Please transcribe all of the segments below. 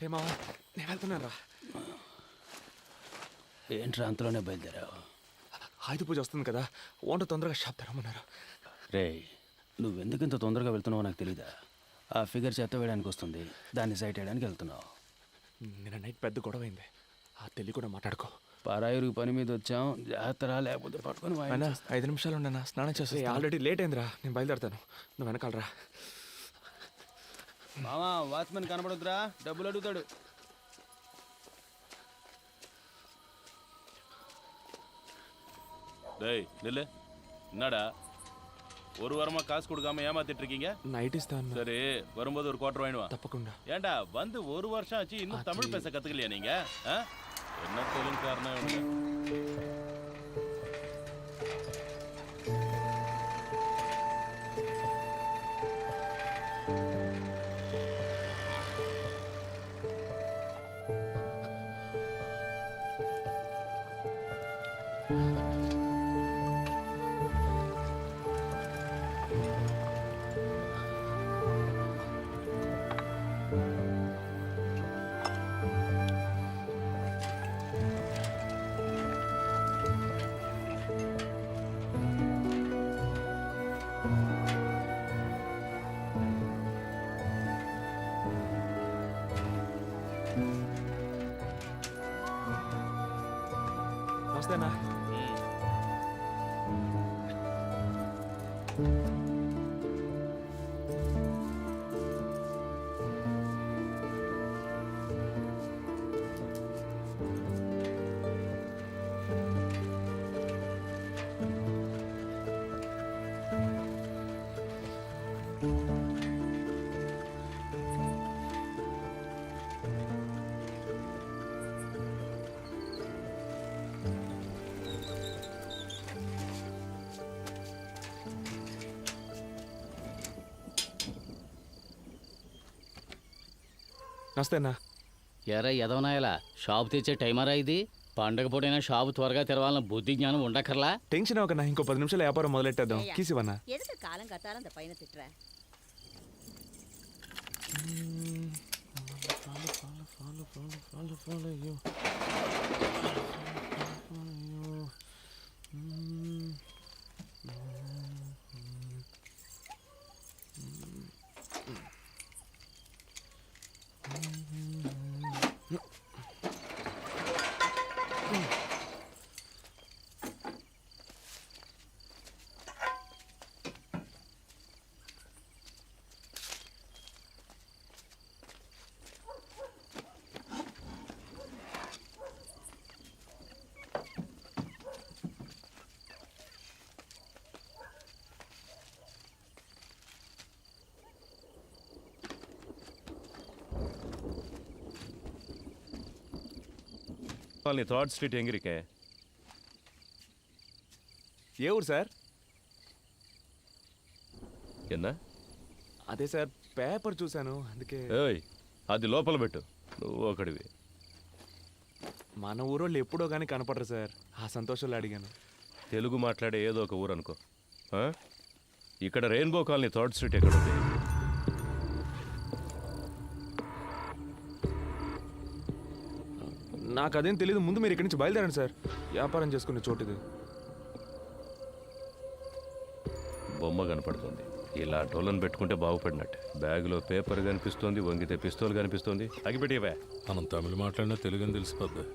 రే మావా నేను వెళ్తున్నాను రా. ఏంట్రా అంతలోనే బయలుదేరావు? ఆయుధ పూజ వస్తుంది కదా, ఓంట తొందరగా షాప్ తెరమన్నారు. రే, నువ్వెందుకు ఇంత తొందరగా వెళ్తున్నావో నాకు తెలీదా? ఆ ఫిగర్ చెత్త వేయడానికి వస్తుంది, దాన్ని సైట్ వేయడానికి వెళ్తున్నావు. నిన్న నైట్ పెద్ద గొడవ అయింది, ఆ తెలి కూడా మాట్లాడుకో. పరాయిరు పని మీద వచ్చాం, జాతర లేకపోతే పట్టుకొని అయినా 5 నిమిషాలు ఉండనా, స్నానం చేస్తే ఆల్రెడీ లేట్ అయిందిరా. నేను బయలుదేరుతాను, నువ్వు వెనకాలరా. మామా, వాచ్మెన్ కనబడుతురా, డబ్బులు అడుగుతాడు. டேய் நில்லு, என்னடா ஒரு வாரமா காசு கொடுக்காம ஏமாத்திட்டு இருக்கீங்க? நைட் இஸ்தான். சரி, வரும்போது ஒரு குவார்டர் வாங்கிடுவா. தப்பకుండా. ஏன்டா வந்து ஒரு வருஷம் ஆச்சு, இன்னும் தமிழ் பேச கத்துக்கலையா நீங்க? என்ன தெலுங்கு காரணம்? వస్తేనా? నమస్తేనా? ఎరా ఎదవనాయలా, షాపు తెచ్చే టైమరా ఇది? పండగ పూటైనా షాపు త్వరగా తెరవాలన్న బుద్ధి జ్ఞానం ఉండక్కర్లా? టెన్షన్ అవ్వకన్నా, ఇంకో 10 నిమిషాలు వ్యాపారం మొదలెట్టేద్దాం. కీసివన్నా ఎదుగు కాలం కట్టాలంత పైన తిట్రా. நீ థర్డ్ స్ట్రీట్ எங்க இருக்க? ఏ ఊరు సార్? என்ன? అదే సార్, పేపర్ చూశాను అందుకే. ఏయ్, అది లోపల పెట్టు, నువ్వు ఒకడివి. మన ఊరోళ్ళు ఎప్పుడో కానీ కనపడరు సార్, ఆ సంతోషంలో అడిగాను. తెలుగు మాట్లాడే ఏదో ఒక ఊరు అనుకో. ఇక్కడ రెయిన్బో కాలనీ థర్డ్ స్ట్రీట్ ఎక్కడ ఉంది? నాకు అదేం తెలీదు, ముందు మీరు ఇక్కడి నుంచి బయలుదేరండి సార్, వ్యాపారం చేసుకునే చోటు ఇది. బొమ్మ కనపడుతుంది, ఇలా డోలను పెట్టుకుంటే బాగుపడినట్టు. బ్యాగులో పేపర్ కనిపిస్తుంది, వంగితే పిస్తోల్ కనిపిస్తుంది. అగిపెట్టివే. మనం తమిళ మాట్లాడినా తెలుగు అని తెలిసిపోద్ది.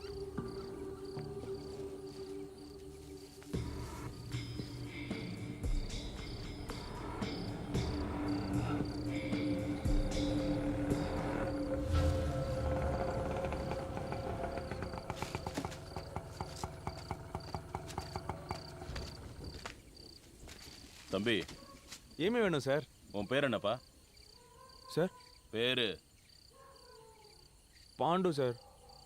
தம்பி, ఏమి వేணும் సార్? உன் பேர் என்னப்பா? సార్ பேரு పాండు సార్.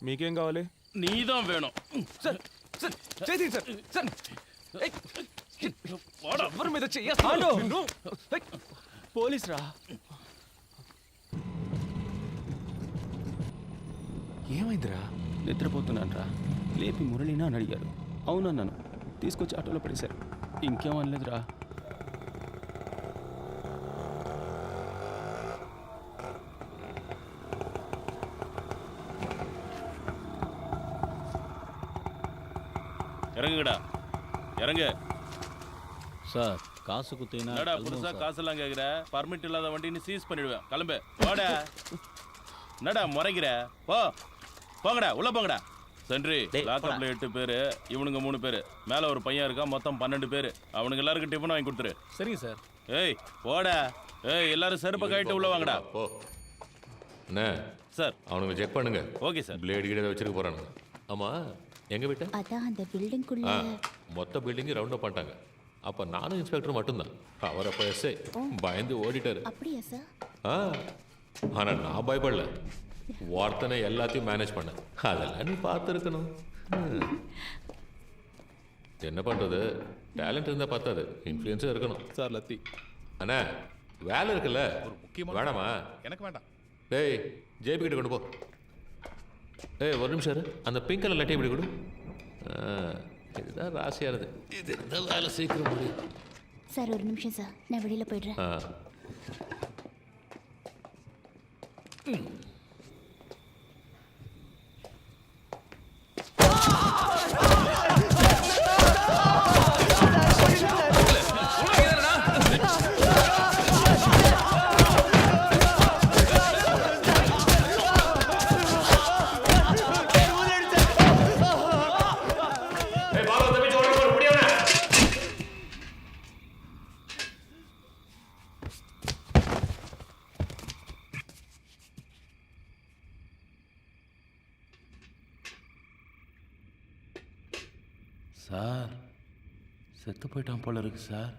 మీకేం కావాలి? நீதான் வேணும். సార్ సార్ చేతి సార్ సార్ ఎవరి మీద పోలీస్ రా. ఏమైందిరా? నిద్రపోతున్నాను రా, లేపి మురళినా అని అడిగారు. అవునన్నాను, తీసుకొచ్చి ఆటోలో పడేశారు. ఇంకేం అనలేదురా. இறங்குங்கடா, இறங்கு. சார் காசு குத்தினா என்னடா புதுசா காசெல்லாம் கேட்குற? பர்மிட் இல்லாத வண்டின்னு சீஸ் பண்ணிடுவேன். கிளம்பு, போடா. என்னடா முறைக்கிற? போங்கடா, உள்ள போங்கடா. சென்ட்ரி, லாக்கப்ல 8 பேரு, இவனுங்க 3 பேரு, மேல ஒரு பையன் இருக்கா, மொத்தம் 12 பேரு. அவனுக்கு எல்லாருக்கும் டிஃபன் வாங்கி கொடுத்துரு. சரிங்க சார். ஏய் போடா. ஏய் எல்லாரும் செருப்பை கழிட்டு உள்ள வாங்கடா. போ அண்ணே சார். அவனுங்க செக் பண்ணுங்க. Okay sir. பிளேடு கீழே வச்சிருக்க போறானுங்க. ஆமா எங்க விட்ட? அதான் அந்த பில்டிங்குள்ள. மொத்த பில்டிங் ரவுண்ட் அப் பண்ணிட்டாங்க. அப்ப நானும் இன்ஸ்பெக்டர் மட்டும்தான். அவர் அப்ப எஸ்ஐ பயந்து ஓடிட்டாரு. அப்படியா சார்? ஆனா நான் பயப்படல. வார்த்தனை எல்லாத்தையும் மேனேஜ் பண்ண. அதெல்லாம் நீ பார்த்துருக்கணும். என்ன பண்றது, டேலண்ட் இருந்தா பார்த்தாது, இன்ஃப்ளூயன்ஸும் இருக்கணும். சார் லத்தி. அண்ணா வேலை இருக்குல்ல, வேணாமா? எனக்கு வேண்டாம். டேய் ஜேபி கிட்ட கொண்டு போ. ஏய் ஒரு நிமிஷம் இரு. அந்த பிங்க் கலர் லட்டி இப்படி கொடு. இதுதான் ராசியானது. இது இருந்தால் வேலை சீக்கிரம் முடியும். சார் ஒரு நிமிஷம் சார், நான் வெளியில போயிடுறேன். சார் செத்து போயிட்டான் போல இருக்கு சார்.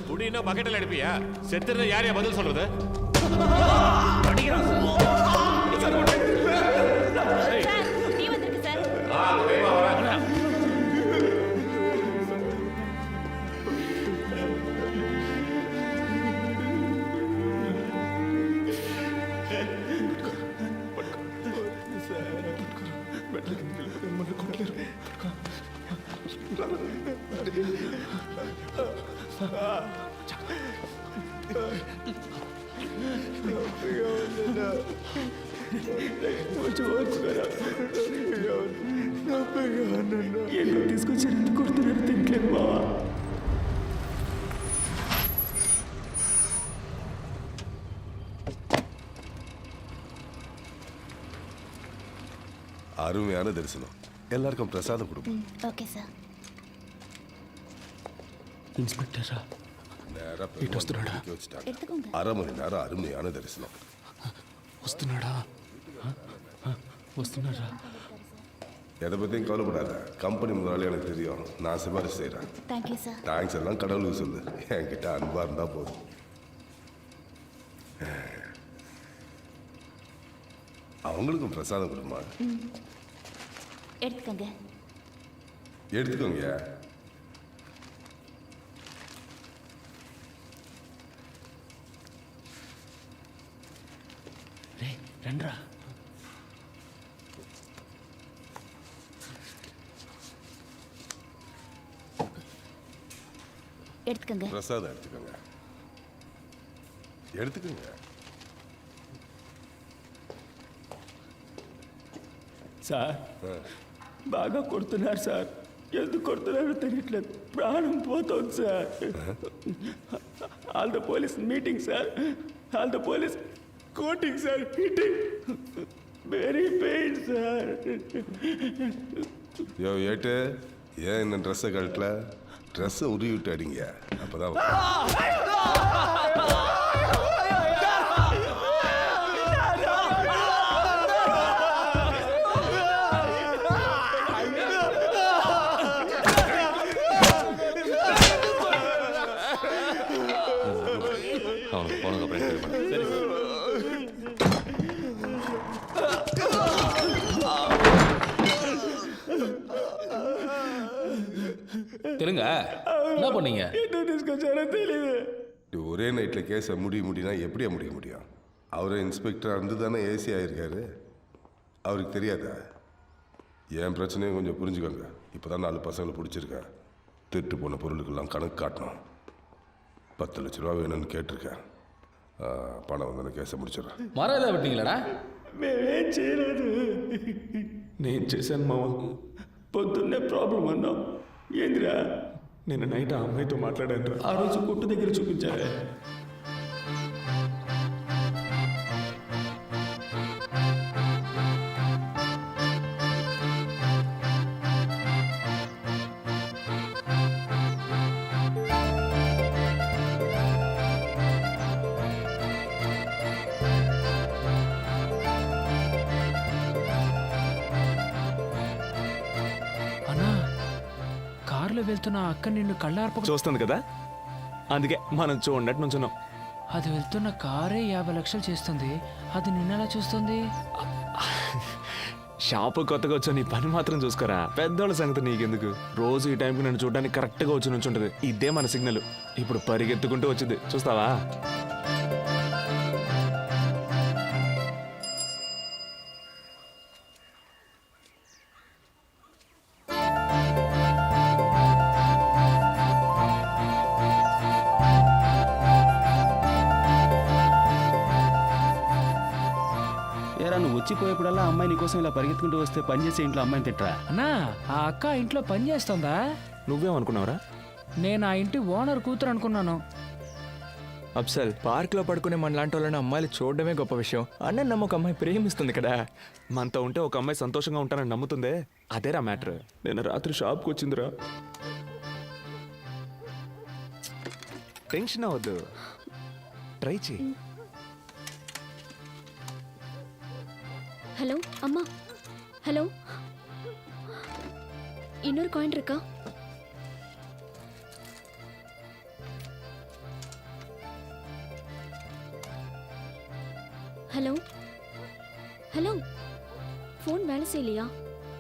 குடினா பக்கெட்டில் எடுப்பியா? செத்துறத யாரையா பதில் சொல்றது? நீ வந்திருக்கு சார். తీసుకొచ్చారు కొడుతున్నారు తింటలేదు బావా. அருமையான தரிசனம். எல்லாருக்கும் பிரசாதம் கொடுப்போம். Okay sir. இன்ஸ்பெக்டரா எடுத்துக்கோங்க. 1/2 மணி நேரம் அருமையான தரிசனம். వస్తున్నాడా? వస్తున్నారా? எதை பற்றியும் கவலைப்படாத. கம்பெனி முதலாளி எனக்கு தெரியும். நான் சிபாரிசு செய்கிறேன். Thank you sir. தேங்க்ஸ் எல்லாம் கடவுளுக்கு சொல்லு. என்கிட்ட அன்பாக இருந்தால் போதும். அவங்களுக்கும் பிரசாதம் கொடுமா. எடுத்துக்கோங்க. எடுத்துக்கோங்க. రండ్రా. எடுத்துக்கோங்க. பிரசாதம் எடுத்துக்கோங்க. எடுத்துக்கோங்க. సార్ బాగా కొడుతున్నారు సార్. ఎందుకు కొడుతున్నారో తెలియట్లేదు. ప్రాణం పోతుంది sir. All the police meeting sir. All the police coating sir. Hitting very pain sir. யோ ஏட்டு, ஏன் இந்த ட்ரெஸ்ஸை கழட்டல? ட்ரெஸ்ஸை உருவி விட்டு அடிங்க. அப்போதான் சொல்லுங்க என்ன பண்ணீங்க? என்ன తీసుకొచ్చారో తెలియదు. ஒரே நைட்டில் கேஸை முடினா எப்படியா முடிய முடியும்? அவரே இன்ஸ்பெக்டராக இருந்து தானே ஏசி ஆகிருக்காரு. அவருக்கு தெரியாதா? என் பிரச்சனையும் கொஞ்சம் புரிஞ்சுக்கோங்க. இப்போ தான் 4 பசங்களை பிடிச்சிருக்கேன். திருட்டு போன பொருளுக்கெல்லாம் கணக்கு காட்டணும். 10 லட்ச ரூபா வேணும்னு கேட்டிருக்கேன். பணம் வந்தோடனே கேஸை முடிச்சிடுறேன். மரம் ஏதாவது விட்டீங்களாடா? మేమేం చేయలేదు. నేను చేశాను మామ. పొద్దున్నే ప్రాబ్లం అన్నాం. ఏందిరా? నిన్న నైట్ ఆ అమ్మాయితో మాట్లాడాను. ఆ రోజు కొట్టు దగ్గర చూపించారే. అన్నా కారులో వెళ్తున్న ఆ అక్క నిన్ను కళ్ళార్పక చూస్తుంది కదా, అందుకే మనం చూడనట్టు నుంచున్నాం. అది వెళ్తున్న కారే 50 లక్షలు చేస్తుంది, అది నిన్నెలా చూస్తుంది? షాపు కొత్తగా వచ్చా, నీ పని మాత్రం చూసుకోరా. పెద్దోళ్ళ సంగతి నీకెందుకు? రోజు ఈ టైంకి నన్ను చూడడానికి కరెక్ట్గా వచ్చి నుంచుంటది. ఇదే మన సిగ్నల్. ఇప్పుడు పరిగెత్తుకుంటూ వచ్చింది, చూస్తావా? ఏరా నువ్వు వచ్చిపోయేప్పుడల్లా అమ్మాయి నీకోసం ఇలా పరిగెత్తుకుంటూ వస్తే పని చేసే ఇంట్లో అమ్మాయిని తిట్టరా? అన్నా ఆ అక్క ఇంట్లో పని చేస్తుందా? నువ్వేమనుకున్నావురా? నేను ఆ ఇంటి ఓనర్ కూతురు అనుకున్నాను. అప్సల్, పార్క్లో పడుకునే మన లాంటి వాళ్ళని అమ్మాయిలు చూడడమే గొప్ప విషయం. అన్న నమ్మ ఒక అమ్మాయి ప్రేమిస్తుంది కదా. మనతో ఉంటే ఒక అమ్మాయి సంతోషంగా ఉంటానని నమ్ముతుందే, అదేరా మ్యాటర్. నేను రాత్రి షాప్కి వచ్చిందిరా. టెన్షన్ అవ్వద్దు, ట్రై చేయి. ஹலோ அம்மா, ஹலோ, இன்னொரு காயின் இருக்கா? హలో హలో, ఫోన్ వేళ చేయలేయా?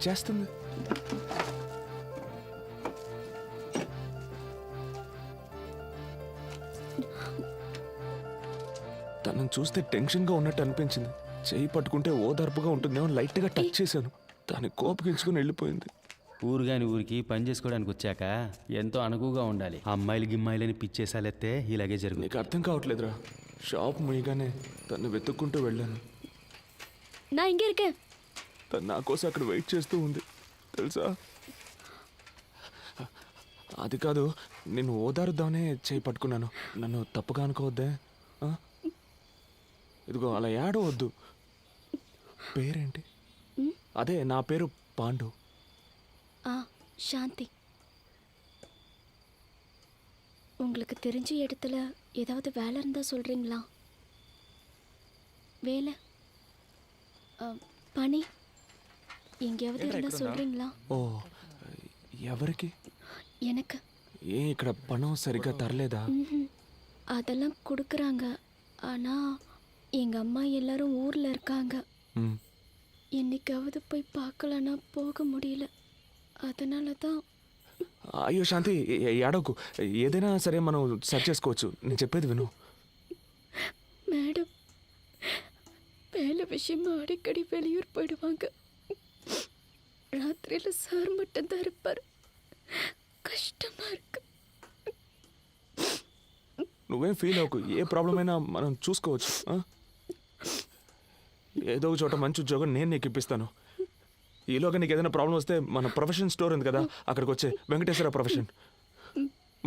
చేస్తుంది. తనను చూస్తే టెన్షన్గా ఉన్నట్టు అనిపించింది. చేయి పట్టుకుంటే ఓదార్పుగా ఉంటుందేమో లైట్గా టచ్ చేశాను. దాన్ని కోపగించుకుని వెళ్ళిపోయింది. ఊరుగాని ఊరికి పని చేసుకోవడానికి వచ్చాక ఎంతో అనుకువగా ఉండాలి. అమ్మాయిలు గిమ్మాయిలని పిచ్చేసాలెత్తే ఇలాగే జరుగుతుంది. నీకు అర్థం కావట్లేదురా. షాప్ ముయ్యగానే తను వెతుక్కుంటూ వెళ్ళాను. నా ఇంకే இருக்கேன். తను నా కోసం అక్కడ వెయిట్ చేస్తూ ఉంది తెలుసా. అది కాదు, నేను ఓదారుద్దామనే చేయి పట్టుకున్నాను. నన్ను తప్పుగా అనుకోవద్దే. ఆ? ఇదిగో అలా ఏడవద్దు. పేరేంటి? అదే నా పేరు పాండు. சாந்தி. உங்களுக்கு தெரிஞ்ச இடத்துல ஏதாவது வேலை இருந்தா சொல்றீங்களா? வேலை, పని எங்கேயாவது இருந்தா சொல்றீங்களா? ఓ, ఎవరికి? எனக்கு. ఏ ఇక్కడ పణం సరిగ్గా తరలేదా? அதெல்லாம் கொடுக்குறாங்க. ஆனா எங்க அம்மா எல்லாரும் ஊர்ல இருக்காங்க. என்னைக்காவது போய் பார்க்கலன்னா போக முடியல. அதனால தான். అయ్యో శాంతి, ఏడవకు. ఏదైనా సరే మనం సెర్చ్ చేసుకోవచ్చు. నేను చెప్పేది విను. மேடம் வேலை விஷயமா அடிக்கடி வெளியூர் போயிடுவாங்க. ராத்திரியில சார் மட்டும்தான் இருப்பார். కష్టమా இருக்கு. నువ్వేం ఫీల్ అవ్వకు. ఏ ప్రాబ్లం అయినా మనం చూసుకోవచ్చు. ఏదో ఒక చోట మంచి ఉద్యోగం నేను నీకు ఇప్పిస్తాను. ఈలోగా నీకు ఏదైనా ప్రాబ్లం వస్తే మన ప్రొఫెషన్ స్టోర్ ఉంది కదా, అక్కడికి వచ్చే వెంకటేశ్వర ప్రొఫెషన్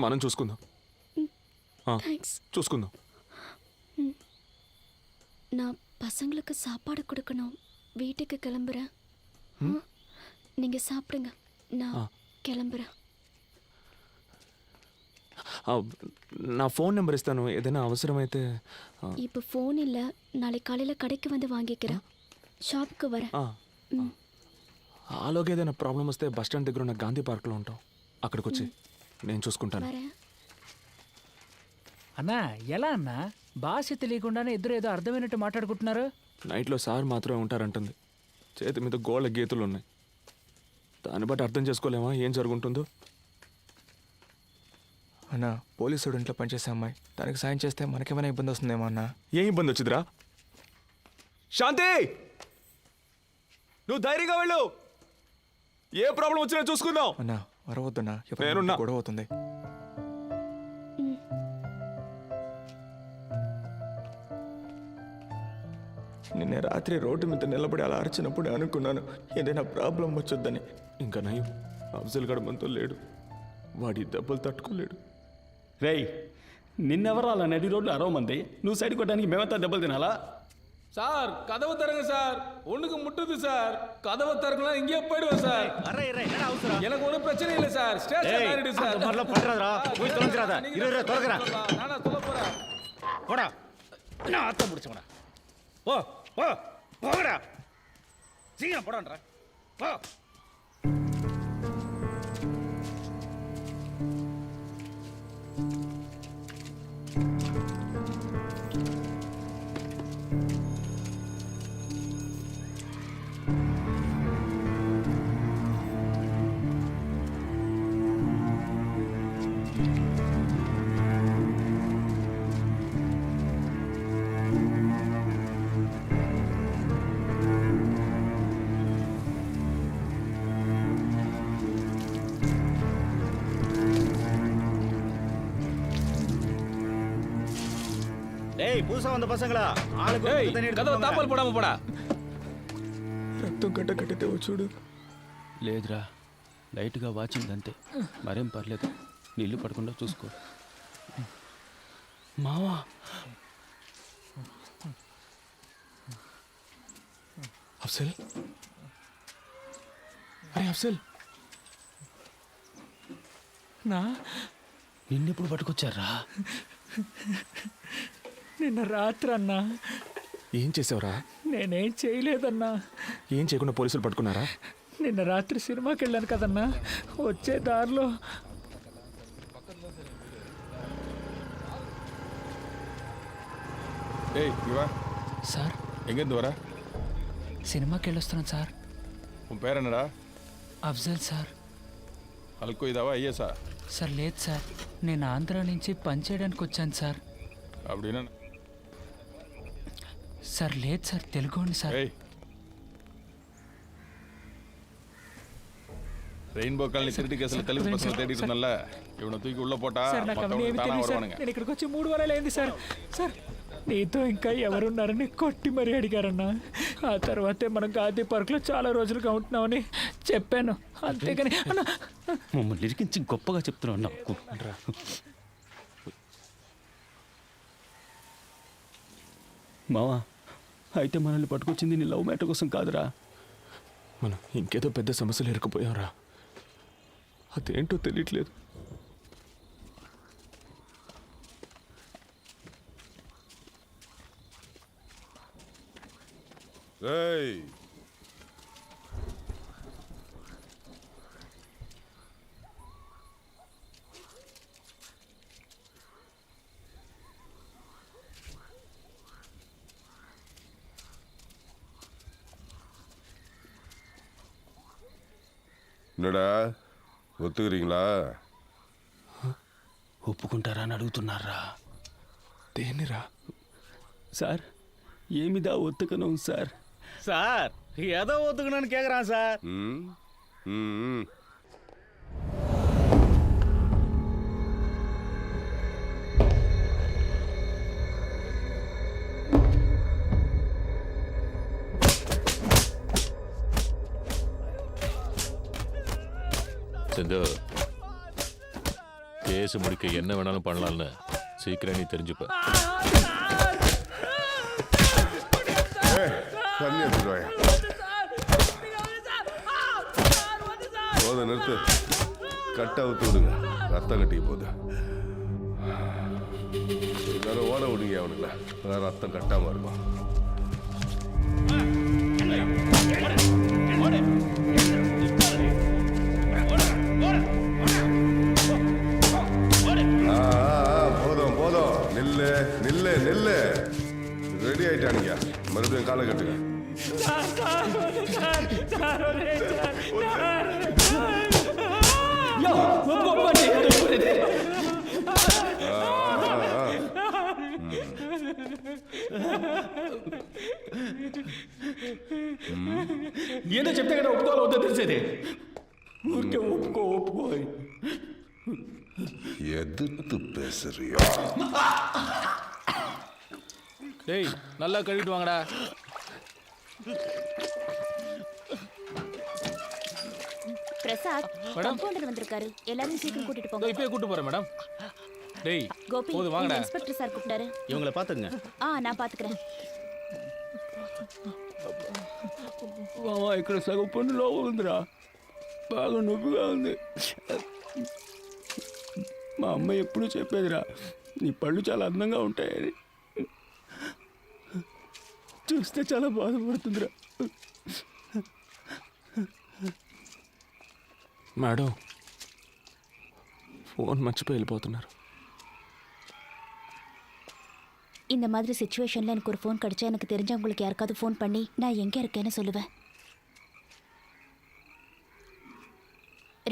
మనం చూసుకుందాం. చూసుకుందాం. நான் பசங்களுக்கு சாப்பாடு கொடுக்கணும். வீட்டுக்கு கிளம்புறேன். நீங்க சாப்பிடுங்க, நான் கிளம்புறேன். నా ఫోన్ నెంబర్ ఇస్తాను, ఏదైనా అవసరమైతే. இப்போ ஃபோன் இல்லை, நாளைக்கு காலையில் கடைக்கு வந்து வாங்கிக்கிறேன். షాప్కి வரேன். ఆలోగా ఏదైనా ప్రాబ్లం వస్తే బస్ స్టాండ్ దగ్గర ఉన్న గాంధీ పార్క్లో ఉంటాం. అక్కడికి వచ్చి నేను చూసుకుంటాను. అన్నా ఎలా అన్నా? భాష తెలియకుండానే ఇద్దరు ఏదో అర్థమైనట్టు మాట్లాడుకుంటున్నారు. నైట్లో సార్ మాత్రమే ఉంటారంటుంది. చేతి మీద గోళ్ళ గీతలు ఉన్నాయి. దాన్ని బట్టి అర్థం చేసుకోలేమా ఏం జరుగుతుందో? అన్న పోలీసు ఇంట్లో పనిచేసే అమ్మాయి, తనకి సాయం చేస్తే మనకేమైనా ఇబ్బంది వస్తుందేమో అన్న. ఏం ఇబ్బంది వచ్చిందిరా? శాంతి, నువ్వు ధైర్యంగా వెళ్ళు. ఏ ప్రాబ్లం వచ్చినా చూసుకుందాం. అన్న వరవద్దన్నా, నేనున్నా. గొడవ అవుతుంది. నిన్న రాత్రి రోడ్డు మీద నిలబడి అలా అరిచినప్పుడు అనుకున్నాను ఏదైనా ప్రాబ్లం వచ్చొద్దని. ఇంకా నయం, అఫ్జల్ గడ మనతో లేడు. వాడి దెబ్బలు తట్టుకోలేడు. రేయ్, నిన్నెవరు అలా నడి రోడ్లు అరవమంది? నువ్వు సైడ్ కొట్టడానికి మేమంతా దెబ్బలు తినాలా? சார் கதவு தரங்க சார், ஒண்ணுக்கு முட்டுது சார். கதவு திறக்கலாம், இங்கேயே போயிடுவோம் சார். எனக்கு ஒன்றும் பிரச்சனை இல்லை சார். ஸ்டேஷன் ஆயிடுது சார். நானா சொல்ல போறேன். போடா, நான் ஆத்த முடிச்சவனா. போ போ போடா, சீக்கிரம் போடான்றா. போ. டேய், புதுசா வந்த பசங்களா, ஆளுக்கு ஏய், தண்ணி எடுத்து கதவு தாப்பால் போடாம போடா. రక్తం గడ్డ కట్టితే చూడు. లేదురా, లైట్గా వాచింది అంతే, మరేం పర్లేదు. నీళ్లు పడకుండా చూసుకో. మావా, అఫ్జల్, అరే అఫ్జల్, నా నిన్నెప్పుడు పట్టుకొచ్చారా? నిన్న రాత్రి అన్నా. ఏం చేసావురా? నేనేం చేయలేదన్నా. ఏం చేయకుండా పోలీసులు పట్టుకున్నారా? నిన్న రాత్రి సినిమాకి వెళ్ళాను కదన్నా, వచ్చే దారిలో ஏய் இவா, సార్ எங்கேருந்து வர? సినిమాకి వెళ్ళొస్తున్నాను సార్. உன் பேர் என்னடா? అఫ్జల్ సార్. అల్కో ఇదావా ఐఎస్ఆ? సార్ లేదు సార్, నేను ఆంధ్ర నుంచి పని చేయడానికి వచ్చాను సార్. அப்படின்னா సార్ లేదు సార్, తెలుగోండి సార్. ஏய், ரெயின்போ காலனி திருட்டு கேஸ்ல தெலுங்கு பசங்க தேடிட்டு இருந்தல்ல, இவனை தூக்கி உள்ள போட்டா సార్ నాకు అవన్నీ மத்தவங்க ఏమీ தானா తెలియదు సార్. வருவானுங்க. నేను ఇక్కడికి వచ్చి 3 వారాలు అయింది సార్. సార్ నీతో ఇంకా ఎవరున్నారని కొట్టి మరీ అడిగారన్నా. ఆ తర్వాతే మనం గాంధీ పార్క్లో చాలా రోజులుగా ఉంటున్నామని చెప్పాను, అంతేగాని అన్న మమ్మల్ని ఇరికించి గొప్పగా చెప్తున్నావు నాకు. మావా, అయితే మనల్ని పట్టుకొచ్చింది నీ లవ్ మ్యాటర్ కోసం కాదురా. మనం ఇంకేదో పెద్ద సమస్యలు ఇరుక్కుపోయావురా. అదేంటో తెలియట్లేదు. ఏయ్, என்னடா ஒத்துக்கிறீங்களா? ఒప్పుకుంటారా అని అడుగుతున్నారా? దేనిరా? సార్, ఏమిదా ఒత్తుకను సార్? சார், ஏதோ ஒத்துக்கணும்னு கேக்குறான் சார். ம் ம் செந்து, கேஸ் முடிக்க என்ன வேணாலும் பண்ணலாம்னு சீக்கிரம் நீ தெரிஞ்சுப்ப. தண்ணி எடுத்துட்டு வாயா. போத நிறுத்து, கட்டை அவுத்து விடுங்க, ரத்தம் கட்டிக்க போகுது. எல்லாரும் ஓட விடுங்க அவனுங்கள, அதான் ரத்தம் கட்டாம இருக்கும். போதும் போதும், நில்லு நில்லு நில்லு. ரெடி ஆயிட்டானுங்க, மறுபடியும் காலை கட்டுங்க. ఏదో చెప్తే కదా ఒప్పుకోవాలి వద్దో తెలిసేది. ఊరికే ఒప్పుకో అని. எதிர்த்து பேசுறியா? டேய் நல்லா கழுவிட்டு வாங்கடா. பிரசாத் கம்பவுண்டர் வந்திருக்காரு, எல்லாரும் சீக்கிரம் கூட்டிட்டு போங்க. இப்பயே கூட்டு போறேன் மேடம். டேய் கோபி, போதும் வாங்கடா. இன்ஸ்பெக்டர் சார் கூப்பிட்டாரு. இவங்களை பாத்துங்க. நான் பாத்துக்கிறேன். ఇక్కడ సగం పన్నులో ఉందిరా, బాగా నొప్పిగా ఉంది. మా అమ్మ ఎప్పుడూ చెప్పేదిరా, నీ పళ్ళు చాలా అందంగా ఉంటాయని. చూస్తే చాలా బాధపడుతుందిరా. మేడం ఫోన్ మర్చిపోయి వెళ్ళిపోతున్నారు. இந்த மாதிரி சிச்சுவேஷன்ல எனக்கு ஒரு ஃபோன் கிடைச்சா எனக்கு தெரிஞ்சவங்களுக்கு யாருக்காவது ஃபோன் பண்ணி நான் எங்க இருக்கேன்னு சொல்லுவேன்.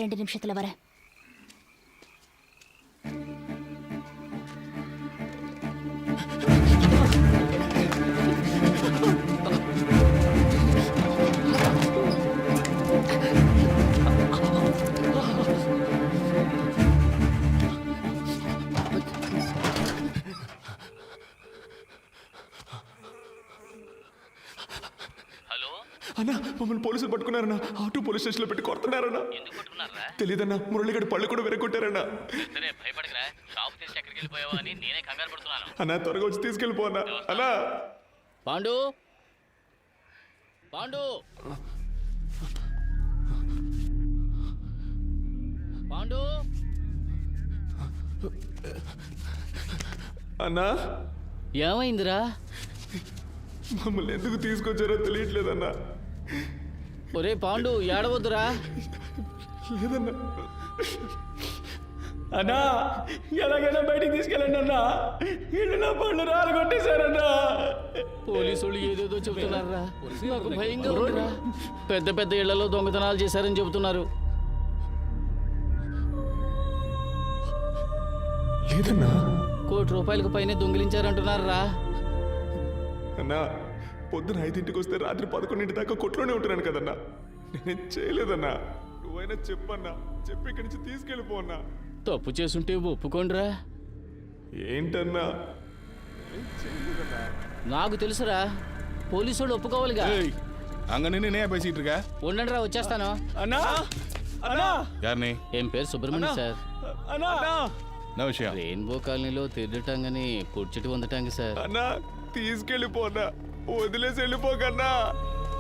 2 நிமிஷத்துல வரேன். అన్నా మమ్మల్ని పోలీసులు పట్టుకున్నారన్నా, ఆటో పోలీస్ స్టేషన్లో పెట్టి కొడుతున్నారన్నా. తెలియదన్నా, మురళిగడి పళ్ళు కూడా వెరగొట్టారన్నా. భయపడకరా, షాప్ తెరిచి ఎక్కడికి వెళ్ళిపోయావా అని నేనే కంగారు పడుతున్నాను. అన్నా త్వరగా వచ్చి తీసుకెళ్ళిపోన్నా. అన్నా పాండు పాండు పాండు అన్నా ఏమైందిరా? మమ్మల్ని ఎందుకు తీసుకొచ్చారో తెలియట్లేదన్నా. ఒరే పాండు ఏడవద్దురా. లేదన్నా. అన్నా ఎలాగైనా బయటికి తీసుకెళ్ళండి అన్నా, ఇల్లు నా పళ్ళు రాలగొట్టేశారన్నా. పోలీసులు ఏదేదో చెబుతున్నారా, నాకు భయంగా ఉందిరా. పెద్ద పెద్ద ఇళ్లలో దొంగతనాలు చేశారని చెబుతున్నారు. లేదన్నా. 1 కోటి రూపాయలకు పైన దొంగిలించారంటున్నారా? అన్నా పొద్దున 5ంటికి వస్తే రాత్రి 11 దాకా కొట్లోనే ఉంటున్నాను కదన్నా. నేనేం చేయలేదన్నా. నువ్వైనా చెప్పన్నా, చెప్పి ఇక్కడి నుంచి తీసుకెళ్ళిపోన్నా. తప్పు చేసుంటే ఒప్పుకోండిరా. ఏంటన్నా? ఏం చేయలేదన్నా. నాకు తెలుసురా, పోలీసు వాళ్ళు ఒప్పుకోవాలిగా. அங்க நின்று என்ன பேசிட்டு இருக்க? ఉండండి రా, వచ్చేస్తాను. అన్నా అన్నా யாருனே? ఏం పేరు సుబ్రహ్మణ్యం సార్. అన్నా என்ன விஷயம்? రెయిన్బో కాలనీలో తిరగటాంగని పొడిచెట్టు వందటాంగి సార్. అన్నా తీసుకెళ్ళిపోన్నా, వదిలేసి వెళ్ళిపోకన్నా.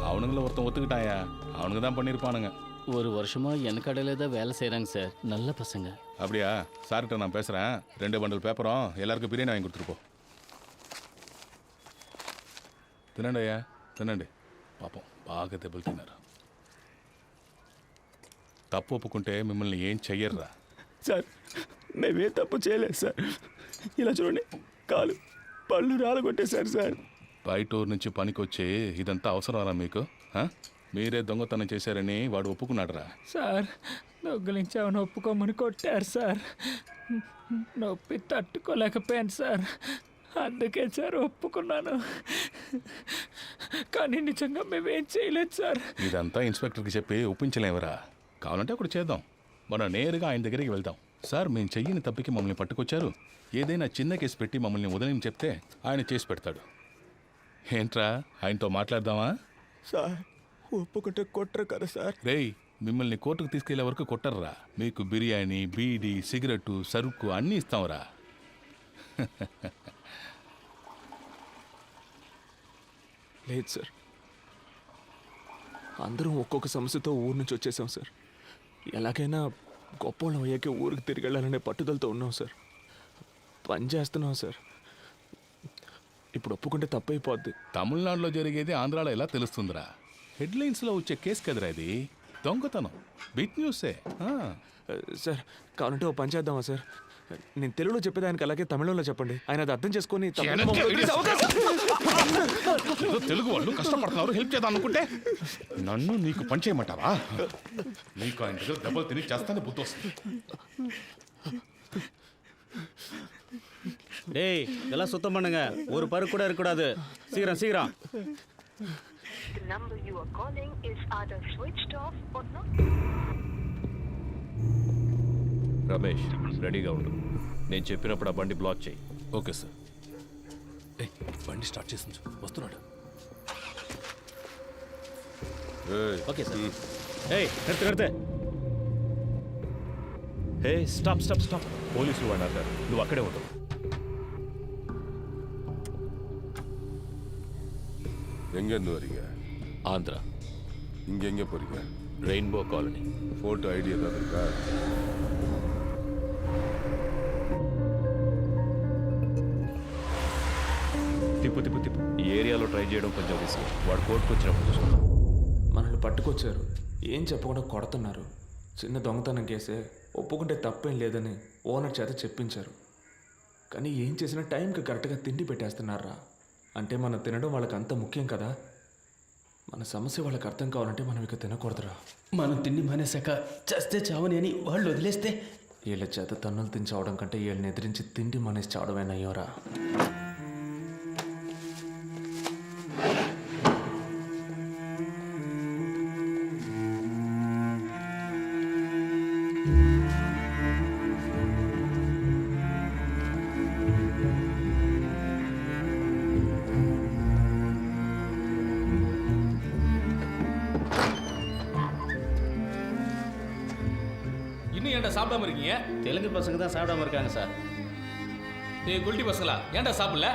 அவனுங்கள ஒருத்தன் ஒத்துக்கிட்டாயா, அவனுங்க தான் பண்ணியிருப்பானுங்க. ஒரு வருஷமா எனக்கடையில தான் வேலை செய்கிறாங்க சார், நல்ல பசங்க. அப்படியா? சார்கிட்ட நான் பேசுகிறேன். 2 பண்டல் பேப்பரும் எல்லாருக்கும் பிரியாணி வாங்கி கொடுத்துட்டு போ. తినండి అయ్యా, తినండి. పాపం బాగా దెబ్బలు తిన్నారు. తప్పు ఒప్పుకుంటే మిమ్మల్ని ఏం చెయ్యర్రా. సార్ మేమే తప్పు చేయలేదు సార్. ఇలా చూడండి, కాలు పళ్ళు రాలగొట్టేశారు సార్. బయట ఊరు నుంచి పనికొచ్చి ఇదంతా అవసరమా మీకు? మీరే దొంగతనం చేశారని వాడు ఒప్పుకున్నాడురా. సార్ దొంగిలించామని ఒప్పుకోమని కొట్టారు సార్. నొప్పి తట్టుకోలేకపోయాను సార్, అందుకే సార్ ఒప్పుకున్నాను. కానీ నిజంగా మేమేం చేయలేదు సార్. ఇదంతా ఇన్స్పెక్టర్కి చెప్పి ఒప్పించలేవరా. కావాలంటే ఒకటి చేద్దాం, మనం నేరుగా ఆయన దగ్గరికి వెళ్దాం. సార్ మేము చెయ్యని తప్పికి మమ్మల్ని పట్టుకొచ్చారు, ఏదైనా చిన్న కేసు పెట్టి మమ్మల్ని వదిలేని చెప్తే ఆయన చేసి పెడతాడు. ఏంట్రా, ఆయనతో మాట్లాడదామా? సార్ ఒప్పుకుంటే కొట్టరు కదా సార్. రేయ్, మిమ్మల్ని కోర్టుకు తీసుకెళ్లే వరకు కొట్టర్రా. మీకు బిర్యానీ, బీడీ, సిగరెట్టు, సరుకు అన్నీ ఇస్తాంరా. లేదు సార్, అందరం ఒక్కొక్క సమస్యతో ఊరు నుంచి వచ్చేసాం సార్. ఎలాగైనా గొప్పోళ్ళం అయ్యాకే ఊరికి తిరిగి వెళ్ళాలనే పట్టుదలతో ఉన్నాం సార్. పని చేస్తున్నాం సార్. ఇప్పుడు ఒప్పుకుంటే తప్పైపోద్ది. తమిళనాడులో జరిగేది ఆంధ్రాలో ఎలా తెలుస్తుందిరా? హెడ్లైన్స్లో వచ్చే కేసు కదరా ఇది, దొంగతనం, బిగ్ న్యూసే. సార్ కావాలంటే ఓ పని చేద్దామా సార్? నేను తెలుగులో చెప్పేదానికి అలాగే తమిళంలో చెప్పండి, ఆయన అది అర్థం చేసుకొని తెలుగు వాళ్ళు కష్టపడుతున్నారు, హెల్ప్ చేద్దాం అనుకుంటే నన్ను నీకు పని చేయమంటావా? నీకు ఆయన దగ్గర దెబ్బలు తిని చేస్తానే బుద్ధి వస్తుంది. டேய் இதெல்லாம் சுத்தம் பண்ணுங்க, ஒரு பருக்கு கூட இருக்கக்கூடாது. சீக்கிரம் சீக்கிரம். number you are calling is either switched off or not. Ramesh రెడీగా ఉండు. నేను చెప్పినప్పుడు ఆ బండి బ్లాక్ చేయి. Okay sir. బండి స్టార్ట్ చేసి వస్తున్నాడు. Okay sir. నడితే హే స్టాప్ స్టాప్ స్టాప్. పోలీసులు వాడు అన్నారు, నువ్వు అక్కడే ఉండవు. எங்கேருந்து வரீங்க? ஆந்திரா. இங்கே எங்கே போறீங்க? Rainbow colony. ஃபோட்டோ ஐடி ஏதாவது இருக்கா? తిప్పు తిప్పు తిప్పు. ఈ ఏరియాలో ట్రై చేయడం కొంచెం రిస్క్. వాడు కోర్టుకు వచ్చినప్పుడు చూసుకుందాం. మనల్ని పట్టుకొచ్చారు, ఏం చెప్పకుండా కొడుతున్నారు. చిన్న దొంగతనం కేసే, ఒప్పుకుంటే తప్పేం లేదని ఓనర్ చేత చెప్పించారు. కానీ ఏం చేసినా టైంకి కరెక్ట్గా తిండి పెట్టేస్తున్నారా. అంటే మనం తినడం వాళ్ళకి అంత ముఖ్యం కదా. మన సమస్య వాళ్ళకి అర్థం కావాలంటే మనం ఇక తినకూడదురా. మనం తిండి మానేశాక చస్తే చావని అని వాళ్ళు వదిలేస్తే వీళ్ళ చేత తన్నులు తిని చావడం కంటే వీళ్ళని ఎదిరించి తిండి మానేసి చావడమేనయ్యోరా. இன்னும் ஏன்டா சாப்பிடாம இருக்கீங்க? தெலுங்கு பசங்க தான் சாப்பிடாம இருக்காங்க சார். ஏய் குல்டி பசங்களா, ஏன்டா சாப்பிடல?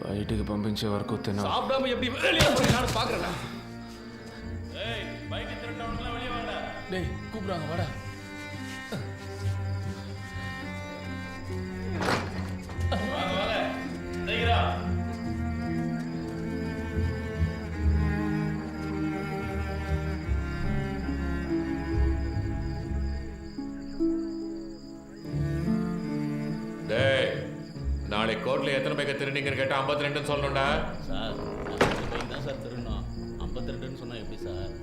బయటికి పంపించే వరకు తిన. சாப்பிடாம எப்படி வெளியே போய் நானும் பார்க்கறேன். ஏய் பைக் திருட்டவனுங்களா வெளியே வாங்கடா. டேய் கூப்பிடுறாங்க வாடா. வாங்க வாங்க சீக்கிரம். டேய் நாளை கோர்ட்ல எத்தனை பேக்க திருநீங்கன்னு கேட்டா 52ன்னு சொல்லணும்டா. சார் 50 பைக் தான் சார் திருடணும். 52ன்னு சொன்னா எப்படி சார்?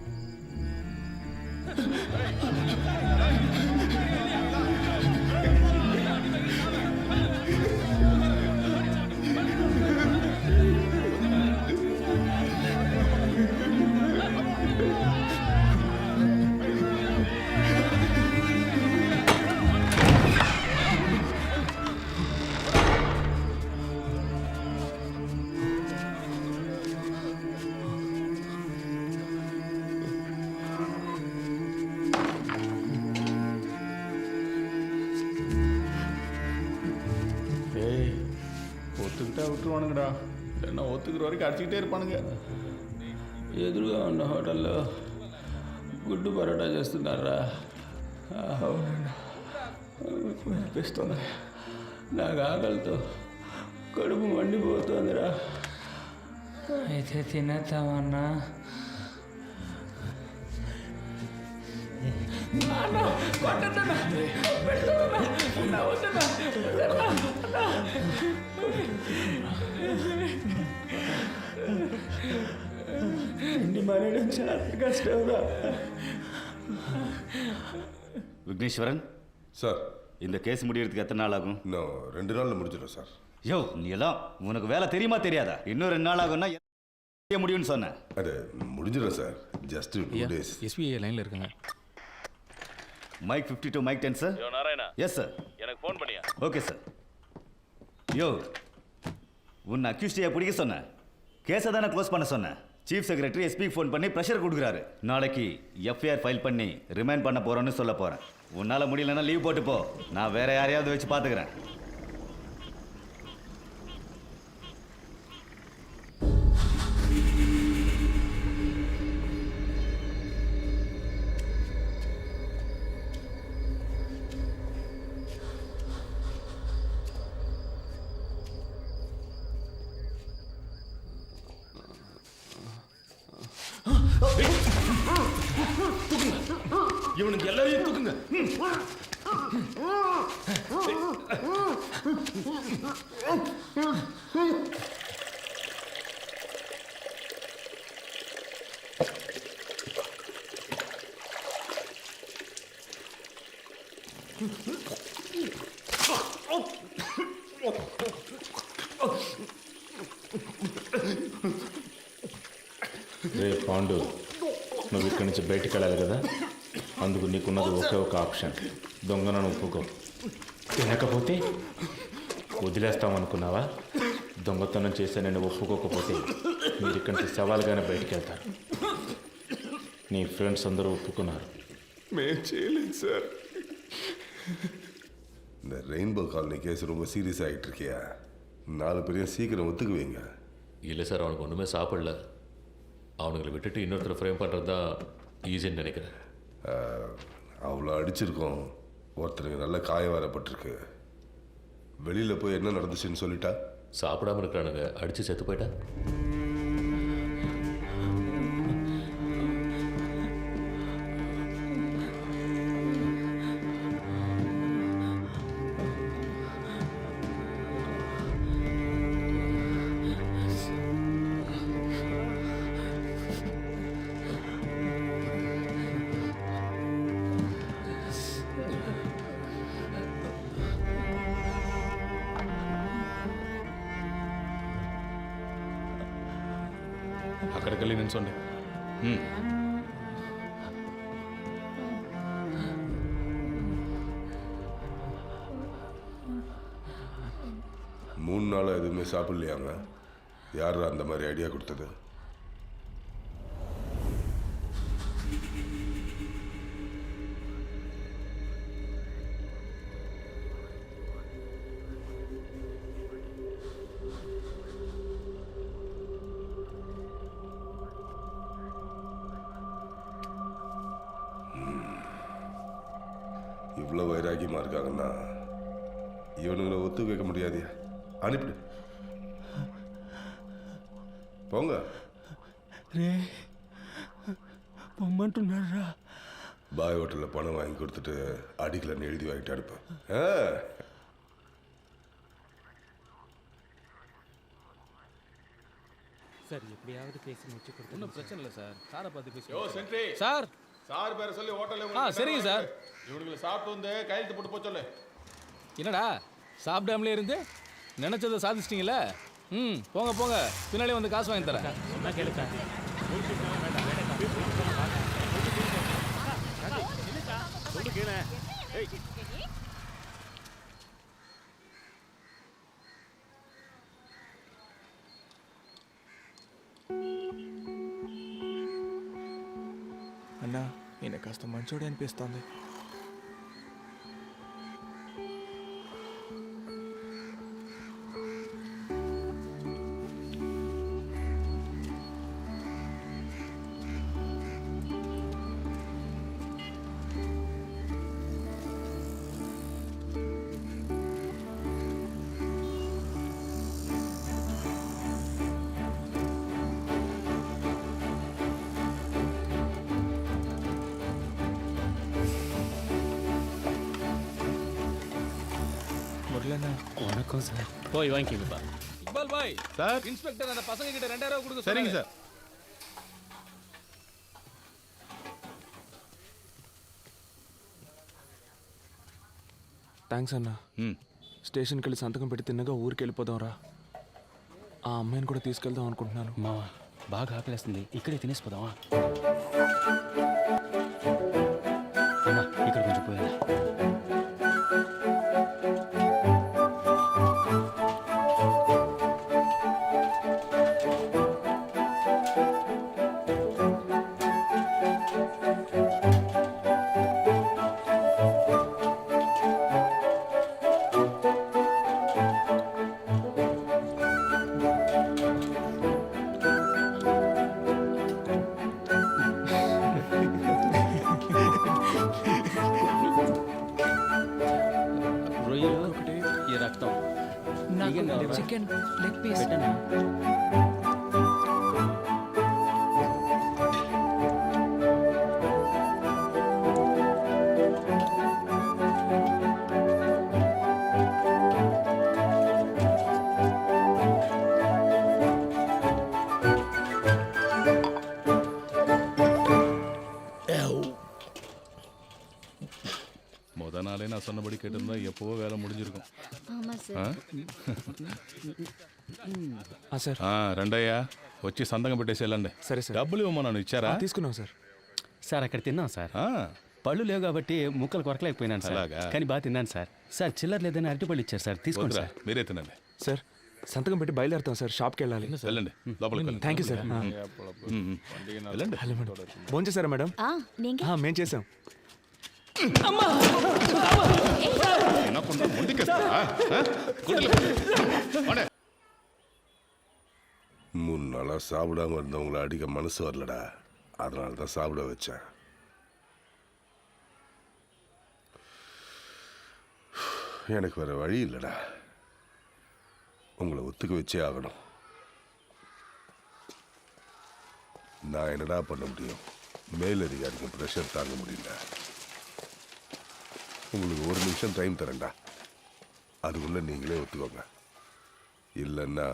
ஏய் ஒத்துக்கிட்டா விட்டுருவானுங்கடா, இல்லைன்னா ஒத்துக்கிற வரைக்கும் அடிச்சுக்கிட்டே இருப்பானுங்க. ఎదురుగా ఉన్న హోటల్లో గుడ్డు పరోటా చేస్తున్నారా? అనిపిస్తుంది. నాకు ఆకలితో కడుపు మండిపోతుందిరా. అయితే తినేద్దామన్నా. ఇంటి మానేయడం చాలా కష్టంరా. விக்னேஸ்வரன் சார், இந்த கேஸ் முடியறதுக்கு எத்தனை நாள் ஆகும்? இன்னும் 2 நாளில் முடிஞ்சிடும் சார். யோ நீ எல்லாம் உனக்கு வேலை தெரியுமா தெரியாதா? இன்னும் 2 நாள் ஆகும்னா செய்ய முடியும்னு சொன்னேன். அது முடிஞ்சிடும் சார். Just 2 days. எஸ்பிஐ லைனில் இருக்குங்க. Mike 52 mike 10 sir. யோ நாராயணா. Yes sir. எனக்கு ஃபோன் பண்ணியா? Okay sir. யோ உன்னை அக்யூஸ்டியை பிடிக்க சொன்னேன். கேஸை தானே க்ளோஸ் பண்ண சொன்னேன். சீஃப் செக்ரட்டரி எஸ்பிக்கு ஃபோன் பண்ணி ப்ரெஷர் கொடுக்குறாரு. நாளைக்கு எஃப்ஐஆர் ஃபைல் பண்ணி ரிமைண்ட் பண்ண போகிறோன்னு சொல்ல போகிறேன். உன்னால் முடியலன்னா லீவ் போட்டு போ. நான் வேற யாரையாவது வச்சு பார்த்துக்கிறேன். இவனுக்கு எல்லாரையும் தூக்குங்க. రే పాండు, నువ్వు ఇక్కడి నుంచి బయటికి వెళ్ళాలి కదా, అందుకు నీకున్నది ఒకే ఒక ఆప్షన్, దొంగను ఒప్పుకో. తినకపోతే వదిలేస్తామనుకున్నావా? దొంగతనం చేస్తే నేను ఒప్పుకోకపోతే మీరు ఇక్కడి నుంచి సవాల్గానే బయటికి వెళ్తారు. నీ ఫ్రెండ్స్ అందరూ ఒప్పుకున్నారు. మేము చేయలేదు சார். இந்த ரெயின்போ காலனி கேஸ் ரொம்ப சீரியஸ் ஆகிட்டு இருக்கியா? 4 பேரையும் சீக்கிரம் ஒத்துக்குவீங்க. இல்லை சார், அவனுக்கு ஒன்றுமே சாப்பிடல. அவனுங்களை விட்டுட்டு இன்னொருத்தர் ஃப்ரேம் பண்ணுறது தான் ஈஸின்னு நினைக்கிறேன். அவ்வளோ அடிச்சிருக்கோம், ஒருத்தருக்கு நல்ல காயம் வரப்பட்டிருக்கு. வெளியில் போய் என்ன நடந்துச்சுன்னு சொல்லிட்டா? சாப்பிடாம இருக்கிறானுங்க, அடித்து செத்து போயிட்டா. అక్కడికి వెళ్ళి నిల్చోండి. மூணு நாளாக எதுவுமே சாப்பிடலையாங்க? யார் அந்த மாதிரி ஐடியா கொடுத்தது? இவ்வளோ வைராக்கியமாக இருக்காங்கன்னா இவனுங்களை ஒத்து வைக்க முடியாதியா? அனுப்பிடு, போங்க. రే పొమ్మంటున్నారా? பாய் ஹோட்டலில் பணம் வாங்கி கொடுத்துட்டு அடிக்கலன்னு எழுதி வாங்கிட்டு அனுப்பு. சார் எப்படியாவது பேசி முடிச்சு கொடுத்து. ஒன்றும் பிரச்சனை இல்லை சார், சாரை பார்த்து பேசி. யோ சென்ட்ரி சார் சார் பேரை சொல்லி ஹோட்டலில் சரிங்க சார். இவனுங்களை சாப்பிட்டு வந்து கையெழுத்து போட்டு போக சொல்லு. என்னடா சாப்பிடாமலே இருந்து நினைச்சதை சாதிச்சிட்டீங்களே? போங்க போங்க, பின்னாலே வந்து காசு வாங்கி தரேன். சொன்னா கேளு சார். అన్నా, ఈయన కాస్త మంచోడే అనిపిస్తోంది. வணக்கம் சார். போய் வாங்கிக்கோங்கப்பா. இக்பால் பாய் சார், இன்ஸ்பெக்டர் அந்த பசங்க கிட்ட 2000 கொடுக்க. சரிங்க சார். థ్యాంక్స్ అన్న. స్టేషన్కి వెళ్ళి సంతకం పెట్టి తిన్నగా ఊరికి వెళ్ళిపోదాం రా. ఆ అమ్మాయిని కూడా తీసుకెళ్దాం అనుకుంటున్నాను. మావా బాగా ఆకలేస్తుంది, ఇక్కడే తినేసిపోదామా? అమ్మా ఇక్కడ కొంచెం పోయారా? రొయ్యలు ఒకటి, ఈ రక్తం, చికెన్ లెగ్ పీస్ పెట్టండి. நாளே நான் சொன்னபடி கேட்டிருந்தா எப்போவோ வேலை முடிஞ்சிருக்கும். సార్ రండయ్యా వచ్చి సంతకం పెట్టేసి వెళ్ళండి. సరే సార్. డబ్బులు ఇవ్వమన్నాను, ఇచ్చారా? తీసుకున్నాం సార్. సార్ అక్కడ తిన్నాం సార్. పళ్ళు లేవు కాబట్టి ముక్కలు కొరకలేకపోయినాను సార్. అలాగా? కానీ బాగా తిన్నాను సార్. సార్ చిల్లర లేదని అరటిపళ్ళు ఇచ్చారు సార్, తీసుకోండి వద్దురా, సార్. మీరే తినండి. సార్ సంతకం పెట్టి బయలుదేరుతాం సార్. షాప్కి వెళ్ళాలి. వెళ్ళండి, లోపలికి వెళ్ళండి. Thank you sir. వెళ్ళండి. హలో మేడం, ఫోన్ చేశారా మేడం? మేము చేసాం. తినకుండా ముందుకేస్తారా? மூணு நாளாக சாப்பிடாம இருந்தவங்கள அடிக்க மனசு வரலடா, அதனால தான் சாப்பிட வச்சேன். எனக்கு வேற வழி இல்லைடா, உங்களை ஒத்துக்க வச்சே ஆகணும். நான் என்னடா பண்ண முடியும்? மேலதிகாரிக்கு ப்ரெஷர் தாங்க முடியல. உங்களுக்கு ஒரு நிமிஷம் டைம் தரேன்டா, அதுக்குள்ளே நீங்களே ஒத்துக்கோங்க. இல்லைன்னா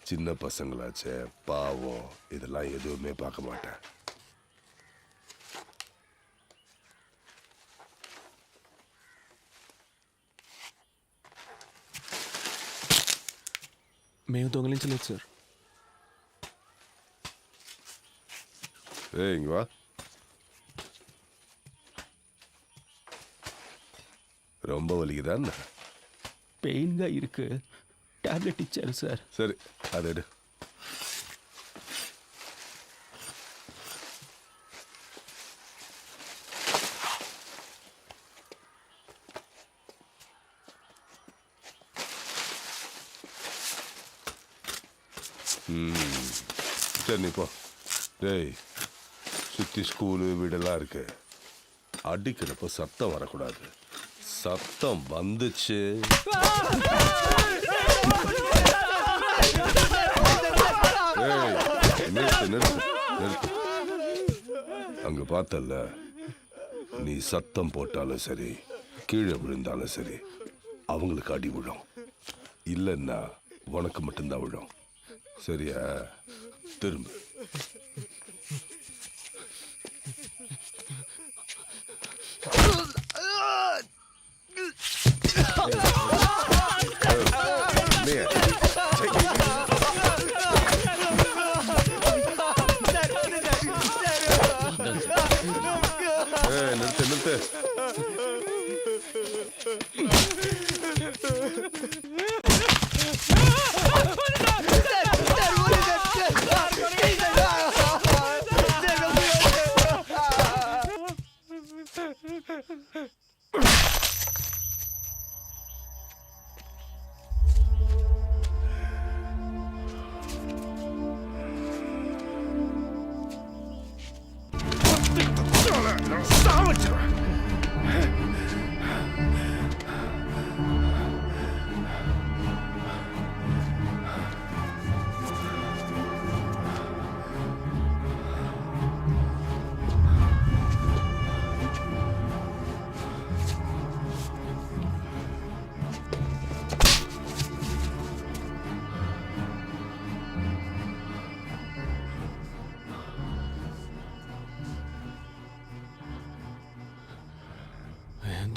சின்ன பசங்களாச்சே, பாவம், இதெல்லாம் எதுவுமே பார்க்க மாட்டேன். మేము దొంగలించలేదు సార్. இங்க வா. ரொம்ப வலிக்குதான்? పెయిన్గా ఇருக்கு, టాబ్లెట్ ఇచ్చారు సార్. சரி, அதை எடு. சரி நீ போ. டேய், சுற்றி ஸ்கூலு வீடெல்லாம் இருக்கு, அடிக்கிறப்ப சத்தம் வரக்கூடாது. சத்தம் வந்துச்சு நிறுத்து நிறுத்து நிறுத்து. அங்க பார்த்தல்ல, நீ சத்தம் போட்டாலும் சரி, கீழே விழுந்தாலும் சரி, அவங்களுக்கு அடி விழும். இல்லைன்னா உனக்கு மட்டும்தான் விழும். சரியா? திரும்ப. நிறுத்து நிறுத்து.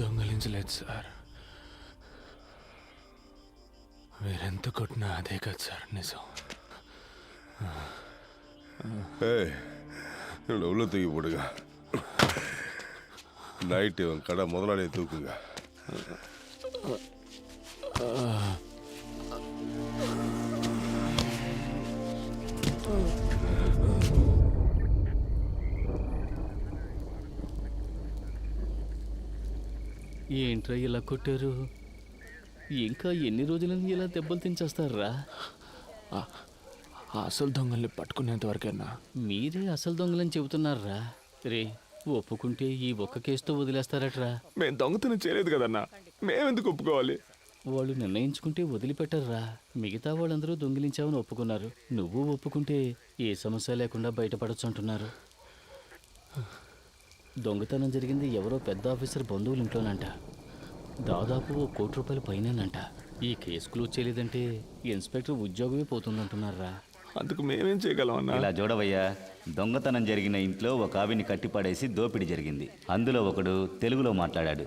దొంగలించలేదు సార్. మీరెంత కొట్టినా అదే కదా సార్ నిజం. இவனை உள்ள தூக்கி போடுங்க. நைட்டு இவன் கடை முதலாளியை தூக்குங்க. ఏంట్రా ఇలా కొట్టారు? ఇంకా ఎన్ని రోజులని ఇలా దెబ్బలు తించేస్తారా? అసలు దొంగల్ని పట్టుకునేంత వరకైనా. మీరే అసలు దొంగలని చెబుతున్నారా? రే, ఒప్పుకుంటే ఈ ఒక్క కేసుతో వదిలేస్తారట్రా? మేము దొంగతనం చేయలేదు కదన్నా, మేమెందుకు ఒప్పుకోవాలి? వాళ్ళు నిర్ణయించుకుంటే వదిలిపెట్టర్రా. మిగతా వాళ్ళందరూ దొంగిలించావని ఒప్పుకున్నారు, నువ్వు ఒప్పుకుంటే ఏ సమస్య లేకుండా బయటపడచ్చు అంటున్నారు. దొంగతనం జరిగింది ఎవరో పెద్ద ఆఫీసర్ బంధువుల ఇంట్లోనంట. దాదాపు ₹1 కోటి పైనేనంట. ఈ కేసు క్లోజ్ చేయలేదంటే ఇన్స్పెక్టర్ ఉద్యోగమే పోతుందంటున్నారా. అందుకు మేమేం చేయగలం అన్న? ఇలా చూడవయ్యా, దొంగతనం జరిగిన ఇంట్లో ఒక ఆవిని కట్టిపడేసి దోపిడీ జరిగింది. అందులో ఒకడు తెలుగులో మాట్లాడాడు.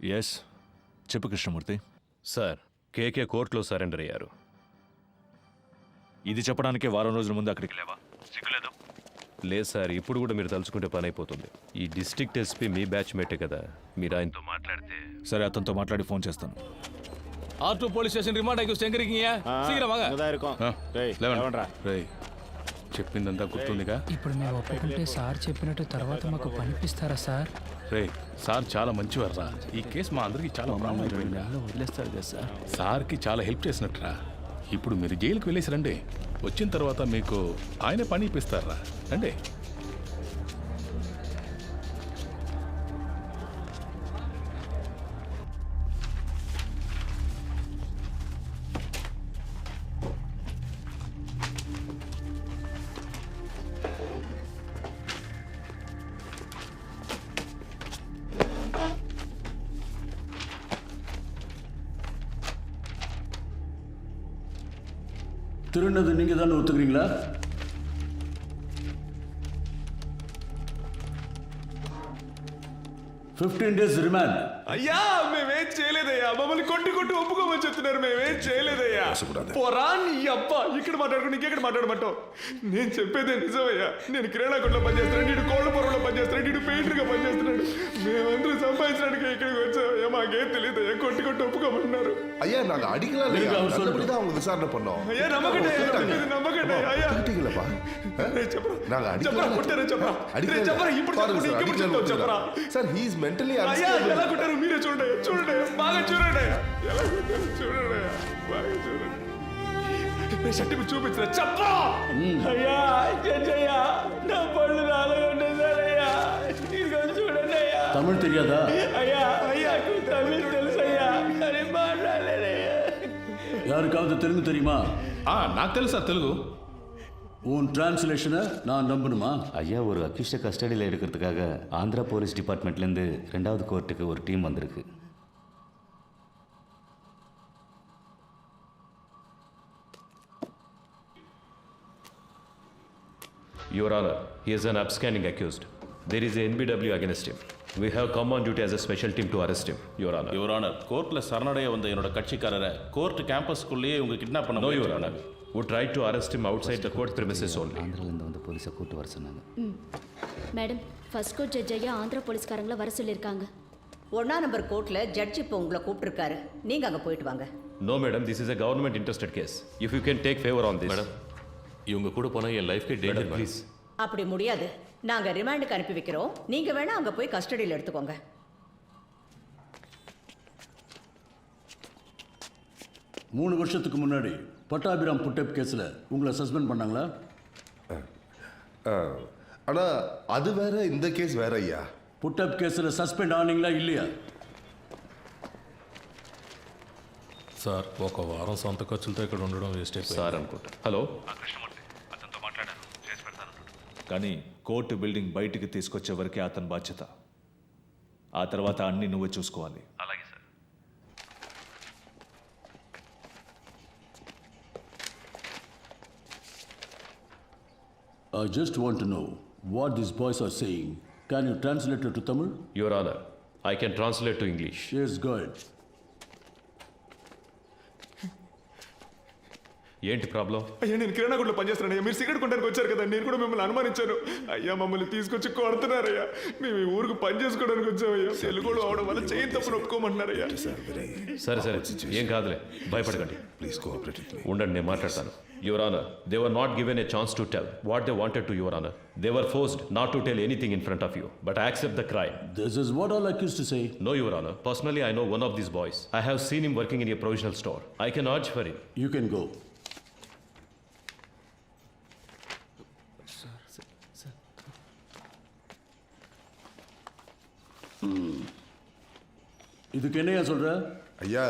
ఎస్ చెప్పు కృష్ణమూర్తి. సార్ కేకే కోర్టులో సరెండర్ అయ్యారు. ఇది చెప్పడానికే వారం రోజుల ముందు అక్కడికి లేవా? సిగ్గులేదు? లేదు సార్, ఇప్పుడు కూడా మీరు తలుచుకుంటే పని అయిపోతుంది. ఈ డిస్ట్రిక్ట్ ఎస్పీ మీ బ్యాచ్ మేటే కదా, మీరు ఆయనతో మాట్లాడితే. సరే, అతనితో మాట్లాడి ఫోన్ చేస్తాను. R2 పోలీస్ స్టేషన్ రిమాండ్ అయ్యి సెంకరింగ్ చెప్పిందంతా గుర్తుందిగా? ఇప్పుడు మేము ఒప్పుకుంటే సార్ చెప్పినట్టు తర్వాత మాకు పనిపిస్తారా సార్? రే, సార్ చాలా మంచివారా. ఈ కేసు మా అందరికి చాలా ప్రాబ్లం అయిపోయింది. వదిలేస్తారు కదా సార్. సార్కి చాలా హెల్ప్ చేసినట్టురా. ఇప్పుడు మీరు జైలుకి వెళ్ళేసి రండి. వచ్చిన తర్వాత మీకు ఆయనే పని ఇప్పిస్తారా. రండి. திருநது நீங்க தானே ஒத்துக்கிறீங்களா? $15 days రిమాండ్. అయ్యా మేమేం చేయలేదయ్యా, మమ్మల్ని కొట్టి ఒప్పుకోమని చెప్తున్నారు. మేమేం చేయలేదయ్యా. పోరా నీ అబ్బా, ఇక్కడ మాట్లాడుకుని ఇంకెక్కడ మాట్లాడమంటావు? నేను చెప్పేదే నిజమయ్యా. నేను కిరాణా కొట్లో పనిచేస్తున్నాడు, నీడు కోళ్ళ పొరలో పనిచేస్తున్నాడు, నీడు పెయింటర్గా పనిచేస్తున్నాడు. మేమందరూ సంపాదించడానికి ఇక్కడికి వచ్చామయ్యా. మాకేం తెలియదయ్యా, కొట్టి ఒప్పుకోమంటున్నారు. ஐயா நாங்க அடிக்கலாம் இல்லையா, நல்லபடிதான் அவங்க விசாரணை பண்ணோம். ஐயா நம்பகட்டே, நம்பகட்டே ஐயா. கேட்டீங்களப்பா? நாங்க చెప్పరా కొట్టారా చెప్పరా? చెప్పరా ఇప్పుడు చెప్పరా? సార్ హి ఇస్ మెంటల్లీ అయ్యా ఎలా కొట్టారు మీరే చూడండి, చూడండి బాగా చూడండి. ఎలా కొట్టారు చూడండి, బాగా చూడండి. సర్టిఫికెట్ చూపించరా చెప్పరా? అయ్యా జడ్జయ్యా, నా పళ్ళు రాలగొండే సార్ అయ్యా. ఇదిగో చూడండి అయ్యా. తమిళ్ తెలియదా? అయ్యా అయ్యా తమిళ్ తెలుసయ్యా, కానీ మాట్లాడలేదయ్యా. யாருக்காவது தெலுங்கு தெரியுமா? నాకు తెలుసా తెలుగు. உன் டிரான்ஸ்லேஷனை நான் நம்பணுமா? ஐயா, ஒரு அக்யூஸ்டை கஸ்டடியில் எடுக்கிறதுக்காக ஆந்திரா போலீஸ் டிபார்ட்மெண்ட்லேருந்து 2வது கோர்ட்டுக்கு ஒரு டீம் வந்திருக்கு. Your Honor, he is an upstanding accused. There is a NBW against him. We have come on duty as a special team to arrest him, Your Honor. Your Honor, கோர்ட்ல சரணடைய வந்த என்னோட கட்சிக்காரரை court கேம்பஸ்க்குள்ளேயே இவங்க kidnap பண்ண No, Your Honor. We tried to arrest him outside the court premises only. ஆந்திராலேருந்து வந்த போலீஸை கூட்டு வர சொன்னாங்க. மேடம், ஃபர்ஸ்ட் கோர்ட் ஜட்ஜ் ஐயா ஆந்திரா போலீஸ்காரங்கள வர சொல்லியிருக்காங்க. 1ஆம் நம்பர் கோர்ட்ல ஜட்ஜ் இப்போ உங்களை கூப்பிட்டுருக்காரு. நீங்க அங்க போயிட்டு வாங்க. No, madam, this is a government interested case. If you can take favor on this. Madam, இவங்க கூட போனா என் லைஃப்க்கு டேஞ்சர் ப்ளீஸ். அப்படி முடியாது. நாங்க ரிமாண்டுக்கு அனுப்பி வைக்கிறோம். நீங்க வேணா அங்க போய் கஸ்டடியில் எடுத்துக்கோங்க. 3 வருஷத்துக்கு முன்னாடி பட்டாபிராம் புட்டப் கேஸில் உங்களை சஸ்பெண்ட் பண்ணாங்களா? ஆனால் அது வேற, இந்த கேஸ் வேற ஐயா. புட்டப் கேஸில் సస్పెండ్ ఆనీங்களா இல்லையா? సార్, ఒక వారం సొంత ఖర్చులతో ఇక్కడ ఉండడం వేస్ట్ అయిపోయింది సార్ అనుకుంటా. హలో, అతనితో మాట్లాడాను, చేసి పెడతాను. కానీ కోర్టు బిల్డింగ్ బయటికి తీసుకొచ్చే వరకే అతని బాధ్యత. ఆ తర్వాత అన్ని నువ్వే చూసుకోవాలి. అలాగే sir. I just want to know what these boys are saying. Can you translate it to Tamil? Your Honor, I can translate to English. Yes, go ahead. ఏంటి ప్రాబ్లం? అయ్యా నేను కిరాణా కొట్లో పనిచేస్తున్నాను అయ్యా. మీరు సిగరెట్ కొనడానికి వచ్చారు కదా, నేను కూడా మిమ్మల్ని అనుమానించాను అయ్యా. మమ్మల్ని తీసుకొచ్చి కొడుతున్నారయ్యా. మేము ఈ ఊరికి పని చేసుకోవడానికి వచ్చామయ్యా. తెలుగులో అవడం వల్ల చేయి తప్పును ఒప్పుకోమంటున్నారయ్యా. సరే సరే, ఏం కాదులే, భయపడకండి. Please cooperate with me. ఉండండి, నేను మాట్లాడతాను. Your Honor, they were not given a chance to tell what they wanted to, Your Honor. They were forced not to tell anything in front of you, but I accept the crime. This is what all accused to say. No, Your Honor. Personally, I know one of these boys. I have seen him working in a provisional store. I can urge for him. You can go. இதுக்கு என்னையா சொல்ற? ஐயா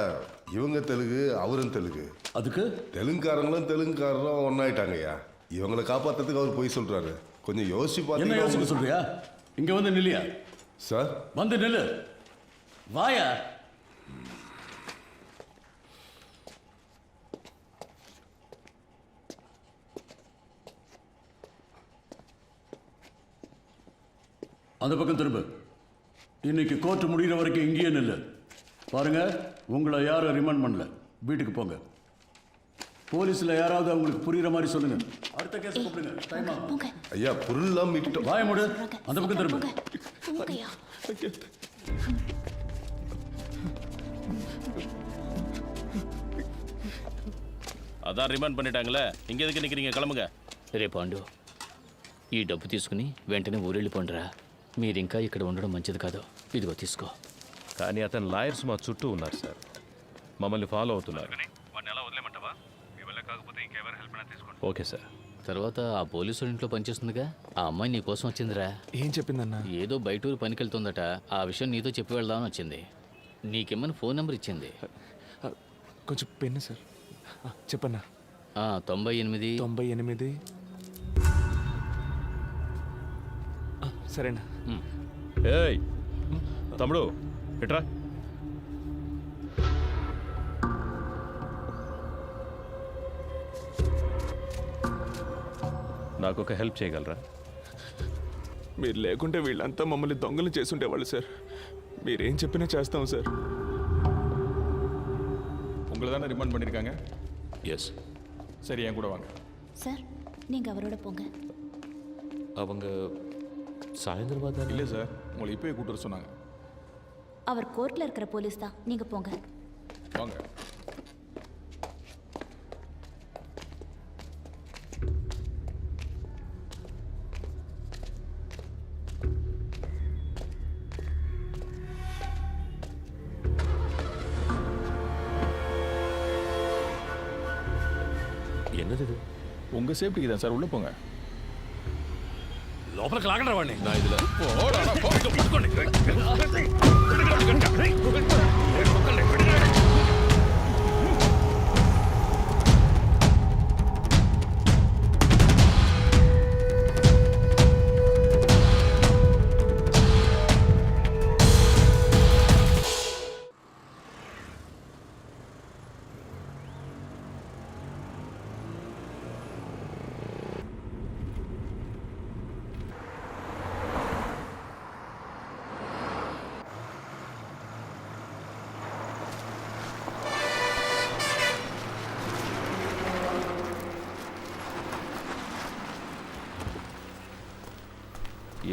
இவங்க தெலுங்கு, அவரும் தெலுங்கு. அதுக்கு தெலுங்குக்காரங்களும் தெலுங்குக்காரரும் ஒன்னாயிட்டாங்க ஐயா. இவங்களை காப்பாத்துறதுக்கு அவர் போய் சொல்றாரு. கொஞ்சம் யோசிச்சு என்ன பார்த்தீங்கன்னா யோசிக்க சொல்றியா? இங்க வந்து நில்லியா? சார் வந்து நில்லு. வாயா. அந்த பக்கம் திரும்ப. இன்னைக்கு கோர்ட் முடிகிற வரைக்கும் இங்கேயே நில்லு. பாருங்க, உங்களை யாரும் ரிமாண்ட் பண்ணல. வீட்டுக்கு போங்க. போலீஸ்ல யாராவது அவங்களுக்கு புரியுற மாதிரி சொல்லுங்க. அடுத்த கேஸ் கூப்பிடுங்க. டைம் ஆகும். ஐயா பொருள்லாம் மீட்டோம். வாய மூடு. அந்த பக்கம் திரும்ப. போங்கய்யா. అదా రిమాండ్ பண்ணிட்டாங்களே, ఇంక ఎదుకు నిக்கிறீங்க? கிளம்புங்க. రే పాండు, ఈ డబ్బు తీసుకుని వెంటనే ఊరెళ్ళిపోండిరా. మీరింకా ఇక్కడ ఉండడం మంచిది కాదు. ఇదిగో తీసుకో. కానీ అతని లాయర్స్ మా చుట్టూ ఉన్నారు సార్, మమ్మల్ని ఫాలో అవుతున్నారు. Okay sir. తర్వాత ఆ పోలీసు ఇంట్లో పనిచేస్తుందిగా, ఆ అమ్మాయి నీ కోసం వచ్చిందిరా. ఏం చెప్పిందన్నా? ఏదో బయటూరు పనికి వెళ్తుందట. ఆ విషయం నీతో చెప్పి వెళ్దామని వచ్చింది. నీకేమని ఫోన్ నెంబర్ ఇచ్చింది. కొంచెం పెన్ను సార్. చెప్పన్నా. 98. సరేనా? ఏయ్ తమ్ముడు ఎట్రా. నాకు ఒక హెల్ప్ చేయగలరా? మీరు లేకుంటే వీళ్ళంతా మమ్మల్ని దొంగలు చేసుండేవాళ్ళు సార్. మీరేం చెప్పినా చేస్తాం సార్. உங்களை தானே ரிமாண்ட் பண்ணியிருக்காங்க? எஸ். சரி, என் கூட வாங்க. சார், நீங்க அவரோட போங்க. அவங்க சாயந்தரமா தான். இல்லை சார், உங்களை இப்போயே கூட்டு வர சொன்னாங்க. அவர் கோர்ட்ல இருக்கிற போலீஸ் தான். நீங்க போங்க. வாங்க. என்னது இது? உங்கள் சேஃப்டிக்கு தான் சார், உள்ளே போங்க. లోపలికి లాగండి వాడిని. నా ఇదిలో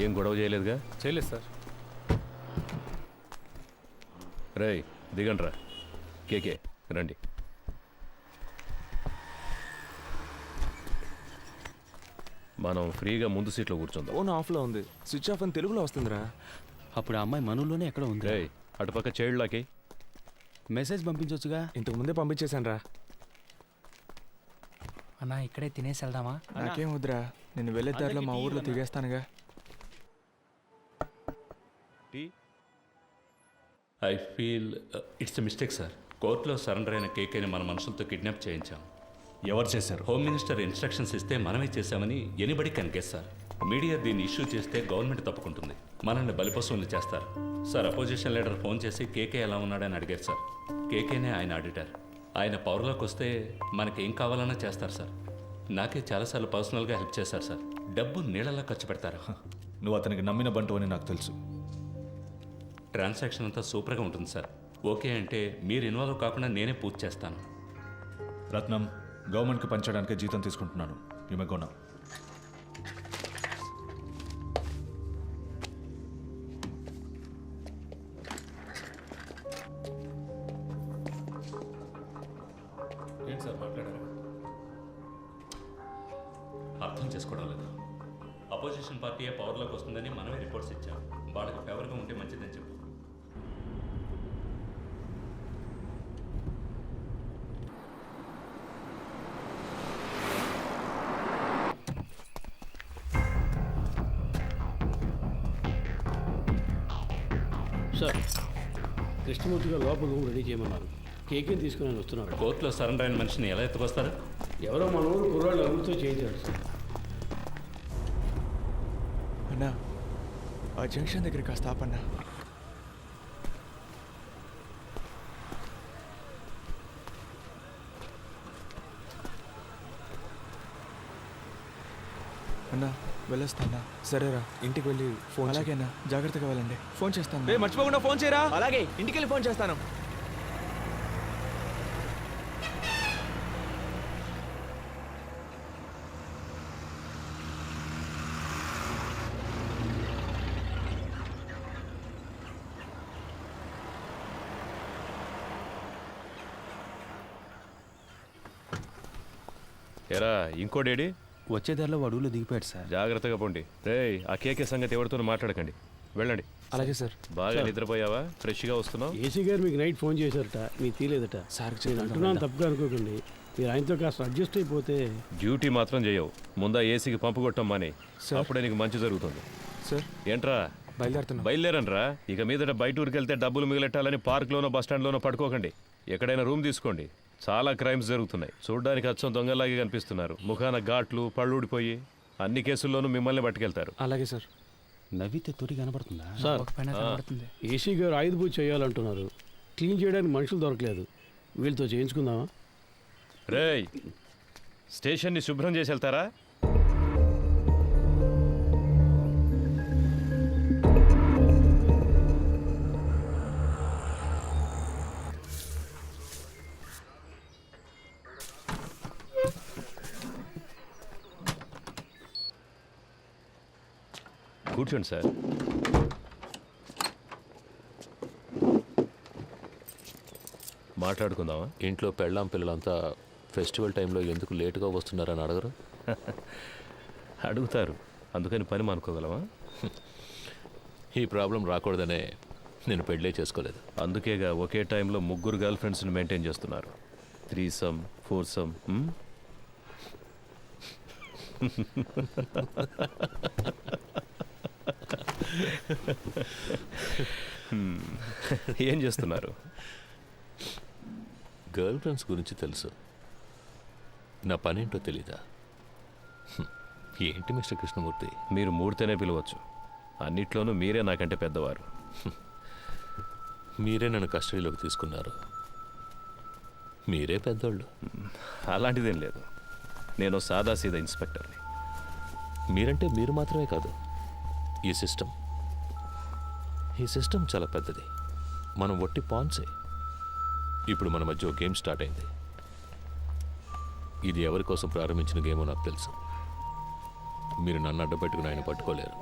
ఏం గొడవ చేయలేదుగా? చేయలేదు సార్. రేయ్ దిగండ్రా. కేకే రండి. మనం ఫ్రీగా ముందు సీట్లో కూర్చుందాం. ఫోన్ ఆఫ్లో ఉంది. స్విచ్ ఆఫ్ అని తెలుగులో వస్తుందిరా. అప్పుడు ఆ అమ్మాయి మనలోనే ఎక్కడ ఉంది? రేయ్ అటుపక్క చైల్డ్లాకి మెసేజ్ పంపించవచ్చుగా. ఇంతకు ముందే పంపించేశాను రా. అన్నా, ఇక్కడే తినేసి వెళ్దామా? నాకేం వద్దురా, నేను వెళ్ళే దారిలో మా ఊర్లో తిరిగేస్తానుగా. I feel it's a mistake sir. కోర్టులో సరెండర్ అయిన కేకేని మన మనుషులతో కిడ్నాప్ చేయించాం. ఎవరు చేశారు? హోమ్ మినిస్టర్ ఇన్స్ట్రక్షన్స్ ఇస్తే మనమే చేశామని anybody can guess sir. Media దీన్ని ఇష్యూ చేస్తే గవర్నమెంట్ తప్పుకుంటుంది, మనల్ని బలిపశువులు చేస్తారు సార్. అపోజిషన్ లీడర్ ఫోన్ చేసి కేకే ఎలా ఉన్నాడని అడిగారు సార్. కేకేనే ఆయన ఆడిటర్. ఆయన పవర్లోకి వస్తే మనకేం కావాలన్నా చేస్తారు సార్. నాకే చాలాసార్లు పర్సనల్గా హెల్ప్ చేశారు సార్. డబ్బు నీళ్ళలా ఖర్చు పెడతారు. నువ్వు అతనికి నమ్మిన బంటు అని నాకు తెలుసు. ట్రాన్సాక్షన్ అంతా సూపర్గా ఉంటుంది సార్. ఓకే అంటే మీరు ఇన్వాల్వ్ కాకుండా నేనే పూర్తి చేస్తాను. రత్నం, గవర్నమెంట్కి పనిచేయడానికి జీతం తీసుకుంటున్నాను. You may go now. ఏంటి సార్ మాట్లాడారు? అర్థం చేసుకోవడం లేదు. అపోజిషన్ పార్టీయే పవర్లోకి వస్తుందని మనమే రిపోర్ట్స్ ఇచ్చాం. వాళ్ళకి ఫేవర్గా ఉంటే మంచిదని చెప్పు. సార్, కృష్ణమూర్తి గారు లోపల రూమ్ రెడీ చేయమన్నారు. కేకేని తీసుకుని వస్తున్నారు. కోర్టులో సరెండర్ అయిన మనిషిని ఎలా ఎత్తుకొస్తారు? ఎవరో మన ఊరు కుర్రాళ్ళు అమృతో చేయించాడు సార్. అన్నా, ఆ జంక్షన్ దగ్గర కాస్త ఆపన్నా. అన్నా, వెళ్ళొస్తానా? సరేరా, ఇంటికి వెళ్ళి ఫోన్. అలాగేనా, జాగ్రత్తగా వెళ్ళండి. ఫోన్ చేస్తాను. మర్చిపోకుండా ఫోన్ చేయరా. అలాగే, ఇంటికి వెళ్ళి ఫోన్ చేస్తాను. ఎరా ఇంకోడేడి వచ్చే దారిలో వాడులో దిగిపోయాడు సార్. జాగ్రత్తగా పోండి. రేయ్ ఆ కేకే సంగతి ఎవరితో మాట్లాడకండి, వెళ్ళండి. అలాగే సార్. బాగా నిద్రపోయావా? ఫ్రెష్గా వస్తున్నావు? ఏసీ గారు మీకు నైట్ ఫోన్ చేశారట, మీకు తీలేదట. సార్ నేను అంటున్నాను తప్పుగా అనుకోకండి, మీరు ఆయనతో కాస్త అడ్జస్ట్ అయిపోతే. డ్యూటీ మాత్రం చేయవు, ముందా ఏసీకి పంపు కొట్టం మాని, అప్పుడే నీకు మంచి జరుగుతుంది. సార్ ఏంట్రా బయలుదేరనరా? ఇక మీదట బయట ఊరికి వెళ్తే డబ్బులు మిగిలెట్టాలని పార్క్లోనో బస్టాండ్లోనో పడుకోకండి. ఎక్కడైనా రూమ్ తీసుకోండి. చాలా క్రైమ్స్ జరుగుతున్నాయి. చూడ్డానికి అచ్చం దొంగలాగే కనిపిస్తున్నారు. ముఖాన ఘాట్లు, పళ్ళూడిపోయి అన్ని కేసుల్లోనూ మిమ్మల్ని పట్టుకెళ్తారు. అలాగే సార్. నవ్వితే తొరి కనబడుతుందా సార్? ఏసీ గారు ఆయుధ పూజ చేయాలంటున్నారు, క్లీన్ చేయడానికి మనుషులు దొరకలేదు. వీళ్ళతో చేయించుకుందామా? రేయ్ స్టేషన్ని శుభ్రం చేసి వెళ్తారా? కూర్చోండి సార్. మాట్లాడుకుందామా? ఇంట్లో పెళ్ళాం పిల్లలంతా ఫెస్టివల్ టైంలో ఎందుకు లేటుగా వస్తున్నారని అడగరు? అడుగుతారు, అందుకని పని మానుకోగలమా? ఈ ప్రాబ్లం రాకూడదనే నేను పెళ్ళే చేసుకోలేదు. అందుకేగా ఒకే టైంలో 3 గర్ల్ ఫ్రెండ్స్ని మెయింటైన్ చేస్తున్నారు. 3సమ్ 4సమ్. ఏం చేస్తున్నారు? గర్ల్ ఫ్రెండ్స్ గురించి తెలుసు, నా పనేంటో తెలీదా? ఏంటి మిస్టర్ కృష్ణమూర్తి? మీరు మూడితేనే పిలవచ్చు, అన్నిట్లోనూ మీరే నాకంటే పెద్దవారు. మీరే నన్ను కస్టడీలోకి తీసుకున్నారు, మీరే పెద్దోళ్ళు. అలాంటిదేం లేదు, నేను సాదాసీదా ఇన్స్పెక్టర్ని. మీరంటే మీరు మాత్రమే కాదు, ఈ సిస్టమ్ చాలా పెద్దది. మనం ఒట్టి పాన్సే. ఇప్పుడు మన మధ్య ఒక గేమ్ స్టార్ట్ అయింది. ఇది ఎవరి కోసం ప్రారంభించిన గేమో నాకు తెలుసు. మీరు నన్ను అడ్డపెట్టుకుని ఆయన పట్టుకోలేరు.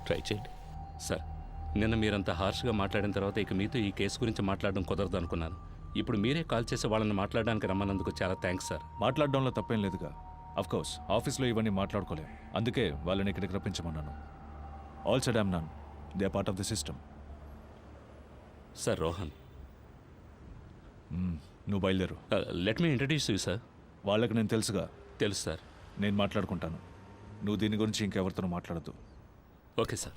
ట్రై చేయండి. సార్, నిన్న మీరంతా హార్ష్గా మాట్లాడిన తర్వాత ఇక మీతో ఈ కేసు గురించి మాట్లాడడం కుదరదు అనుకున్నాను. ఇప్పుడు మీరే కాల్ చేసి వాళ్ళని మాట్లాడడానికి రమ్మన్నందుకు చాలా థ్యాంక్స్ సార్. మాట్లాడడంలో తప్పేం లేదుగా. అఫ్కోర్స్ ఆఫీస్లో ఇవన్నీ మాట్లాడుకోలేం, అందుకే వాళ్ళని ఇక్కడికి రప్పించమన్నాను. All said I'm none, they are part of the system. Sir Rohan, నువ్వు బయలుదేరు. Let me introduce you sir. వాళ్ళకి నేను తెలుసుగా. తెలుసు సార్. నేను మాట్లాడుకుంటాను, నువ్వు దీని గురించి ఇంకెవరితో మాట్లాడద్దు. Okay sir.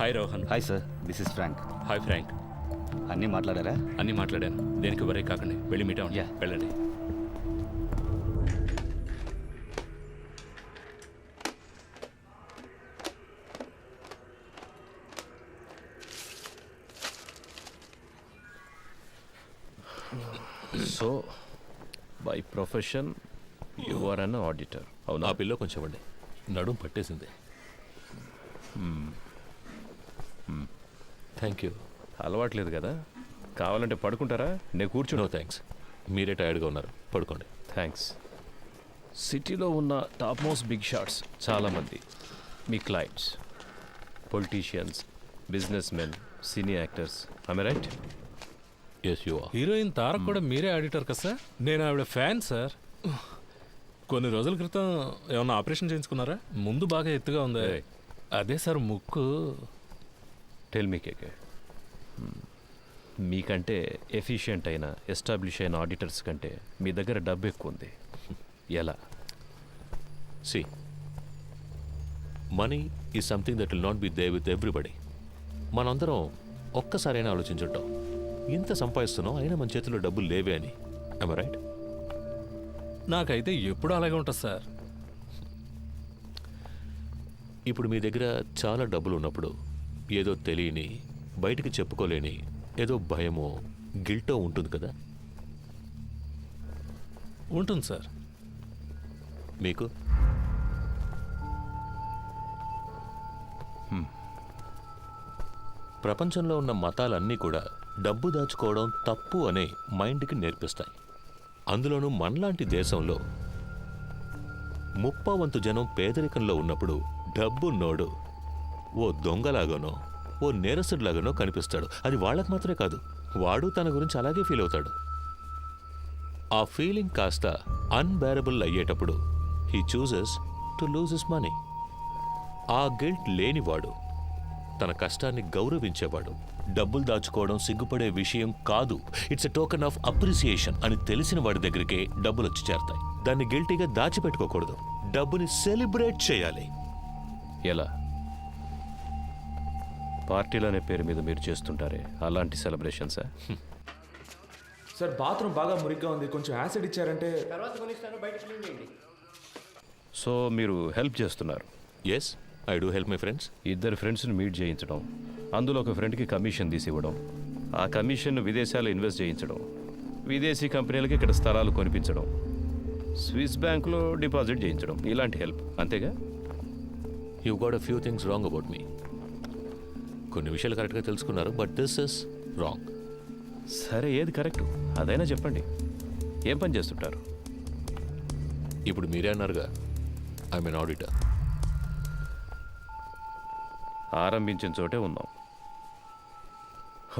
Hi Rohan. Hi sir, this is Frank. Hi Frank. అన్నీ మాట్లాడారా? అన్నీ మాట్లాడాను. దేనికి వరే కాకండి, వెళ్ళి మీట్ అవ్వండి. వెళ్ళండి. So by profession you are an auditor. అవును. ఆ పిల్లో కొంచెం ఇవ్వండి, నడుం పట్టేసింది. Thank you. అలవాట్లేదు కదా, కావాలంటే పడుకుంటారా? నేను కూర్చుని. నో థ్యాంక్స్, మీరే టైర్డ్గా ఉన్నారు, పడుకోండి. థ్యాంక్స్. సిటీలో ఉన్న టాప్ మోస్ట్ బిగ్ షాట్స్ చాలామంది మీ clients, politicians, business men, cine actors. I right? Yes you are. Heroine Tarak కూడా మీరే ఆడిటర్ కదా సార్? నేను ఆవిడ ఫ్యాన్ సార్. కొన్ని రోజుల క్రితం ఏమన్నా ఆపరేషన్ చేయించుకున్నారా? ముందు బాగా ఎత్తుగా ఉంది. అదే సార్ ముక్కు. టెల్ మీ కేకే, మీకంటే ఎఫిషియెంట్ అయిన ఎస్టాబ్లిష్ అయిన ఆడిటర్స్ కంటే మీ దగ్గర డబ్బు ఎక్కువ ఉంది. ఎలా? See, money is something that will not be there with everybody. మనందరం ఒక్కసారైనా ఆలోచించుంటాం, ఇంత సంపాదిస్తున్నాం అయినా మన చేతిలో డబ్బులు లేవే అని. I'm right? నాకైతే ఎప్పుడు అలాగే ఉంటుంది సార్. ఇప్పుడు మీ దగ్గర చాలా డబ్బులు ఉన్నప్పుడు ఏదో తెలియని, బయటికి చెప్పుకోలేని ఏదో భయమో గిల్టో ఉంటుంది కదా? ఉంటుంది సార్. మీకు? ప్రపంచంలో ఉన్న మతాలన్నీ కూడా డబ్బు దాచుకోవడం తప్పు అనే మైండ్కి నేర్పిస్తాయి. అందులోనూ మనలాంటి దేశంలో 30% జనం పేదరికంలో ఉన్నప్పుడు డబ్బున్నోడు ఓ దొంగలాగానో ఓ నేరస్తుడిలాగానో కనిపిస్తాడు. అది వాళ్ళకు మాత్రమే కాదు, వాడు తన గురించి అలాగే ఫీల్ అవుతాడు. ఆ ఫీలింగ్ కాస్త అన్బేరబుల్ అయ్యేటప్పుడు he chooses to lose his money. ఆ గిల్ట్ లేనివాడు, తన కష్టాన్ని గౌరవించేవాడు, డబ్బులు దాచుకోవడం సిగ్గుపడే విషయం కాదు, it's a token of appreciation అని తెలిసిన వాడి దగ్గరికే డబ్బులు వచ్చి చేరతాయి. దాన్ని గిల్టీగా దాచిపెట్టుకోకూడదు, డబ్బుని సెలబ్రేట్ చేయాలి. ఎలా? పార్టీలనే పేరు మీద మీరు చేస్తుంటారే అలాంటి సెలబ్రేషన్సా? సార్ బాత్రూమ్ బాగా మురిగ్గా ఉంది, కొంచెం యాసిడ్ ఇచ్చారంటే. సో మీరు హెల్ప్ చేస్తున్నారు? Yes, I do help my friends. ఇద్దరు ఫ్రెండ్స్ని మీట్ చేయించడం, అందులో ఒక ఫ్రెండ్కి కమిషన్ తీసి ఇవ్వడం, ఆ కమిషన్ను విదేశాల్లో ఇన్వెస్ట్ చేయించడం, విదేశీ కంపెనీలకి ఇక్కడ స్థలాలు కొనిపించడం, స్విస్ బ్యాంకులో డిపాజిట్ చేయించడం, ఇలాంటి హెల్ప్, అంతేగా? You got a few things wrong about me. కొన్ని విషయాలు కరెక్ట్గా తెలుసుకున్నారు, బట్ దిస్ ఇస్ రాంగ్. సరే, ఏది కరెక్ట్ అదైనా చెప్పండి. ఏం పని చేస్తుంటారు? ఇప్పుడు మీరే అన్నారుగా, ఐ మీన్ ఆడిటర్. ఆరంభించిన చోటే ఉందాం.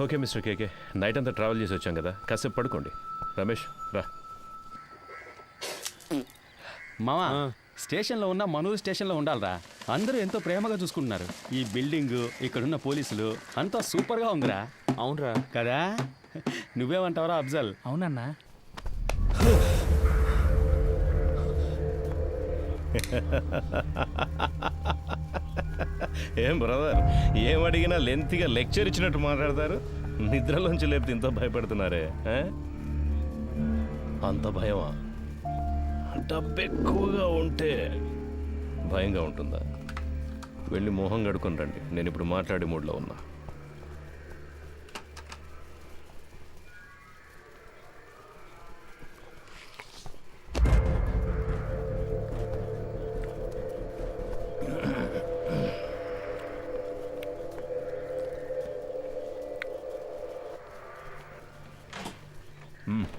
ఓకే మిస్టర్ కేకే, నైట్ అంతా ట్రావెల్ చేసి వచ్చాం కదా, కాసేపు పడుకోండి. రమేష్ రా. మావా, స్టేషన్లో ఉన్న మనూరు స్టేషన్లో ఉండాలిరా. అందరూ ఎంతో ప్రేమగా చూసుకుంటున్నారు. ఈ బిల్డింగ్, ఇక్కడున్న పోలీసులు అంతా సూపర్గా ఉందిరా. అవునరా కదా? నువ్వేమంటావరా అఫ్జల్? అవునన్నా. ఏం బ్రదర్, ఏం అడిగినా లెంత్గా లెక్చర్ ఇచ్చినట్టు మాట్లాడతారు. నిద్రలోంచి లేపితే ఇంత భయపడుతున్నారే? అంత భయమా? డబ్బు ఎక్కువగా ఉంటే భయంగా ఉంటుందా? వెళ్ళి మొహం కడుకొని రండి, నేను ఇప్పుడు మాట్లాడే మూడ్లో ఉన్నా.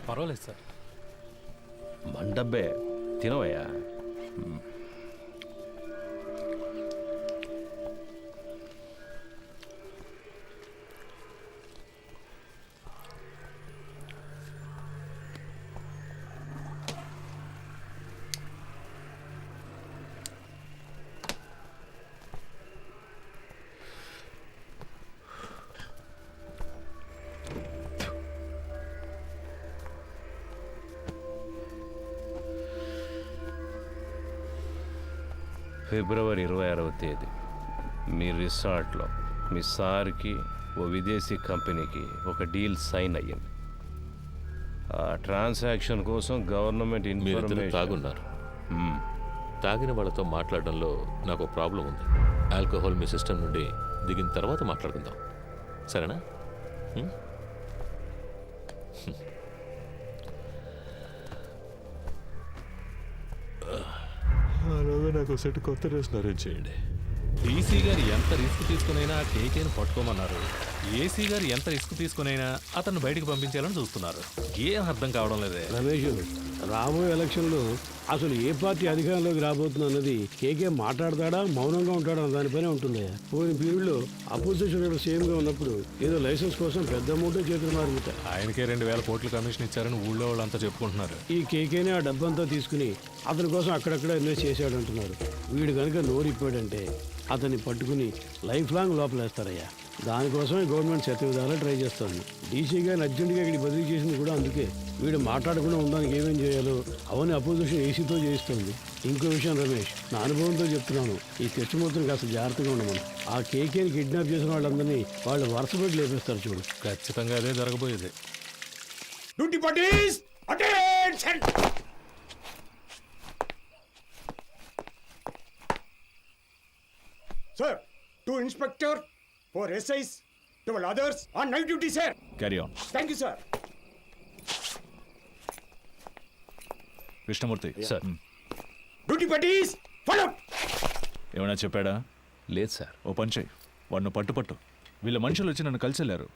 పర్వాలేదు సార్. మండబ్బే తినవయ్యా. ఫిబ్రవరి 26వ తేదీ మీ రిసార్ట్లో మీ సార్కి ఓ విదేశీ కంపెనీకి ఒక డీల్ సైన్ అయ్యింది. ఆ ట్రాన్సాక్షన్ కోసం గవర్నమెంట్ ఇన్ఫర్మేషన్. తాగున్నారు. తాగిన వాళ్ళతో మాట్లాడడంలో నాకు ప్రాబ్లం ఉంది. ఆల్కహాల్ మీ సిస్టమ్ నుండి దిగిన తర్వాత మాట్లాడుకుందాం, సరేనా? అలాగే నాకు సెట్ కొత్త డ్రెస్ అరేంజ్ చేయండి. డీసీ గారు ఎంత రిస్క్ తీసుకునైనా కేకేని పట్టుకోమన్నారు. ఏసీ గారు ఎంత రిస్క్ తీసుకునైనా అతన్ని బయటికి పంపించాలని చూస్తున్నారు. ఏం అర్థం కావడం లేదే. రమేష్, రాబోయే ఎలక్షన్లో అసలు ఏ పార్టీ అధికారంలోకి రాబోతుంది అన్నది కేకే మాట్లాడతాడా మౌనంగా ఉంటాడా అన్న దానిపైనే ఉంటుంది. పోయిన పీరియడ్లో అపోజిషన్ లీడర్ సీఎంగా ఉన్నప్పుడు ఏదో లైసెన్స్ కోసం పెద్ద అమౌంట్ చేతులు మారుతాయి. ఆయనకే 2000 కోట్ల కమిషన్ ఇచ్చారని ఊళ్ళో వాళ్ళంతా చెప్పుకుంటున్నారు. ఈ కేకేనే ఆ డబ్బంతా తీసుకుని అతని కోసం అక్కడక్కడ ఇన్వెస్ట్ చేశాడు అంటున్నారు. వీడు కనుక నోరిప్పాడంటే అతన్ని పట్టుకుని లైఫ్ లాంగ్ లోపలేస్తారయ్యా. దానికోసమే గవర్నమెంట్ శతవిధాలా ట్రై చేస్తుంది. డీసీ గారిని అర్జెంటుగా ఇక్కడికి బదిలీ చేసింది కూడా అందుకే. వీడు మాట్లాడకుండా ఉండడానికి ఏమేం చేయాలో అవన్నీ అపోజిషన్ ఏసీతో చేయిస్తుంది. ఇంకో విషయం రమేష్, నా అనుభవంతో చెప్తున్నాను, ఈ తెచ్చుమూర్తిని కాస్త జాగ్రత్తగా ఉండమని. ఆ కేకేని కిడ్నాప్ చేసిన వాళ్ళందరినీ వాళ్ళు వరుస పెట్టి లేపేస్తారు చూడు. ఖచ్చితంగా అదే జరగబోయేది. Duty parties attention. Sir, 2 inspector, 4 SIs, 12 others on night duty, sir. Carry on. Thank you, sir. Krishnamurthy sir. Duty parties, follow. ఏమైనా చెప్పాడా? లేదు సార్. ఓ పని చేయి, వాడిని పట్టు. వీళ్ళ మనుషులు వచ్చి నన్ను కలిసి వెళ్ళారు.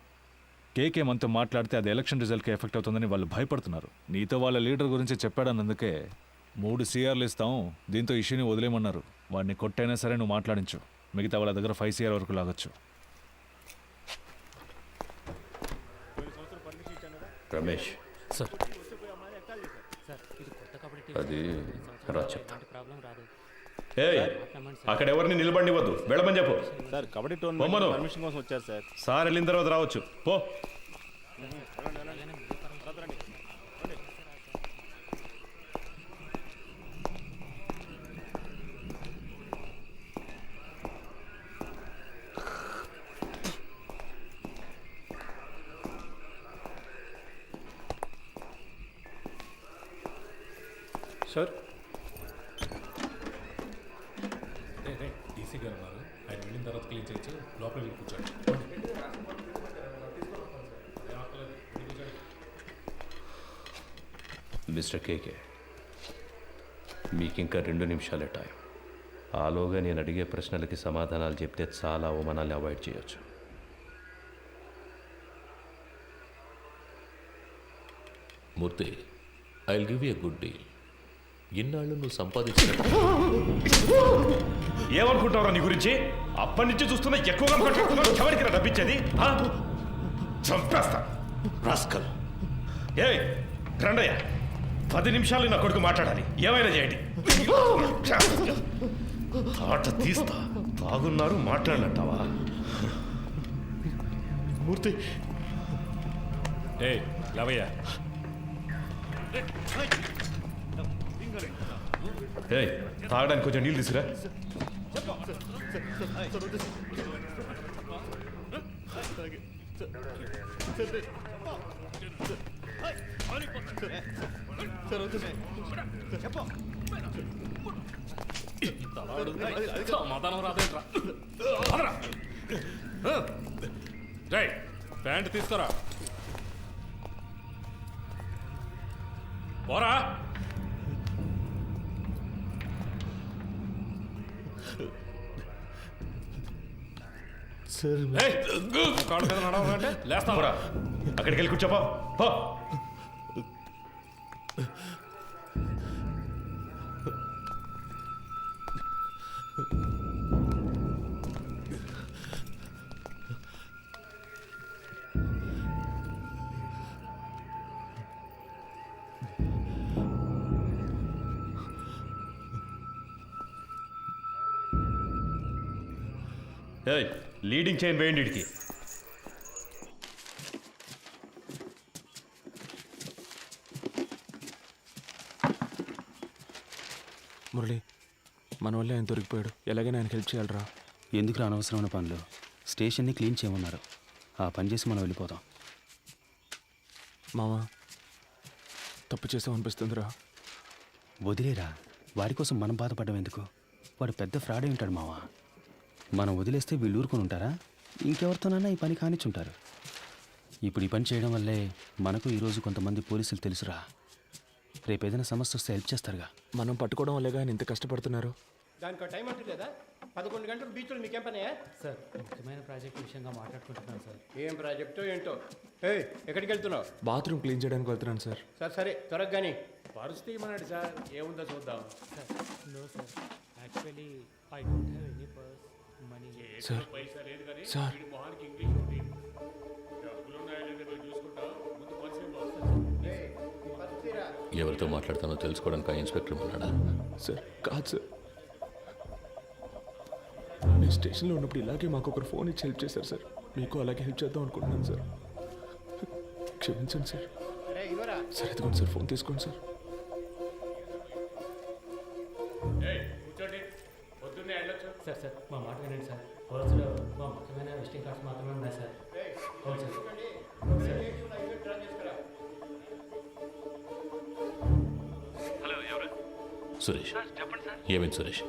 కేకే మనతో మాట్లాడితే అది ఎలక్షన్ రిజల్ట్కి ఎఫెక్ట్ అవుతుందని వాళ్ళు భయపడుతున్నారు. నీతో వాళ్ళ లీడర్ గురించి చెప్పాడన్నందుకే 3 CRలు ఇస్తాం, దీంతో ఇష్యూని వదిలేయమన్నారు. వాడిని కొట్టైనా సరే నువ్వు మాట్లాడించు. మిగతా వాళ్ళ దగ్గర 5 CR వరకు లాగొచ్చు. రమేష్ సార్ అది రా చెప్తా ఏయ్ అక్కడ ఎవరిని నిలబడివద్దు వెళ్ళమని చెప్పు సార్ కబడ్డీ పొమ్మను. టోర్నమెంట్ పర్మిషన్ కోసం వచ్చారు సార్. సార్ వెళ్ళిన తర్వాత రావచ్చు పో. సార్ డీసీ గారు ఉన్నారు, ఆయన వెళ్ళిన తర్వాత క్లీన్ చేయొచ్చు. లోపల వెళ్ళి కూర్చోండి. మిస్టర్ కేకే మీకు ఇంకా 2 నిమిషాలే టైం. ఆలోగా నేను అడిగే ప్రశ్నలకి సమాధానాలు చెప్తే చాలా అవమానాలు అవాయిడ్ చేయొచ్చు. Murthy, I will give you a good deal. ఇన్నాళ్ళు నువ్వు సంపాదించిన ఏమనుకుంటావురా నీ గురించి? అప్పటి నుంచి చూస్తున్నా ఎక్కువగా మాట్లాడుతున్నావు. ఎవరికి డబ్బిచ్చేది? చంపేస్తా రాస్కల్. ఏ రండయ్య, 10 నిమిషాలు నా కొడుకు మాట్లాడాలి. ఏమైనా చేయండి. తాట తీస్తా. తాగున్నారు మాట్లాడినట్టావా? మూర్తి ఏ లవయ్యా, ఏయ్ తాగడానికి కొంచెం నీళ్ళు తీసుకురా. సమాధానం రాదేంట్రా? రేయ్, ప్యాంట్ తీసుకురా. పోరా. కాళ్ళు మీద నడవాలంటే లేస్తావరా? అక్కడికి వెళ్ళి కూర్చోపా. లీడింగ్ చైన్ వేయండి ఇడికి. మురళి, మన వల్ల ఆయన దొరికిపోయాడు. ఎలాగైనా ఆయనకి హెల్ప్ చేయాలరా. ఎందుకు అనవసరమైన పనులు? స్టేషన్ని క్లీన్ చేయమన్నారు. ఆ పని చేసి మనం వెళ్ళిపోదాం. మామ, తప్పు చేసాం అనిపిస్తుందిరా. వదిలేరా, వాడి కోసం మనం బాధపడడం ఎందుకు? వాడు పెద్ద ఫ్రాడే ఉంటాడు మావా. మనం వదిలేస్తే వీళ్ళు ఊరుకొని ఉంటారా? ఇంకెవరితోనైనా ఈ పని కానిచ్చుంటారు. ఇప్పుడు ఈ పని చేయడం వల్లే మనకు ఈరోజు కొంతమంది పోలీసులు తెలుసురా. రేపు ఏదైనా సమస్య వస్తే హెల్ప్ చేస్తారుగా. మనం పట్టుకోవడం వల్లేగా ఆయన ఇంత కష్టపడుతున్నారు. దానికి టైం అంటూ లేదా? 11 గంటలు బీచ్లో మీకేం పనే? సార్, ముఖ్యమైన ప్రాజెక్ట్ విషయంగా మాట్లాడుకుంటున్నాను సార్. ఏం ప్రాజెక్టో ఏంటో. ఎక్కడికి వెళ్తున్నావు? బాత్రూమ్ క్లీన్ చేయడానికి వెళ్తున్నాను సార్. సరే త్వరగా కానీ. పరిస్థితి ఏమన్నాడు సార్? ఏముందో చూద్దాం. No sir, actually I don't have any purse money. Sir, sir, ఎవరితో మాట్లాడతానో తెలుసుకోవడానికి ఆ ఇన్స్పెక్టర్ ఉన్నాడా? సార్ కాదు సార్, నేను స్టేషన్లో ఉన్నప్పుడు ఇలాగే మాకు ఒకరు ఫోన్ ఇచ్చి హెల్ప్ చేశారు సార్. మీకు అలాగే హెల్ప్ చేద్దాం అనుకుంటున్నాను సార్. క్షమించండి సార్. సార్ ఎదుగుండి సార్, ఫోన్ తీసుకోండి సార్. సార్ సార్, మా మాట వినండి సార్. పర్సులో మా ముఖ్యమైన విజిటింగ్ కార్డ్స్ మాత్రమే ఉన్నాయి సార్. అవును సార్. హలో, ఎవరు? సురేష్. చెప్పండి సార్. ఏమైంది సురేష్?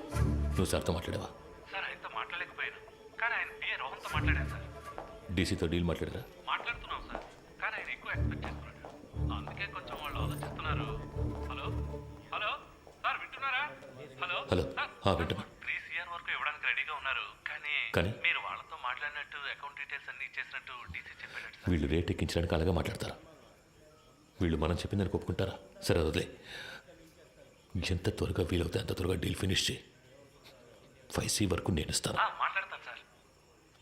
నువ్వు సార్తో మాట్లాడావా? సార్, ఆయనతో మాట్లాడలేకపోయాను, కానీ ఆయన పిఏ రోహన్తో మాట్లాడాను సార్. డీసీతో డీల్ మాట్లాడరా? మాట్లాడుతున్నాం సార్, కానీ ఆయన ఎక్కువ ఎక్స్పెక్ట్ చేస్తున్నాడు. అందుకే కొంచెం వాళ్ళు ఆలోచిస్తున్నారు. హలో హలో సార్, వింటున్నారా? హలో హలో, వింటున్నా. 3 CR వరకు ఇవ్వడానికి రెడీగా ఉన్నారు, కానీ కానీ? మీరు వాళ్ళతో మాట్లాడినట్టు అకౌంట్ డీటెయిల్స్ అన్ని ఇచ్చేసినట్టు డీసీ చెప్పాడు సార్. వీళ్ళు రేట్ ఎక్కించడానికి అలాగే మాట్లాడతారా? వీళ్ళు మనం చెప్పిందని ఒప్పుకుంటారా? సరే వదిలే. ఎంత త్వరగా వీలవుతే అంత త్వరగా డీల్ ఫినిష్ చేయి. 5C వరకు నేను ఇస్తాను. మాట్లాడతాను సార్.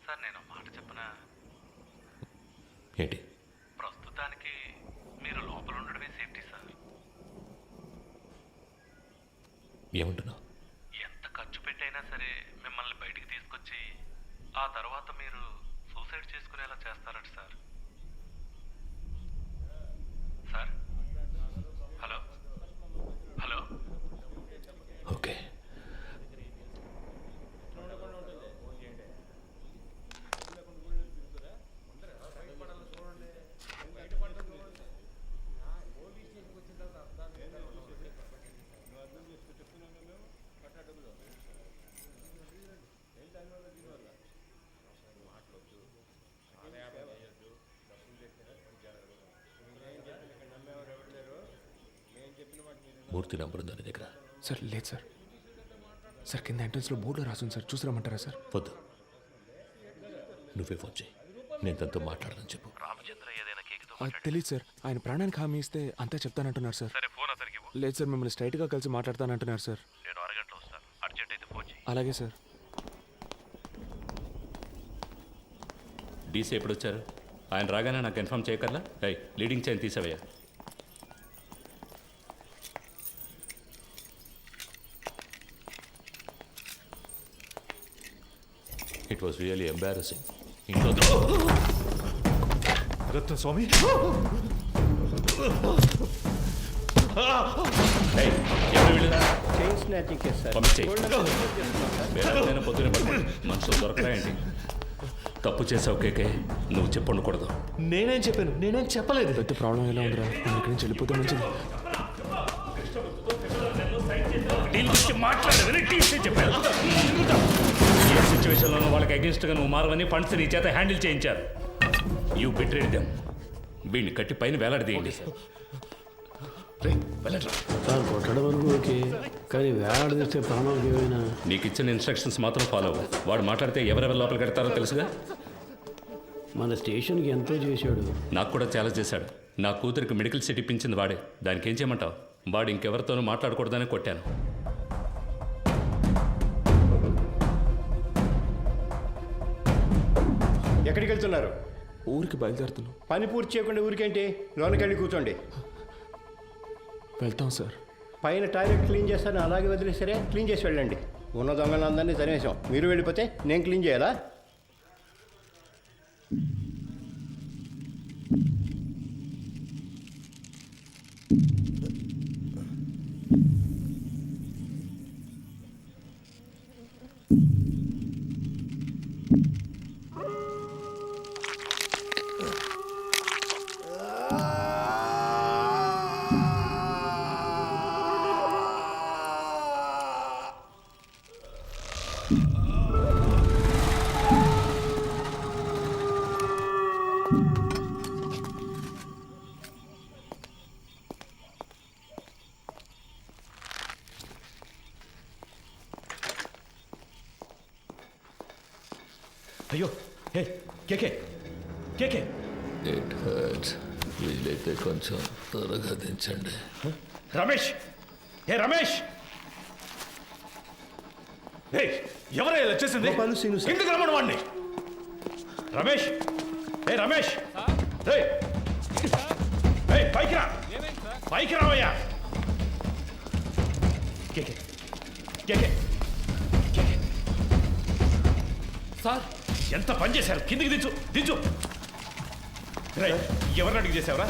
సార్, నేను మాట చెప్పనా? ఏంటి? ప్రస్తుతానికి మీరు లోపల ఉండడమే సేఫ్టీ సార్. ఏమంటున్నావు? ఎంత ఖర్చు పెట్టైనా సరే మిమ్మల్ని బయటికి తీసుకొచ్చి ఆ తర్వాత మీరు సూసైడ్ చేసుకునేలా చేస్తారట sir. Sir hello hello. Okay. Murthy number ఉందా నీ దగ్గర? సార్ లేదు సార్. సార్ కింద ఎంట్రన్స్లో బోర్డులో రాసుంది సార్, చూసి రమ్మంటారా సార్? వద్దు, నువ్వే ఫోన్ చేయి. నేను తనతో మాట్లాడదని చెప్పు. రామచంద్ర ఏదైనా కేకుతో అది తెలియదు సార్. ఆయన ప్రాణానికి హామీ ఇస్తే అంతా చెప్తానంటున్నారు సార్. సరే ఫోన్ అతనికి ఇవ్వు. లేదు సార్, మిమ్మల్ని స్ట్రైట్గా కలిసి మాట్లాడతానంటున్నారు సార్. నేను అరగంటలో వస్తాను. అర్జెంట్ అయితే ఫోన్ చేయి. అలాగే సార్. డీసీ ఎప్పుడు వచ్చారు? ఆయన రాగానే నాకు ఇన్ఫార్మ్ చేయకర్లా. లీడింగ్ చైన్ తీసావయ్యా. It was really embarrassing. ఇంట్లో రత్న స్వామి, పొద్దునే మనుషులు దొరకరా ఏంటి? తప్పు చేసావు కేకే, నువ్వు చెప్పండకూడదు. నేనేం చెప్పాను? నేనేం చెప్పలేదు. పెద్ద ప్రాబ్లం ఎలా ఉందిరా? నేను ఇక్కడి నుంచి వెళ్ళిపోతే మంచిది. ఏ సిచ్యువేషన్లోనూ వాళ్ళకి అగేన్స్ట్గా నువ్వు మారవని ఫండ్స్ నీ చేత హ్యాండిల్ చేయించారు. You betrayed them. వీడిని కట్టి పైన వేలాడదీయండి. సార్ కొట్టడం వరకు ఓకే, కానీ వేలాడదీస్తే ప్రాణాలకు ఏమైనా. నీకు ఇచ్చిన ఇన్స్ట్రక్షన్స్ మాత్రం ఫాలో అవ్వు. వాడు మాట్లాడితే ఎవరెవరు లోపల కడతారో తెలుసుగా. మన స్టేషన్కి ఎంతో చేశాడు. నాకు కూడా చాలా చేశాడు. నా కూతురికి మెడికల్ సీట్ ఇప్పించింది వాడే. దానికి ఏం చేయమంటావు? వాడు ఇంకెవరితోనూ మాట్లాడకూడదని కొట్టాను. ఎక్కడికి వెళ్తున్నారు? ఊరికి బయలుదేరుతున్నాం. పని పూర్తి చేయకుండా ఊరికేంటి? లోనకెళ్ళి కూర్చోండి. వెళ్తాం సార్. పైన టాయిలెట్ క్లీన్ చేస్తాను, అలాగే వదిలేసరే క్లీన్ చేసి వెళ్ళండి. ఉన్న దొంగలందరినీ తరిమేశాం. మీరు వెళ్ళిపోతే నేను క్లీన్ చేయాలా? అయ్యో, హే కేకే కేకే. It hurts. వీలైతే కొంచెం త్వరగా దించండి. రమేష్, ఏ రమేష్, ఎవరే ఇలా చేసింది? ఎందుకు రమ్మను వాడిని? రమేష్, ఏ రమేష్, పైకి రా, పైకి రావయ్యా. కేకే కేకే కేకే. సార్ ఎంత పని చేశారు? కిందికి దించు దించు. ఎవరిని అడిగి చేసావురా?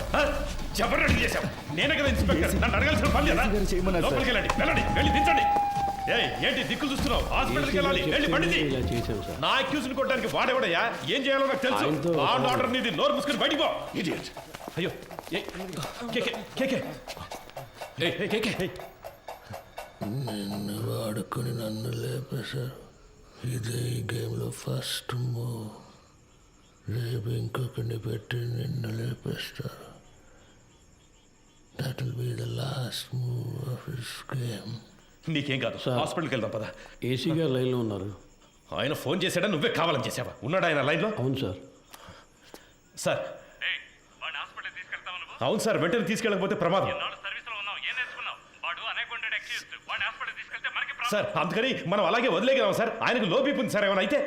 ఎవరిని అడిగి చేసావు? నేనే కదా ఇన్స్పెక్టర్, నన్ను అడగాల్సిన పని లేదా? లోపలికి వెళ్ళండి, వెళ్ళండి, వెళ్ళి దించండి. ఏంటి దిక్కులు చూస్తున్నావు? హాస్పిటల్కి వెళ్ళాలి, వెళ్ళి పండిది. నా అక్యూజ్ని కొట్టడానికి వాడేవాడయ్యా? ఏం చేయాలో నాకు తెలుసు. ఆర్డర్ నీది. నోరు మూసుకుని బయటికి పో. ఇడియట్. అయ్యో కేకే కేకే కేకే. నిన్ను వాడుకొని నన్ను లేపేశారు. ఇదే ఈ గేమ్లో ఫస్ట్ మూవ్. రేపు ఇంకొకరిని పెట్టి నిన్ను లేపేస్తారు. That will be the last move of this game. నీకేం కాదు, హాస్పిటల్కి వెళ్దాం పద. ఏసీ గారు లైన్లో ఉన్నారు. ఆయన ఫోన్ చేశాడా? నువ్వే కావాలని చేసావా? ఉన్నాడా ఆయన లైన్లో? అవును సార్. సార్ అవును సార్, వెంటనే తీసుకెళ్ళకపోతే ప్రమాదం సార్. అందుకని మనం అలాగే వదిలేగలం సార్. ఆయనకు లో బీపీ ఉంది సార్. ఏమైనా అయితే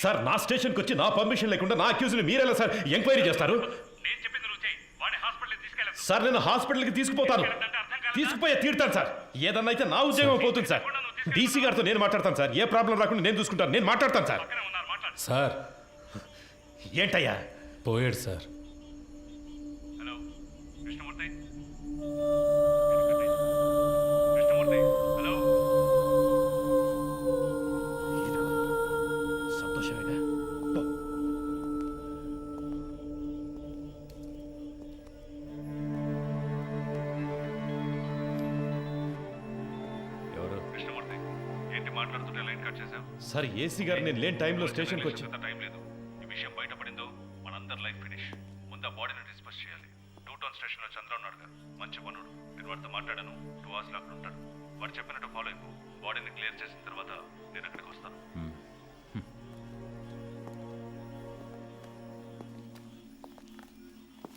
సార్, నా స్టేషన్కి వచ్చి నా పర్మిషన్ లేకుండా నా అక్యూజ్ని మీరెలా సార్ ఎంక్వైరీ చేస్తారు? సార్ నేను హాస్పిటల్కి తీసుకుపోతాను, తీసుకుపోయే తీరుతాను సార్. ఏదన్నా అయితే నా ఉద్యోగం పోతుంది సార్. డీసీ గారితో నేను మాట్లాడతాను సార్. ఏ ప్రాబ్లం రాకుండా నేను చూసుకుంటాను. నేను మాట్లాడతాను సార్. సార్ ఏంటయ్యా? పోయాడు సార్. సంతోషమేగా? ఎవరు? ఏంటి మాట్లాడుతుంటే లైన్ కట్ చేశావు? సార్ ఏసీ గారు నేను లేని టైంలో స్టేషన్కి వచ్చి టైం లేదు. ఈ విషయం బయటపడిందో మనందరి లైఫ్ ఫినిష్. ముందు ఆ బాడీని డిస్పస్ చేయాలి. 2 టౌన్ స్టేషన్లో చంద్ర ఉన్నాడు గారు, మంచి పనుడు. నేను వాడితో మాట్లాడాను. 2 hours అక్కడ ఉంటాడు. వాడు చెప్పినట్టు ఫాలో అయిపో. బాడీని క్లియర్ చేసిన తర్వాత నేను అక్కడికి వస్తాను.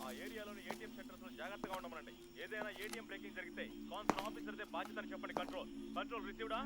ఆ ఏరియాలోని ఏటీఎం సెంటర్స్ లో జాగ్రత్తగా ఉండమనండి. ఏదైనా ఏటీఎం బ్రేకింగ్ జరిగితే కాన్సర్న్ ఆఫీసర్దే బాధ్యత అని చెప్పండి. కంట్రోల్ రిసీవ్డా?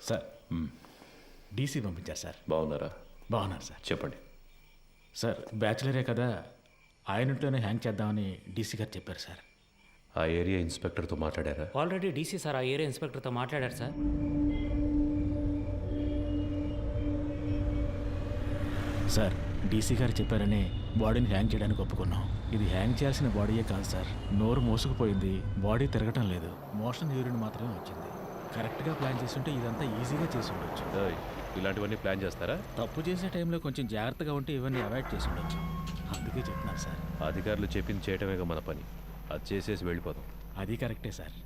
సార్ డీసీ పంపించారు సార్. బాగున్నారా? బాగున్నారు సార్. చెప్పండి సార్. బ్యాచులరే కదా, ఆయన ఇంట్లోనే హ్యాంగ్ చేద్దామని డీసీ గారు చెప్పారు సార్. ఆ ఏరియా ఇన్స్పెక్టర్తో మాట్లాడారా? ఆల్రెడీ డీసీ సార్ ఆ ఏరియా ఇన్స్పెక్టర్తో మాట్లాడారు సార్. సార్ డీసీ గారు చెప్పారని బాడీని హ్యాంగ్ చేయడానికి ఒప్పుకున్నాం. ఇది హ్యాంగ్ చేయాల్సిన బాడీయే కాదు సార్. నోరు మోసుకుపోయింది, బాడీ తిరగటం లేదు, మోషన్ యూరిన్ మాత్రమే వచ్చింది. కరెక్ట్గా ప్లాన్ చేస్తుంటే ఇదంతా ఈజీగా చేసి ఉండొచ్చు. ఇలాంటివన్నీ ప్లాన్ చేస్తారా? తప్పు చేసే టైంలో కొంచెం జాగ్రత్తగా ఉంటే ఇవన్నీ అవాయిడ్ చేసి ఉండొచ్చు. అందుకే చెప్తున్నారు సార్. అధికారులు చెప్పింది చేయటమేగా మన పని. అది చేసేసి వెళ్ళిపోదాం. అది కరెక్టే సార్.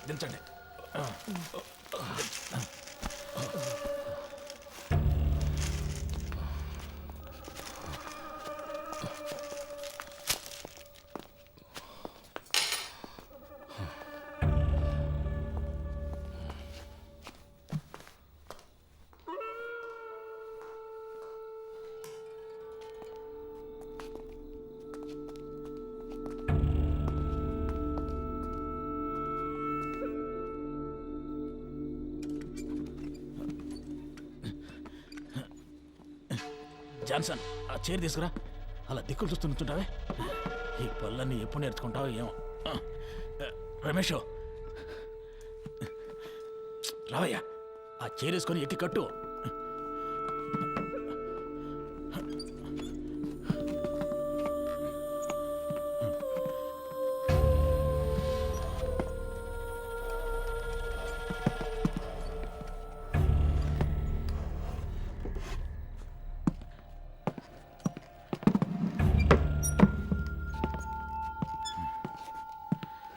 దించండి. జాన్సన్, ఆ చైర్ తీసుకురా. అలా దిక్కులు చూస్తూ నుంచుంటావే. ఈ పళ్ళన్నీ ఎప్పుడు నేర్చుకుంటావో ఏమో. రమేష్ రావయ్యా, ఆ చైర్ వేసుకొని ఎక్కి కట్టు.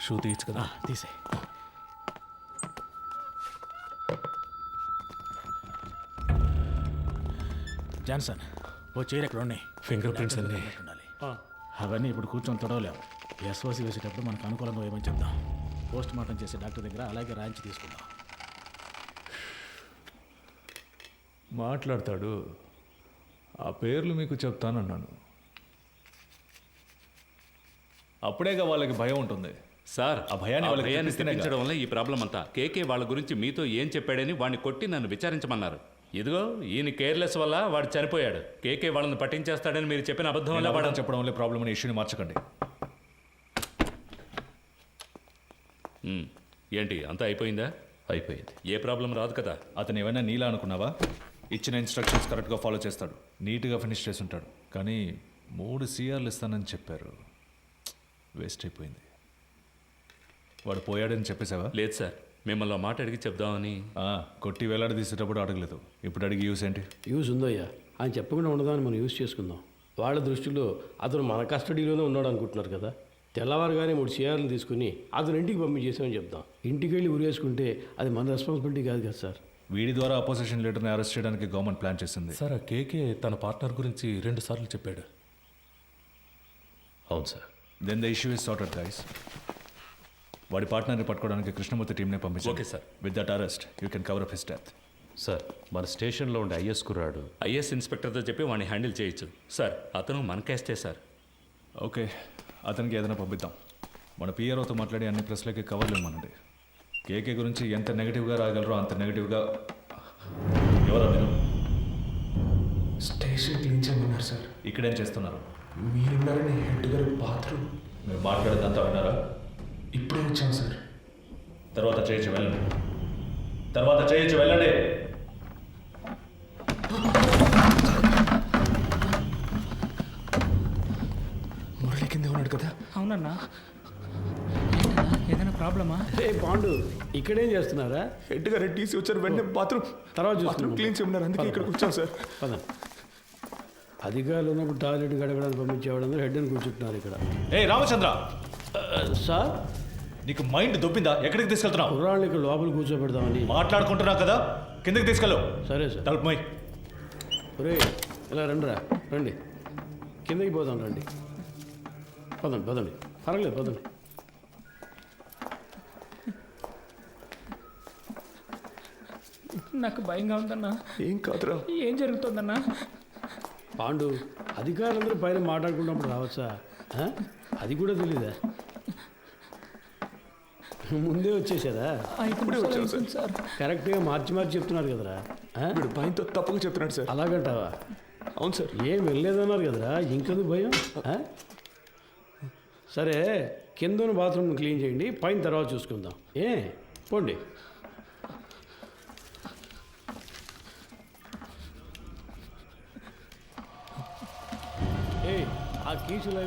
షూ తీయచ్చు కదా? తీసే. జాన్సన్, ఓ చైర్ ఎక్కడ ఉన్నాయి? ఫింగర్ ప్రింట్స్ అన్నీ అవన్నీ ఇప్పుడు కూర్చొని తొడవలేము. ఎస్ఓసి వేసేటప్పుడు మనకు అనుకూలంగా వేయమని చెప్దాం. పోస్ట్ మార్టం చేసే డాక్టర్ దగ్గర అలాగే రాయించి తీసుకుందాం. మాట్లాడతాడు. ఆ పేర్లు మీకు చెప్తానన్నాను. అప్పుడేగా వాళ్ళకి భయం ఉంటుంది. సార్ ఆ భయాన్ని వాళ్ళకి తెప్పిస్తేనే తెప్పించడం వల్ల ఈ ప్రాబ్లం అంతా. కేకే వాళ్ళ గురించి మీతో ఏం చెప్పాడని వాడిని కొట్టి నన్ను విచారించమన్నారు. ఇదిగో ఈయన కేర్లెస్ వల్ల వాడు చనిపోయాడు. కేకే వాళ్ళని పట్టించేస్తాడని మీరు చెప్పిన అబద్ధం వల్ల వాడు చెప్పడం వల్ల ప్రాబ్లం అనే ఇష్యూని మార్చకండి. ఏంటి అంతా అయిపోయిందా? అయిపోయింది. ఏ ప్రాబ్లం రాదు కదా. అతను ఏమైనా నీలా అనుకున్నావా? ఇచ్చిన ఇన్స్ట్రక్షన్స్ కరెక్ట్గా ఫాలో చేస్తాడు, నీట్గా ఫినిష్ చేసి ఉంటాడు. కానీ 3 CRలు ఇస్తానని చెప్పారు. వేస్ట్ అయిపోయింది. వాడు పోయాడని చెప్పేసావా? లేదు సార్, మిమ్మల్ని మాట అడిగి చెప్దామని. కొట్టి వేలాడి తీసేటప్పుడు అడగలేదు, ఇప్పుడు అడిగి యూస్ ఏంటి? యూస్ ఉందయ్యా. ఆయన చెప్పకుండా ఉండదాన్ని మనం యూస్ చేసుకుందాం. వాళ్ళ దృష్టిలో అతను మన కస్టడీలోనే ఉన్నాడు అనుకుంటున్నారు కదా. తెల్లవారుగానే 3 CRలు తీసుకుని అతను ఇంటికి పంపించేసామని చెప్తాం. ఇంటికి వెళ్ళి ఉరేసుకుంటే అది మన రెస్పాన్సిబిలిటీ కాదు కదా సార్. వీడి ద్వారా అపోజిషన్ లీడర్ని అరెస్ట్ చేయడానికి గవర్నమెంట్ ప్లాన్ చేసింది. సార్, ఆ కేకే తన పార్ట్నర్ గురించి 2 సార్లు చెప్పాడు. అవును సార్. Then the issue is sorted guys. వాడి పార్ట్నర్ని పట్టుకోవడానికి కృష్ణమూర్తి టీంనే పంపించారు. Okay sir. With that arrest you can cover up his death. Sir, మన స్టేషన్లో ఉండే ఐఎస్ కుర్రాడు ఐఎస్ ఇన్స్పెక్టర్తో చెప్పి వాడిని హ్యాండిల్ చేయొచ్చు సార్. అతను మనకేస్తే సార్. ఓకే, అతనికి ఏదైనా పంపిద్దాం. మన పిఆర్ఓతో మాట్లాడి అన్ని ప్రెస్లకి కవర్లు ఇవ్వమనండి. కేకే గురించి ఎంత నెగిటివ్గా రాగలరో అంత నెగిటివ్గా. ఎవరా మీరు? స్టేషన్ క్లీన్ చేయమన్నారు సార్. ఇక్కడేం చేస్తున్నారు? మీరున్నారని హెడ్ గారు బాత్రూమ్. మీరు మాట్లాడేదంతా విన్నారా? ఇప్పుడే వచ్చాం సార్. తర్వాత చేయొచ్చు, వెళ్ళండి. తర్వాత చేయొచ్చు, వెళ్ళండి. మురళి కింద ఉన్నాడు కదా. అవునన్నా. ఏదైనా ప్రాబ్లమా? పాండు, ఇక్కడేం చేస్తున్నారా? హెడ్ గారు టీసీ వచ్చారు, వెంటనే బాత్రూమ్ క్లీన్ చేయమన్నారు. అందుకే ఇక్కడికి వచ్చాం సార్. పద. అధికారులు ఉన్నప్పుడు టాయిలెట్ గడగడానికి పంపించేవాళ్ళందరూ హెడ్ అని కూర్చుంటున్నారు ఇక్కడ. రామచంద్ర సార్, నీకు మైండ్ దొబ్బిందా? ఎక్కడికి తీసుకెళ్తున్నావు? కుర్రాళ్ళు ఇక్కడ లోపల కూర్చోబెడదామని మాట్లాడుకుంటున్నావు కదా, కిందకి తీసుకెళ్ళు. సరే సార్. తలుపు మై. ఒరే, ఇలా రండిరా, రండి. కిందకి పోదాం, రండి. పదండి పదండి, పర్వాలేదు పదండి. నాకు భయంగా ఉందన్నా. ఏం కాదురా. ఏం జరుగుతుందన్నా? పాండు, అధికారులందరూ పైన మాట్లాడుకున్నప్పుడు రావచ్చా? అది కూడా తెలీదా? ముందే వచ్చేసారా? ఇప్పుడే వచ్చాను సార్. కరెక్ట్గా మార్చి చెప్తున్నారు కదరా. వీడు భయంతో తప్పుగా చెప్తున్నాడు సార్. అలాగంటావా? అవును సార్. ఏం వెళ్ళలేదన్నారు కదరా, ఇంకెందుకు భయం? సరే, కింద బాత్రూమ్ క్లీన్ చేయండి, పైన తర్వాత చూసుకుందాం. పోండి. ఆ కీసులు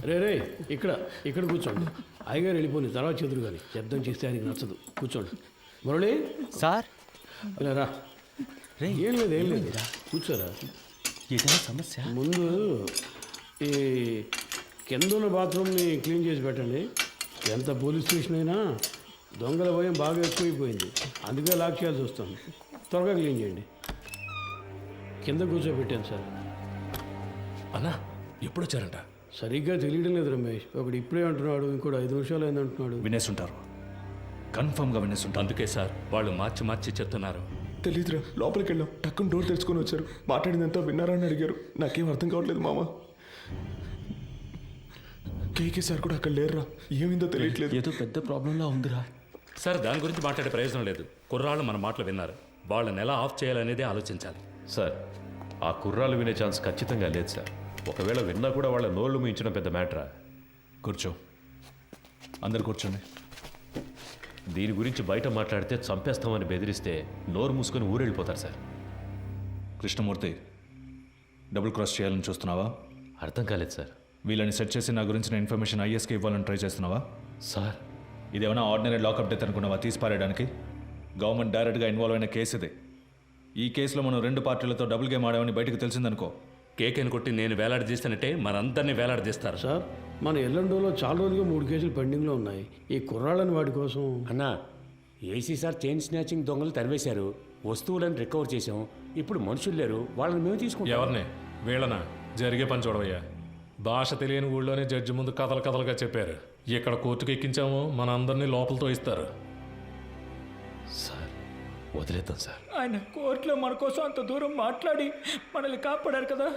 రే ఇక్కడ కూర్చోండి. అయ్యగారు వెళ్ళిపోయి తర్వాత చెదురు కానీ శబ్దం చేస్తే ఆయనకి నచ్చదు. కూర్చోండి. మురళి సార్, ఇలా రా. ఏం లేదు కూర్చోరా. ఏదైనా సమస్య? ముందు ఈ కింద ఉన్న బాత్రూమ్ని క్లీన్ చేసి పెట్టండి. ఎంత పోలీస్ స్టేషన్ అయినా దొంగల భయం బాగా ఎక్కువైపోయింది, అందుకే లాక్ చేయాల్సి వస్తుంది. త్వరగా క్లీన్ చేయండి. కింద కూర్చోబెట్టాను సార్. అన్నా, ఎప్పుడు వచ్చారంట? సరిగ్గా తెలియడం లేదు రమేష్. ఒకడు ఇప్పుడే అంటున్నాడు, ఇంకోటి 5 నిమిషాలు అయిందంటున్నాడు. వినేస్తుంటారు, కన్ఫర్మ్గా వినేస్తుంటారు. అందుకే సార్ వాళ్ళు మార్చి చెప్తున్నారు. తెలీదురా. లోపలికి వెళ్ళాం, టక్కున డోర్ తెరుచుకొని వచ్చారు. మాట్లాడిందంతా విన్నారా అని అడిగారు. నాకేం అర్థం కావట్లేదు మామ. కేకే సార్ కూడా అక్కడ లేరురా. ఏమైందో తెలియట్లేదు. ఏదో పెద్ద ప్రాబ్లంలా ఉందిరా. సార్, దాని గురించి మాట్లాడే ప్రయోజనం లేదు. కుర్రాళ్ళు మన మాటలు విన్నారు. వాళ్ళని ఎలా ఆఫ్ చేయాలనేదే ఆలోచించాలి. సార్, ఆ కుర్రాలు వినే ఛాన్స్ ఖచ్చితంగా లేదు సార్. ఒకవేళ విన్నా కూడా వాళ్ళ నోళ్ళు మూయించడం పెద్ద మ్యాటరా. కూర్చో, అందరు కూర్చోండి. దీని గురించి బయట మాట్లాడితే చంపేస్తామని బెదిరిస్తే నోరు మూసుకొని ఊరెళ్ళిపోతారు సార్. కృష్ణమూర్తి, డబుల్ క్రాస్ చేయాలని చూస్తున్నావా? అర్థం కాలేదు సార్. వీళ్ళని సెట్ చేసి నా గురించిన ఇన్ఫర్మేషన్ ఐఎస్కి ఇవ్వాలని ట్రై చేస్తున్నావా? సార్, ఇదేమైనా ఆర్డినరీ లాకప్ డెత్ అనుకున్నావా తీసి పారేయడానికి? గవర్నమెంట్ డైరెక్ట్గా ఇన్వాల్వ్ అయిన కేసు ఇది. ఈ కేసులో మనం 2 పార్టీలతో డబుల్ గేమ్ ఆడామని బయటకు తెలిసిందనుకో, కేకేని కొట్టి నేను వేలాడదీస్తానంటే మనందరినీ వేలాడదీస్తారు. సార్, మన ఎల్లండోలో చాలా రోజులుగా 3 కేసులు పెండింగ్లో ఉన్నాయి. ఈ కుర్రాళ్ళని వాడి కోసం. అన్నా, ఏసీ సార్ చైన్ స్నాచింగ్ దొంగలు తరివేశారు. వస్తువులను రికవర్ చేసాం. ఇప్పుడు మనుషులు లేరు, వాళ్ళని మేము తీసుకుంటాం. ఎవరిని? వీళ్ళనా? జరిగే పని చూడవయ్యా. భాష తెలియని ఊళ్ళోనే జడ్జి ముందు కథలుగా చెప్పారు. ఇక్కడ కోర్టుకు ఎక్కించాము, మన అందరినీ లోపలతో ఇస్తారు. సార్ వదిలేద్దాం సార్. ఆయన కోర్టులో మన కోసం అంత దూరం మాట్లాడి మనల్ని కాపాడారు కదా,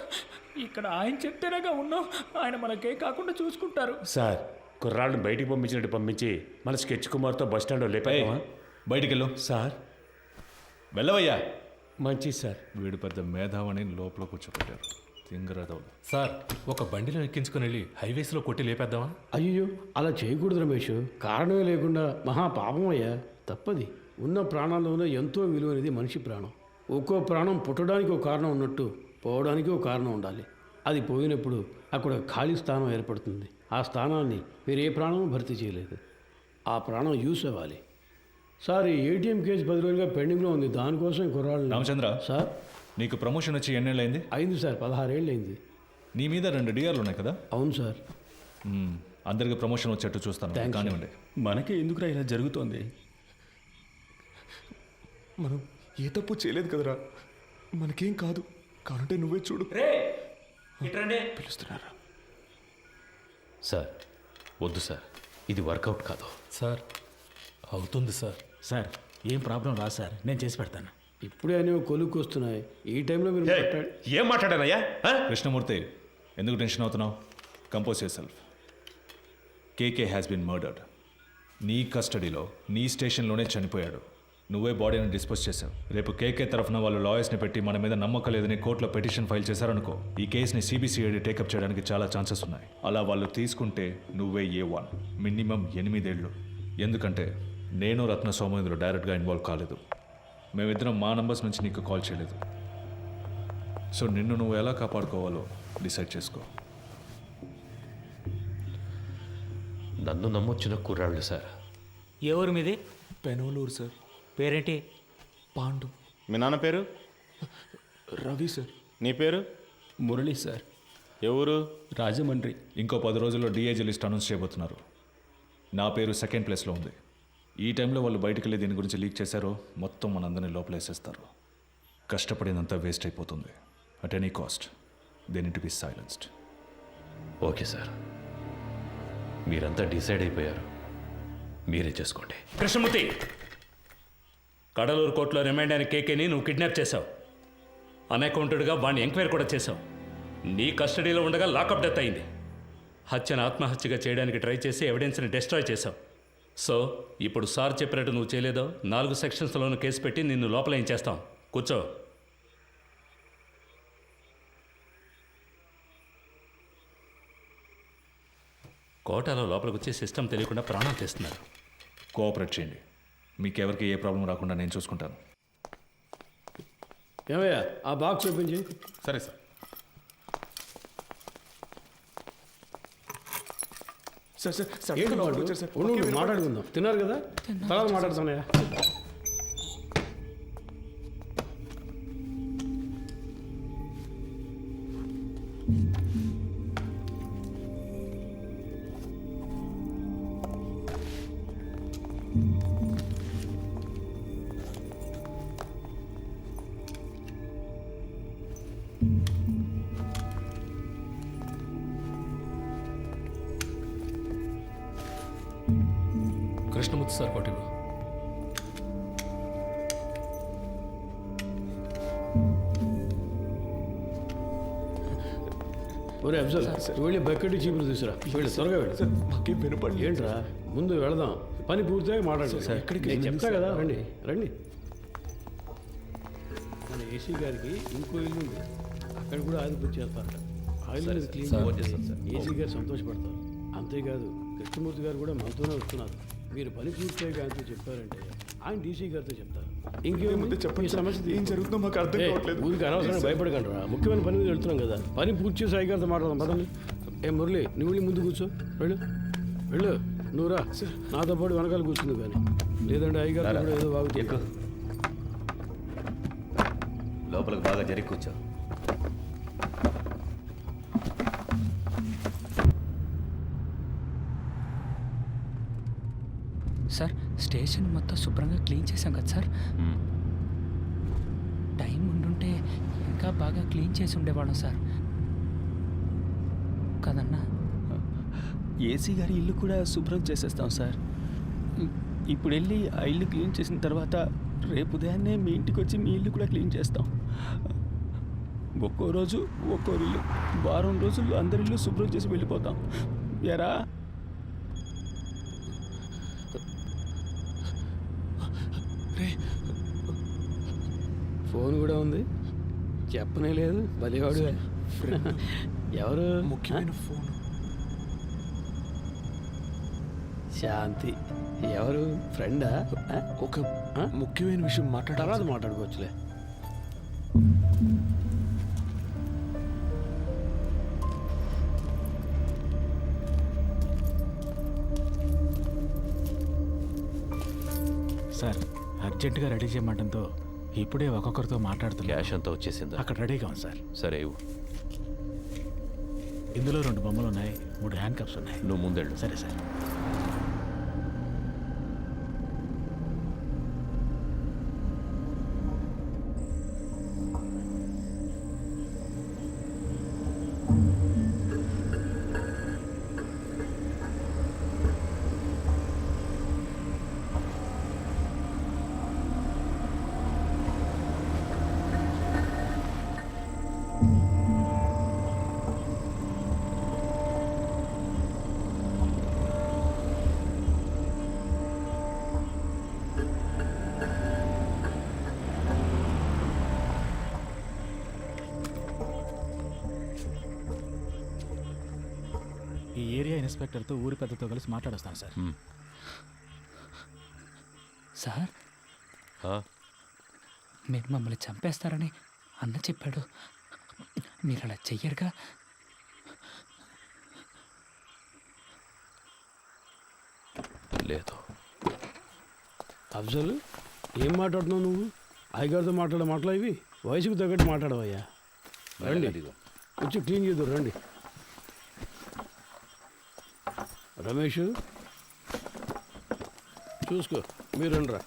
ఇక్కడ ఆయన చెప్తేనేగా ఉన్నాం. ఆయన మనకే కాకుండా చూసుకుంటారు. సార్, కుర్రాళ్ళని బయటికి పంపించినట్టు పంపించి మన స్కెచ్ కుమార్తో బస్ స్టాండ్లో లేపామా? బయటికి వెళ్ళు. సార్ వెళ్ళవయ్యా. మంచిది సార్. వీడు పెద్ద మేధావని లోపల కూర్చోబెట్టారు. తింగరదవులు. సార్, ఒక బండిలో ఎక్కించుకుని వెళ్ళి హైవేస్లో కొట్టి లేపేద్దామా? అయ్యో, అలా చేయకూడదు రమేష్. కారణమే లేకుండా మహా పాపం అయ్యా, తప్పది. ఉన్న ప్రాణాల్లోనే ఎంతో విలువైనది మనిషి ప్రాణం. ఒక్కో ప్రాణం పుట్టడానికి ఒక కారణం ఉన్నట్టు పోవడానికి ఒక కారణం ఉండాలి. అది పోయినప్పుడు అక్కడ ఖాళీ స్థానం ఏర్పడుతుంది. ఆ స్థానాన్ని వేరే ప్రాణం భర్తీ చేయలేదు. ఆ ప్రాణం యూస్ అవ్వాలి. సార్, ఈ ఏటీఎం కేసు 10 రోజులుగా పెండింగ్లో ఉంది. దానికోసం కుర్రాళ్ళు. రామచంద్ర సార్, నీకు ప్రమోషన్ వచ్చి ఎన్నేళ్ళైంది? అయింది సార్, 16 ఏళ్ళు అయింది. నీ మీద 2 డిఆర్లు ఉన్నాయి కదా? అవును సార్. అందరికి ప్రమోషన్ వచ్చేట్టు చూస్తాను. కానివ్వండి. మనకే ఎందుకురా ఇలా జరుగుతోంది? మనం ఏ తప్పు చేయలేదు కదరా, మనకేం కాదు. కానంటే నువ్వే చూడు. పిలుస్తున్నారా? సార్ వద్దు సార్, ఇది వర్కౌట్ కాదు. సార్ అవుతుంది సార్. సార్, ఏం ప్రాబ్లం రా సార్, నేను చేసి పెడతాను. ఇప్పుడే అనేవి కొలుక్కు వస్తున్నాయి. ఈ టైంలో మీరు ఏం మాట్లాడానయ్యా? కృష్ణమూర్తి, ఎందుకు టెన్షన్ అవుతున్నావు? Compose yourself. KK has been murdered. నీ కస్టడీలో, నీ స్టేషన్లోనే చనిపోయాడు. నువ్వే బాడీని డిస్పోజ్ చేశావు. రేపు కేకే తరఫున వాళ్ళు లాయర్స్ని పెట్టి మన మీద నమ్మకం లేదని కోర్టులో పిటిషన్ ఫైల్ చేశారనుకో, ఈ కేసుని సిబిసిఐడి టేకప్ చేయడానికి చాలా ఛాన్సెస్ ఉన్నాయి. అలా వాళ్ళు తీసుకుంటే నువ్వే A1, మినిమం 8 ఏళ్ళు. ఎందుకంటే నేను రత్న సోమ ఇందులో డైరెక్ట్గా ఇన్వాల్వ్ కాలేదు. మేమిద్దరం మా నంబర్స్ నుంచి నీకు కాల్ చేయలేదు. సో నిన్ను నువ్వు ఎలా కాపాడుకోవాలో డిసైడ్ చేసుకో. నన్ను నమ్మొచ్చిన కుర్రాళ్ళు సార్. ఎవరు మీది? పెనోలూరు సార్. పేరేంటి? పాండు. మీ నాన్న పేరు? రవి సార్. నీ పేరు? మురళి సార్. ఎవరు? రాజమండ్రి. ఇంకో 10 రోజుల్లో డిఐజీ లిస్ట్ అనౌన్స్ చేయబోతున్నారు. నా పేరు 2nd ప్లేస్లో ఉంది. ఈ టైంలో వాళ్ళు బయటికి వెళ్ళి దీని గురించి లీక్ చేశారో మొత్తం మనందరినీ లోపలేసేస్తారు. కష్టపడినంతా వేస్ట్ అయిపోతుంది. At any cost they need to be silenced. Okay sir, మీరంతా డిసైడ్ అయిపోయారు, మీరే చేసుకోండి. కృష్ణమూర్తి, కడలూరు కోర్టులో రిమైండ్ అయిన కేకేని నువ్వు కిడ్నాప్ చేశావు. అన్అకౌంటెడ్గా వాడిని ఎంక్వైరీ కూడా చేశావు. నీ కస్టడీలో ఉండగా లాకప్ డెత్ అయింది. హత్యను ఆత్మహత్యగా చేయడానికి ట్రై చేసి ఎవిడెన్స్ని డిస్ట్రాయ్ చేశావు. సో ఇప్పుడు సార్ చెప్పినట్టు నువ్వు చేయలేదో 4 సెక్షన్స్లోనూ కేసు పెట్టి నిన్ను లోపల ఏం చేస్తాం. కూర్చో. కోటాలో లోపలికి వచ్చి సిస్టమ్ తెలియకుండా ప్రాణాలు తీస్తున్నారు. కోఆపరేట్ చేయండి. మీకెవరికి ఏ ప్రాబ్లం రాకుండా నేను చూసుకుంటాను. ఏమయ్యా, ఆ బాక్స్ ఓపెన్ చేయి. సరే సార్. సార్ సార్ సార్ ఏంటి వాడు? ఉండు, మాట్లాడుకుందాం. తిన్నారు కదా, తర్వాత మాట్లాడుతున్నాయా? కృష్ణమూర్తి సార్ కోటి. ఒరే అఫ్జల్, వెళ్ళి బకెట్ చీపులు తీసురా. వెళ్ళి త్వరగా వెళ్ళి. మాకేం వినపడి ఏంట్రా, ముందు వెళదాం. పని పూర్తిగా మాట్లాడు. నేను చెప్తా కదా, రండి రండి. మన ఏసీ గారికి ఇంకో ఇల్లు ఉంది, అక్కడ కూడా ఆయిల్ బుక్ చేస్తారట. ఆయిల్ క్లీన్ ఏసీ గారు సంతోషపడతారు. అంతేకాదు, కృష్ణమూర్తి గారు కూడా మనతోనే వస్తున్నారు. మీరు పని పూర్తిగా ఆయనతో చెప్పారంటే ఆయన డీసీ గారితో చెప్తారు. ఇంకేముంది చెప్పండి, సమస్య ఏం జరుగుతుందో మాకు అర్థం కావట్లేదు. ఊరికి అనవసరంగా భయపడకండి రా, ముఖ్యమైన పని మీద వెళ్తున్నాం కదా. పని పూర్తి చేసి అయ్యగారితో మాట్లాడదాం పదండి. మురళి, నువ్వు వెళ్ళి ముందు కూర్చో. వెళ్ళు వెళ్ళు, నువ్వు రా. నాతో పాటు వెనకాల కూర్చుంది కానీ, లేదంటే అయ్యగారు కూడా ఏదో బాగుంది. లోపలికి బాగా జరిగి కూర్చో. సార్, స్టేషన్ మొత్తం శుభ్రంగా క్లీన్ చేశాం కదా సార్. టైం ఉండుంటే ఇంకా బాగా క్లీన్ చేసి ఉండేవాళ్ళం సార్ కదన్నా. ఏసీ గారి ఇల్లు కూడా శుభ్రం చేసేస్తాం సార్. ఇప్పుడు వెళ్ళి ఆ ఇల్లు క్లీన్ చేసిన తర్వాత రేపు ఉదయాన్నే మీ ఇంటికి వచ్చి మీ ఇల్లు కూడా క్లీన్ చేస్తాం. ఒక్కో రోజు ఒక్కో ఇల్లు, వారం రోజుల్లో అందరి ఇల్లు శుభ్రం చేసి వెళ్ళిపోతాం. ఎరా ఫోన్ కూడా ఉంది, చెప్పనే లేదు. బలివాడు ఎవరు? ముఖ్యమైన ఫోన్. శాంతి ఎవరు? ఫ్రెండా? ఒక ముఖ్యమైన విషయం తర్వాత మాట్లాడుకోవచ్చులే. సార్ అర్జెంటుగా రెడీ చేయమంటంతో ఇప్పుడే ఒక్కొక్కరితో మాట్లాడుతున్నా. క్యాష్ అంతా వచ్చేసిందా? అక్కడ రెడీగా ఉంది సార్. సరే ఇవ్వు. ఇందులో 2 బొమ్మలు ఉన్నాయి, 3 హ్యాండ్ కప్స్ ఉన్నాయి. నువ్వు ముందెళ్ళు. సరే సార్. ఈ ఏరియా ఇన్స్పెక్టర్తో ఊరి పెద్దతో కలిసి మాట్లాడొస్తాను సార్. సార్ మీరు మమ్మల్ని చంపేస్తారని అన్న చెప్పాడు. మీరు అలా చెయ్యరుగా? లేదు. అఫ్జల్, ఏం మాట్లాడుతున్నావు నువ్వు? అయ్యగారితో మాట్లాడే మాటలు ఇవి? వయసుకు తగ్గట్టు మాట్లాడవయ్యా. రండి, వచ్చి క్లీన్ చేద్దాం. రండి రమేష్, చూసుకో. మీరు రండిరా.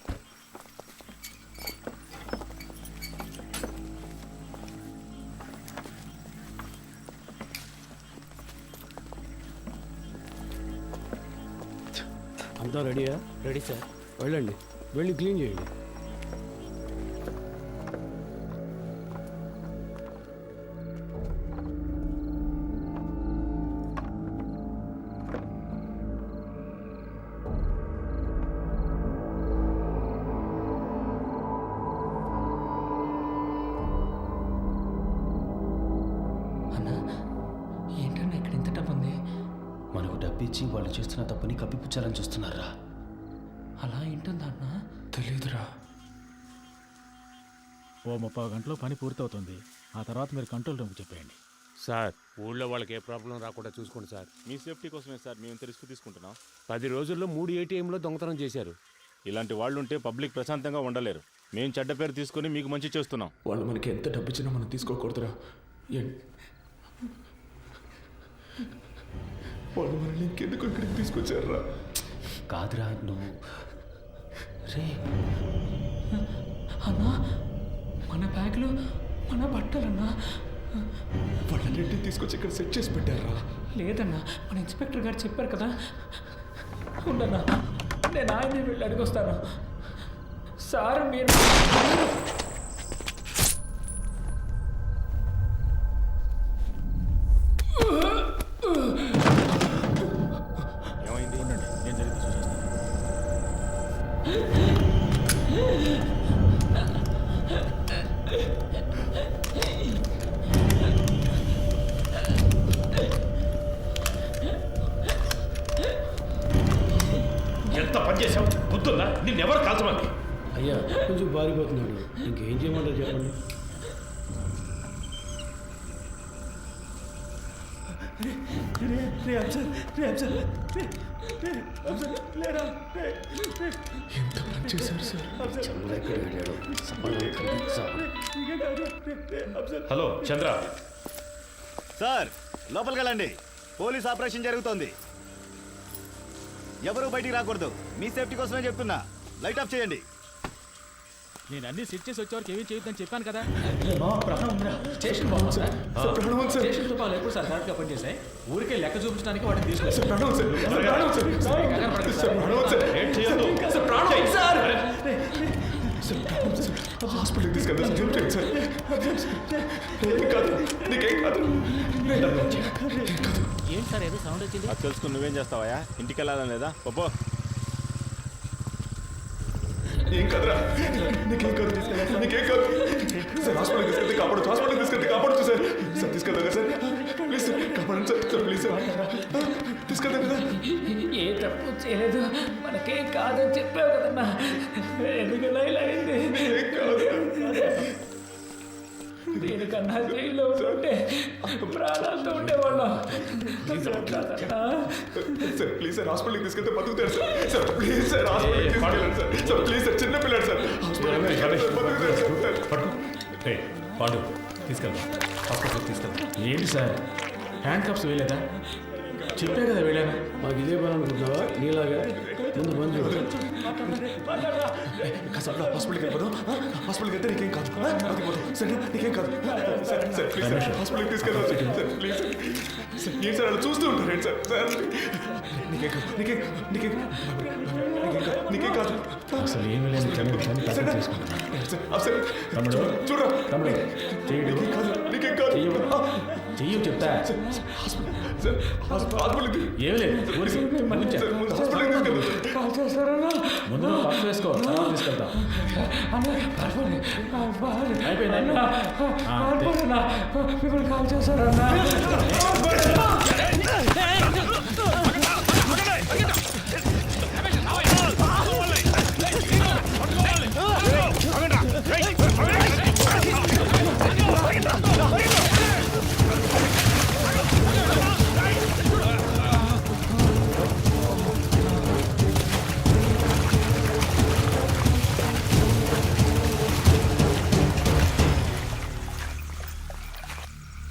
అంతా రెడీయా? Ready sir. వెళ్ళండి, వెళ్ళి క్లీన్ చేయండి. ఏంటన్నా ఇక్కడ ఇంత డబ్బు ఉంది? మనకు డబ్బిచ్చి వాళ్ళు చేస్తున్న తప్పుని కప్పిపుచ్చాలని చూస్తున్నారా? అలా ఏంటుందా అన్న? తెలీదురా. ఓ 30 గంటలో పని పూర్తవుతుంది. ఆ తర్వాత మీరు కంట్రోల్ రూమ్కి చెప్పేయండి. సార్, ఊళ్ళో వాళ్ళకి ఏ ప్రాబ్లం రాకుండా చూసుకోండి సార్. మీ సేఫ్టీ కోసమే సార్ మేము రిస్క్ తీసుకుంటున్నాం. 10 రోజుల్లో 3 ATMలో దొంగతనం చేశారు. ఇలాంటి వాళ్ళు ఉంటే పబ్లిక్ ప్రశాంతంగా ఉండలేరు. మేము చెడ్డ పేరు తీసుకొని మీకు మంచి చేస్తున్నాం. వాళ్ళు మనకి ఎంత డబ్బు ఇచ్చినా మనం తీసుకోకూడదురా. వాళ్ళు మనల్ని ఇంకెందుకు ఇక్కడికి తీసుకొచ్చారా? కాదురా నువ్వు. రే అన్నా, మన బ్యాగ్లో మన బట్టలన్నా. వాళ్ళన్నింటినీ తీసుకొచ్చి ఇక్కడ సెట్ చేసి పెట్టారా? లేదన్నా, మన ఇన్స్పెక్టర్ గారు చెప్పారు కదా. ఉండన్నా, నేను ఆయన్ని వెళ్ళి అడిగొస్తాను. సార్ మీరు ఏమైంది? నేను జరిగి చూసేస్తాను. ఎంత పని చేసావు? గుర్తుందా? నిన్నెవరు కాల్చమని? అయ్యా, కొంచెం బారిపోతున్నాడు. ఇంకేం చేయమంటారు చెప్పండి. ఎంత పని చేశారు సార్? హలో చంద్ర. సార్, లోపలికి వెళ్ళండి. పోలీస్ ఆపరేషన్ జరుగుతోంది. ఎవరూ బయటికి రాకూడదు. మీ సేఫ్టీ కోసమే చెప్తున్నా. లైట్ ఆఫ్ చేయండి. నేను అన్ని సెట్ చేసి వచ్చేవారికి ఏమీ చేయొద్దని చెప్పాను కదా. స్టేషన్ బాగుంది సార్. స్టేషన్తో పాలు ఎప్పుడు సార్ కరెక్ట్గా పనిచేసాయి. ఊరికే లెక్క చూపించడానికి వాటిని హాస్పిటల్కి తీసుకెళ్తాను సార్. నీకేం కాదు. ఏంటి సార్ ఏదో సౌండ్ వచ్చింది? అది తెలుసుకుని నువ్వేం చేస్తావా? ఇంటికి వెళ్ళాలని లేదా? పో. ఏం కాదురా, నీకేం కాదు. నీకేం కాదు సార్. హాస్పిటల్కి తీసుకెళ్తే కాపాడచ్చు. హాస్పిటల్కి తీసుకెళ్తే కాపాడచ్చు సార్. సార్ తీసుకెళ్తా కదా సార్. ప్లీజ్ సార్, కాపాడండి సార్. సార్ ప్లీజ్ సార్, తీసుకెళ్తాం కదా. ఏ తప్పు చేయలేదు, మనకేం కాదని చెప్పావు కదన్నా. ఎందుకన్నా ఇలా అయింది? దీనికన్నా జైల్లో ఉంటే ప్రాణాలతో ఉండేవాళ్ళం. సార్ ప్లీజ్ సార్, హాస్పిటల్కి తీసుకెళ్తే బతుకుతాడు సార్. సార్ ప్లీజ్ సార్, హాస్పిటల్కి తీసుకెళ్ళండి సార్. సార్ ప్లీజ్ సార్, చిన్న పిల్లాడు సార్. హాస్పిటల్కి తీసుకెళ్ళండి, బతుకుతాడు సార్. పాండు తీసుకెళ్దాం, హాస్పిటల్కి తీసుకెళ్దాం. ఏంటి సార్ హ్యాండ్ కప్స్ వేయలేదా? చెప్పే కదా వెళ్ళాను. మాకు ఇదే పని అనుకుంటున్నావా? నీలాగా ముందు పని చూడు. కాసేపు హాస్పిటల్కి వెళ్ళిపోదాం. హాస్పిటల్కి వెళ్తే నీకేం కాదు, బతికిపోతాం. సరే నీకేం కాదు. సార్ సార్ ప్లీజ్ సార్, హాస్పిటల్కి తీసుకెళ్దాం సార్. Please sir. ఏంటి సార్ అలా చూస్తూ ఉంటారు ఏంటి సార్? సార్ నీకేం కాదు, నీకేం నీకేం నీకేం కాదు. అసలు ఏమి లేని కానీ కష్టం చేసుకుంటాను. సార్ తమ్ముడు చూడరా, తమ్ముడు చెయ్యడు, నీకేం కాదు. చెయ్యు చెప్తా. సార్ హాస్పిటల్కి ఏమి లేదు, సార్ ముందు హాస్పిటల్కి తీసుకెళ్దాం. ముందు పక్క వేసుకో, తర్వాత తీసుకెళ్తాం. అయిపోయింది. మిమ్మల్ని కాల్ చేశారన్నా.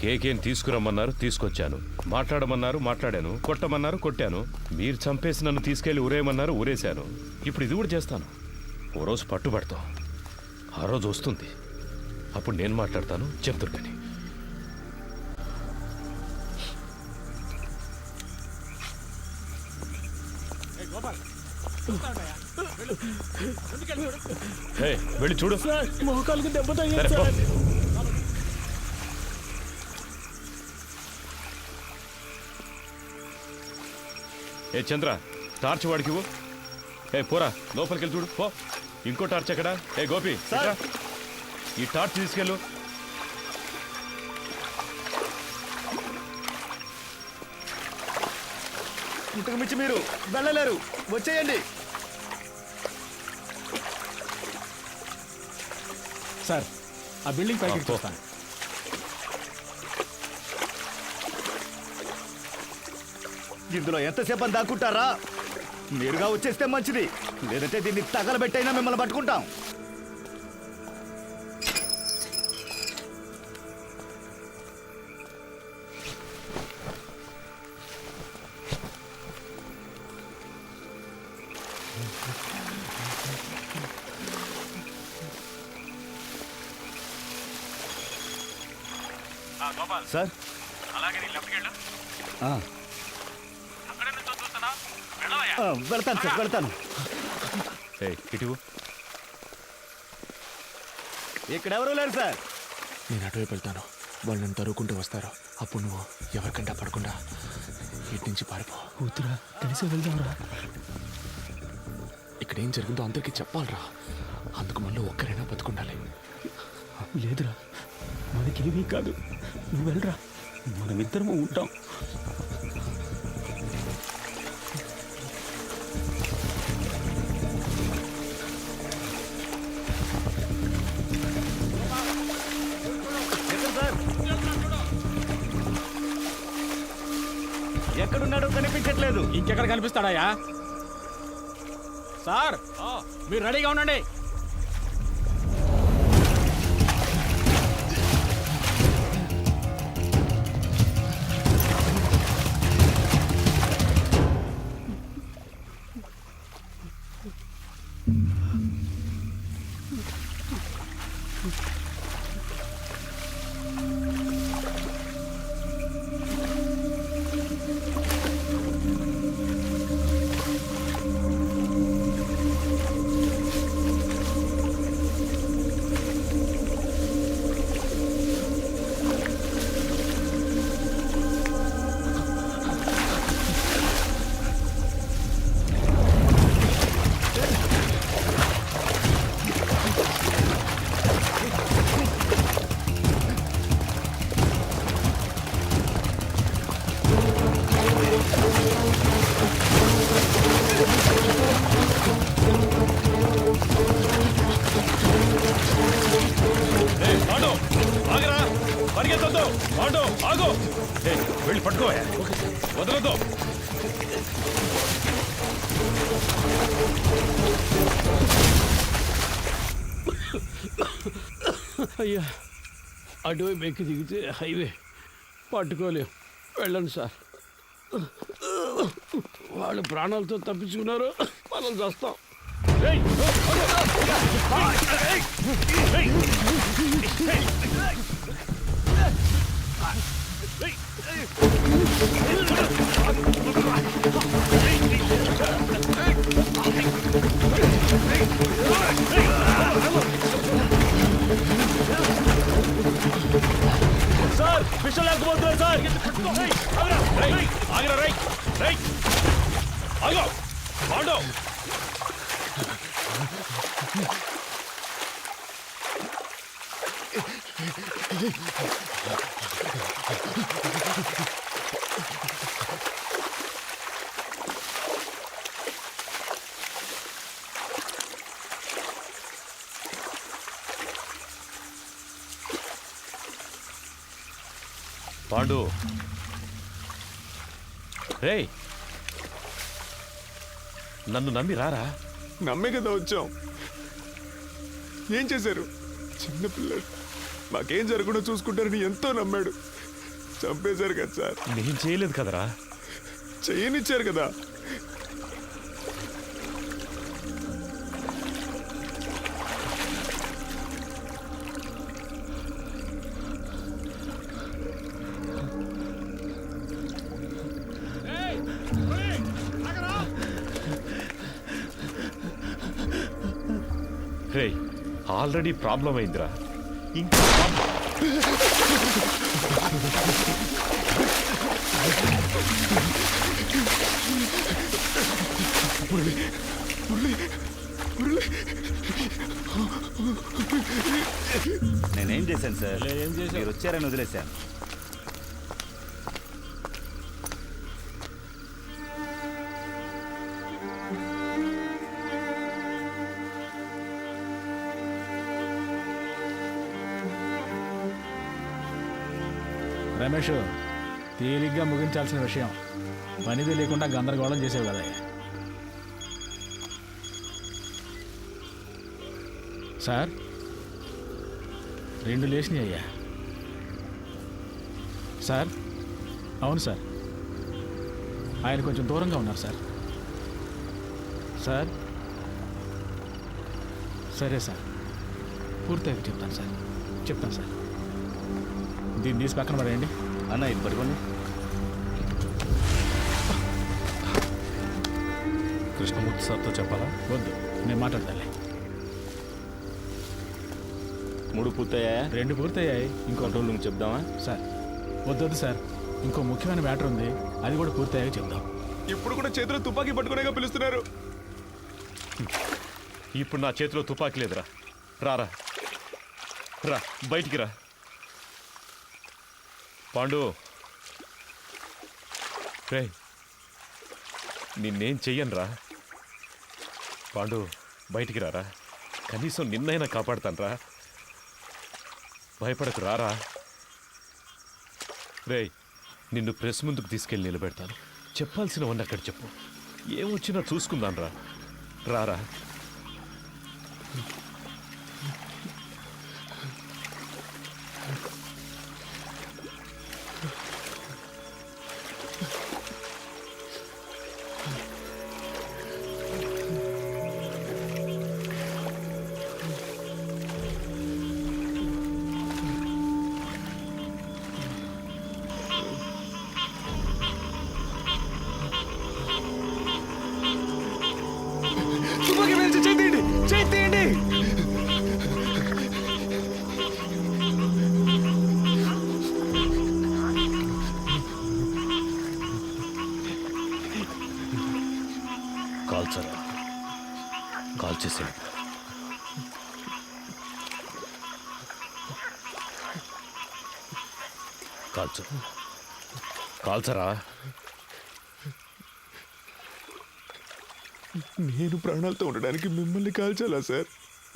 కేకేం తీసుకురమ్మన్నారు, తీసుకొచ్చాను. మాట్లాడమన్నారు, మాట్లాడాను. కొట్టమన్నారు, కొట్టాను. మీరు చంపేసి నన్ను తీసుకెళ్లి ఊరేయమన్నారు, ఊరేశాను. ఇప్పుడు ఇది కూడా చేస్తాను. ఓ రోజు పట్టుబడతాం. ఆ రోజు వస్తుంది, అప్పుడు నేను మాట్లాడతాను. చెప్తారు కానీ వెళ్ళి చూడు. మోకాలకు దెబ్బ సరే, తగిలింది పో. సార్. ఏ చంద్ర, టార్చ్ వాడికి ఇవ్వు. ఏ పోరా, లోపలికి వెళ్ళి చూడు. పో. ఇంకో టార్చ్ ఎక్కడా? ఏ గోపి, ఇట్రా. ఈ టార్చ్ తీసుకెళ్ళు. ఇంతకు మించి మీరు వెళ్ళలేరు, వచ్చేయండి. సార్ ఆ బిల్డింగ్ పైకి చూస్తాను. ఇందులో ఎంతసేపు అని దాక్కుంటారా? మీరుగా వచ్చేస్తే మంచిది, లేదంటే దీన్ని తగలబెట్టైనా మిమ్మల్ని పట్టుకుంటాం. సార్ వెళ్తాను సార్, వెళ్తాను. ఇటు ఇక్కడెవరూ లేరు సార్. నేను అటువైపు వెళ్తాను. వాళ్ళు నన్ను తరువుకుంటూ వస్తారు. అప్పుడు నువ్వు ఎవరికంటా పడకుండా ఇటు నుంచి పారిపో. కూతురా కలిసి వెళ్దాంరా. ఇక్కడ ఏం జరిగిందో అందరికీ చెప్పాలరా. అందుకు మళ్ళీ ఒక్కరైనా బతుకుండాలి. లేదురా, మనకేమీ కాదు, నువ్వు వెళ్ళరా, మనమిద్దరము ఉంటాం. ఎక్కడున్నాడో కనిపించట్లేదు. ఇంకెక్కడ కనిపిస్తాడాయా? సార్ మీరు రెడీగా ఉండండి. పాండు ఆగరా, పరిగెత్తొద్దు. పాండు ఆగు. వెళ్ళి పట్టుకో, వదలొద్దు. అయ్యా అటువైపు ఎక్కి దిగితే హైవే పట్టుకోలేం. వెళ్ళండి సార్. వాళ్ళు ప్రాణాలతో తప్పించుకున్నారు, మనం చేస్తాం. సార్ పిస్టల్ లేకపోతున్నారు సార్. ఆగరా, రైట్ రైట్ ఆగో. పాండు పాండు రేయ్, నన్ను నమ్మి రారా. నమ్మే కదా వచ్చాం. ఏం చేశారు? చిన్నపిల్లడు మాకేం జరగకుండా చూసుకుంటారని ఎంతో నమ్మాడు. చంపేశారు కదా సార్. నేను చేయలేదు కదరా. చేయనిచ్చారు కదా. రేయ్, ఆల్రెడీ ప్రాబ్లం అయిందిరా. ఇంకా నేనేం చేశాను సార్? మీరు వచ్చారని వదిలేశాను. రమేష్, తేలిగ్గా ముగించాల్సిన విషయం పనిది లేకుండా గందరగోళం చేసేవి కదా. సార్ 2 లేచినాయి అయ్యా. సార్ అవును సార్, ఆయన కొంచెం దూరంగా ఉన్నారు సార్. సార్ సరే సార్, పూర్తిగా చెప్తాను సార్. దీన్ని తీసి పక్కన పడేయండి. అన్న ఇది పట్టుకోండి. కృష్ణమూర్తి సార్తో చెప్పాలా? వద్దు, నేను మాట్లాడతాలే. 3 పూర్తయ్యాయా? 2 పూర్తయ్యాయి. ఇంకో కంట్రోల్ రూమ్ చెప్దామా? సార్ వద్దు సార్, ఇంకో ముఖ్యమైన మ్యాటర్ ఉంది, అది కూడా పూర్తయ్యాక చెప్దాం. ఇప్పుడు కూడా చేతిలో తుపాకీ పట్టుకునేగా పిలుస్తున్నారు. ఇప్పుడు నా చేతిలో తుపాకీ లేదురా. రారా, రా బయటికి రా. పాండు రే, నిన్నేం చెయ్యను రా. పాండు బయటికి రారా, కనీసం నిన్నైనా కాపాడుతాను రా. భయపడకు, రారా. రే, నిన్ను ప్రెస్ ముందుకు తీసుకెళ్ళి నిలబెడతాను. చెప్పాల్సినవన్నీ అక్కడ చెప్పు. ఏమొచ్చినా చూసుకుందాం రా. రారా. తుపాకీ వేసి చేయండి, చేయండి. కాల్చరా, కాల్చేసి కాల్చు, కాల్చరా. నేను ప్రాణాలతో ఉండడానికి మిమ్మల్ని కాల్చాలా సార్?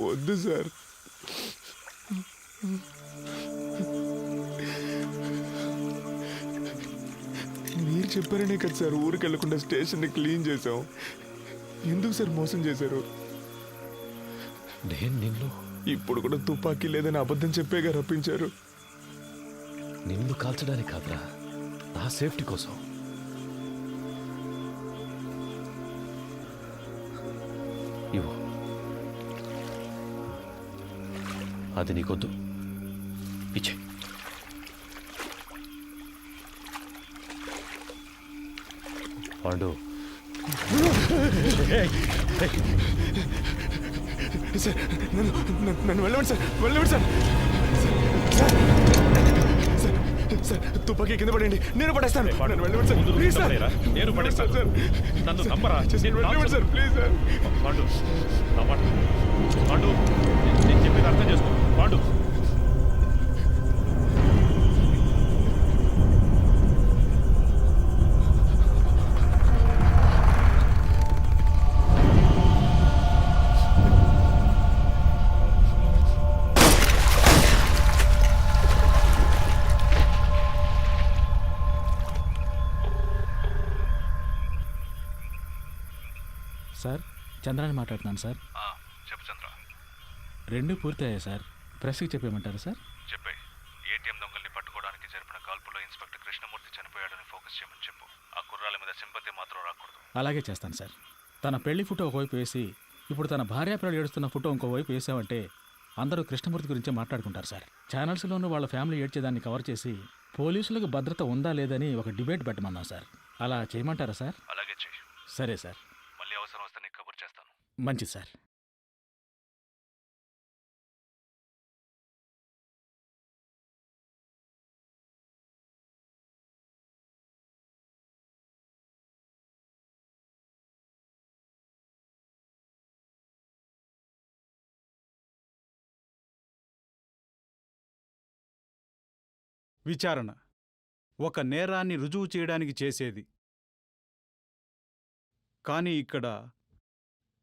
వద్దు సార్. మీరు చెప్పారనే కదా సార్ ఊరికి వెళ్ళకుండా స్టేషన్ని క్లీన్ చేసాం. ఎందుకు సార్ మోసం చేశారు? నేను నిన్ను ఇప్పుడు కూడా తుపాకీ లేదని అబద్ధం చెప్పేగా రప్పించారు. నిన్ను కాల్చడానికి కాదురా, నా సేఫ్టీ కోసం. ఇవ్వు. అది నీకొద్దు, ఇచ్చే. పాండు, సార్ నన్ను వెళ్ళండి సార్, వెళ్ళండి సార్. సార్ తుపాకీ కింద పడండి, నేను పడేస్తాను. నన్ను వెళ్ళండి సార్, ప్లీజ్ సార్. నేను పడేస్తాను సార్. నన్ను నమ్మరా? వెళ్ళండి సార్, ప్లీజ్ సార్. పాండు, నా మాట. పాండు, నేను చెప్పేది అర్థం చేసుకో. పాండు, సార్, చంద్రాని మాట్లాడుతున్నాను సార్. చెప్పు చంద్ర. 2 పూర్తయ్యాయి సార్. ప్రెస్కి చెప్పేయమంటారా సార్? చెప్పే. ఏటీఎం దొంగల్ని పట్టుకోవడానికి జరిపిన కాల్పులో ఇన్స్పెక్టర్ కృష్ణమూర్తి చనిపోయాడని ఫోకస్ చేయమని చెప్పు. ఆ కుర్రాల మీద సింపతి మాత్రం రాకూడదు. అలాగే చేస్తాను సార్. తన పెళ్లి ఫోటో ఒకవైపు వేసి ఇప్పుడు తన భార్యాపిల్లలు ఏడుస్తున్న ఫోటో ఇంకోవైపు వేసామంటే అందరూ కృష్ణమూర్తి గురించే మాట్లాడుకుంటారు సార్. ఛానల్స్లోనూ వాళ్ళ ఫ్యామిలీ ఏడ్చేదాన్ని కవర్ చేసి పోలీసులకు భద్రత ఉందా లేదని ఒక డిబేట్ పెట్టమన్నాం సార్. అలా చేయమంటారా సార్? అలాగే చెయ్యి. సరే సార్. మళ్ళీ అవసరం వస్తే నీకు కబుర్ చేస్తాను. మంచిది సార్. విచారణ ఒక నేరాన్ని రుజువు చేయడానికి చేసేది. కానీ ఇక్కడ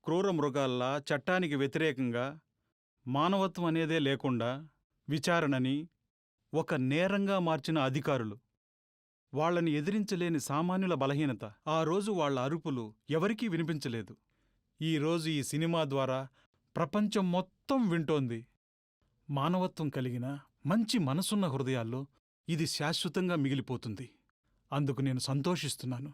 క్రూర మృగాల్లా చట్టానికి వ్యతిరేకంగా మానవత్వం అనేదే లేకుండా విచారణని ఒక నేరంగా మార్చిన అధికారులు, వాళ్లని ఎదిరించలేని సామాన్యుల బలహీనత. ఆ రోజు వాళ్ల అరుపులు ఎవరికీ వినిపించలేదు. ఈరోజు ఈ సినిమా ద్వారా ప్రపంచం మొత్తం వింటోంది. మానవత్వం కలిగిన మంచి మనసున్న హృదయాల్లో ఇది శాశ్వతంగా మిగిలిపోతుంది. అందుకు నేను సంతోషిస్తున్నాను.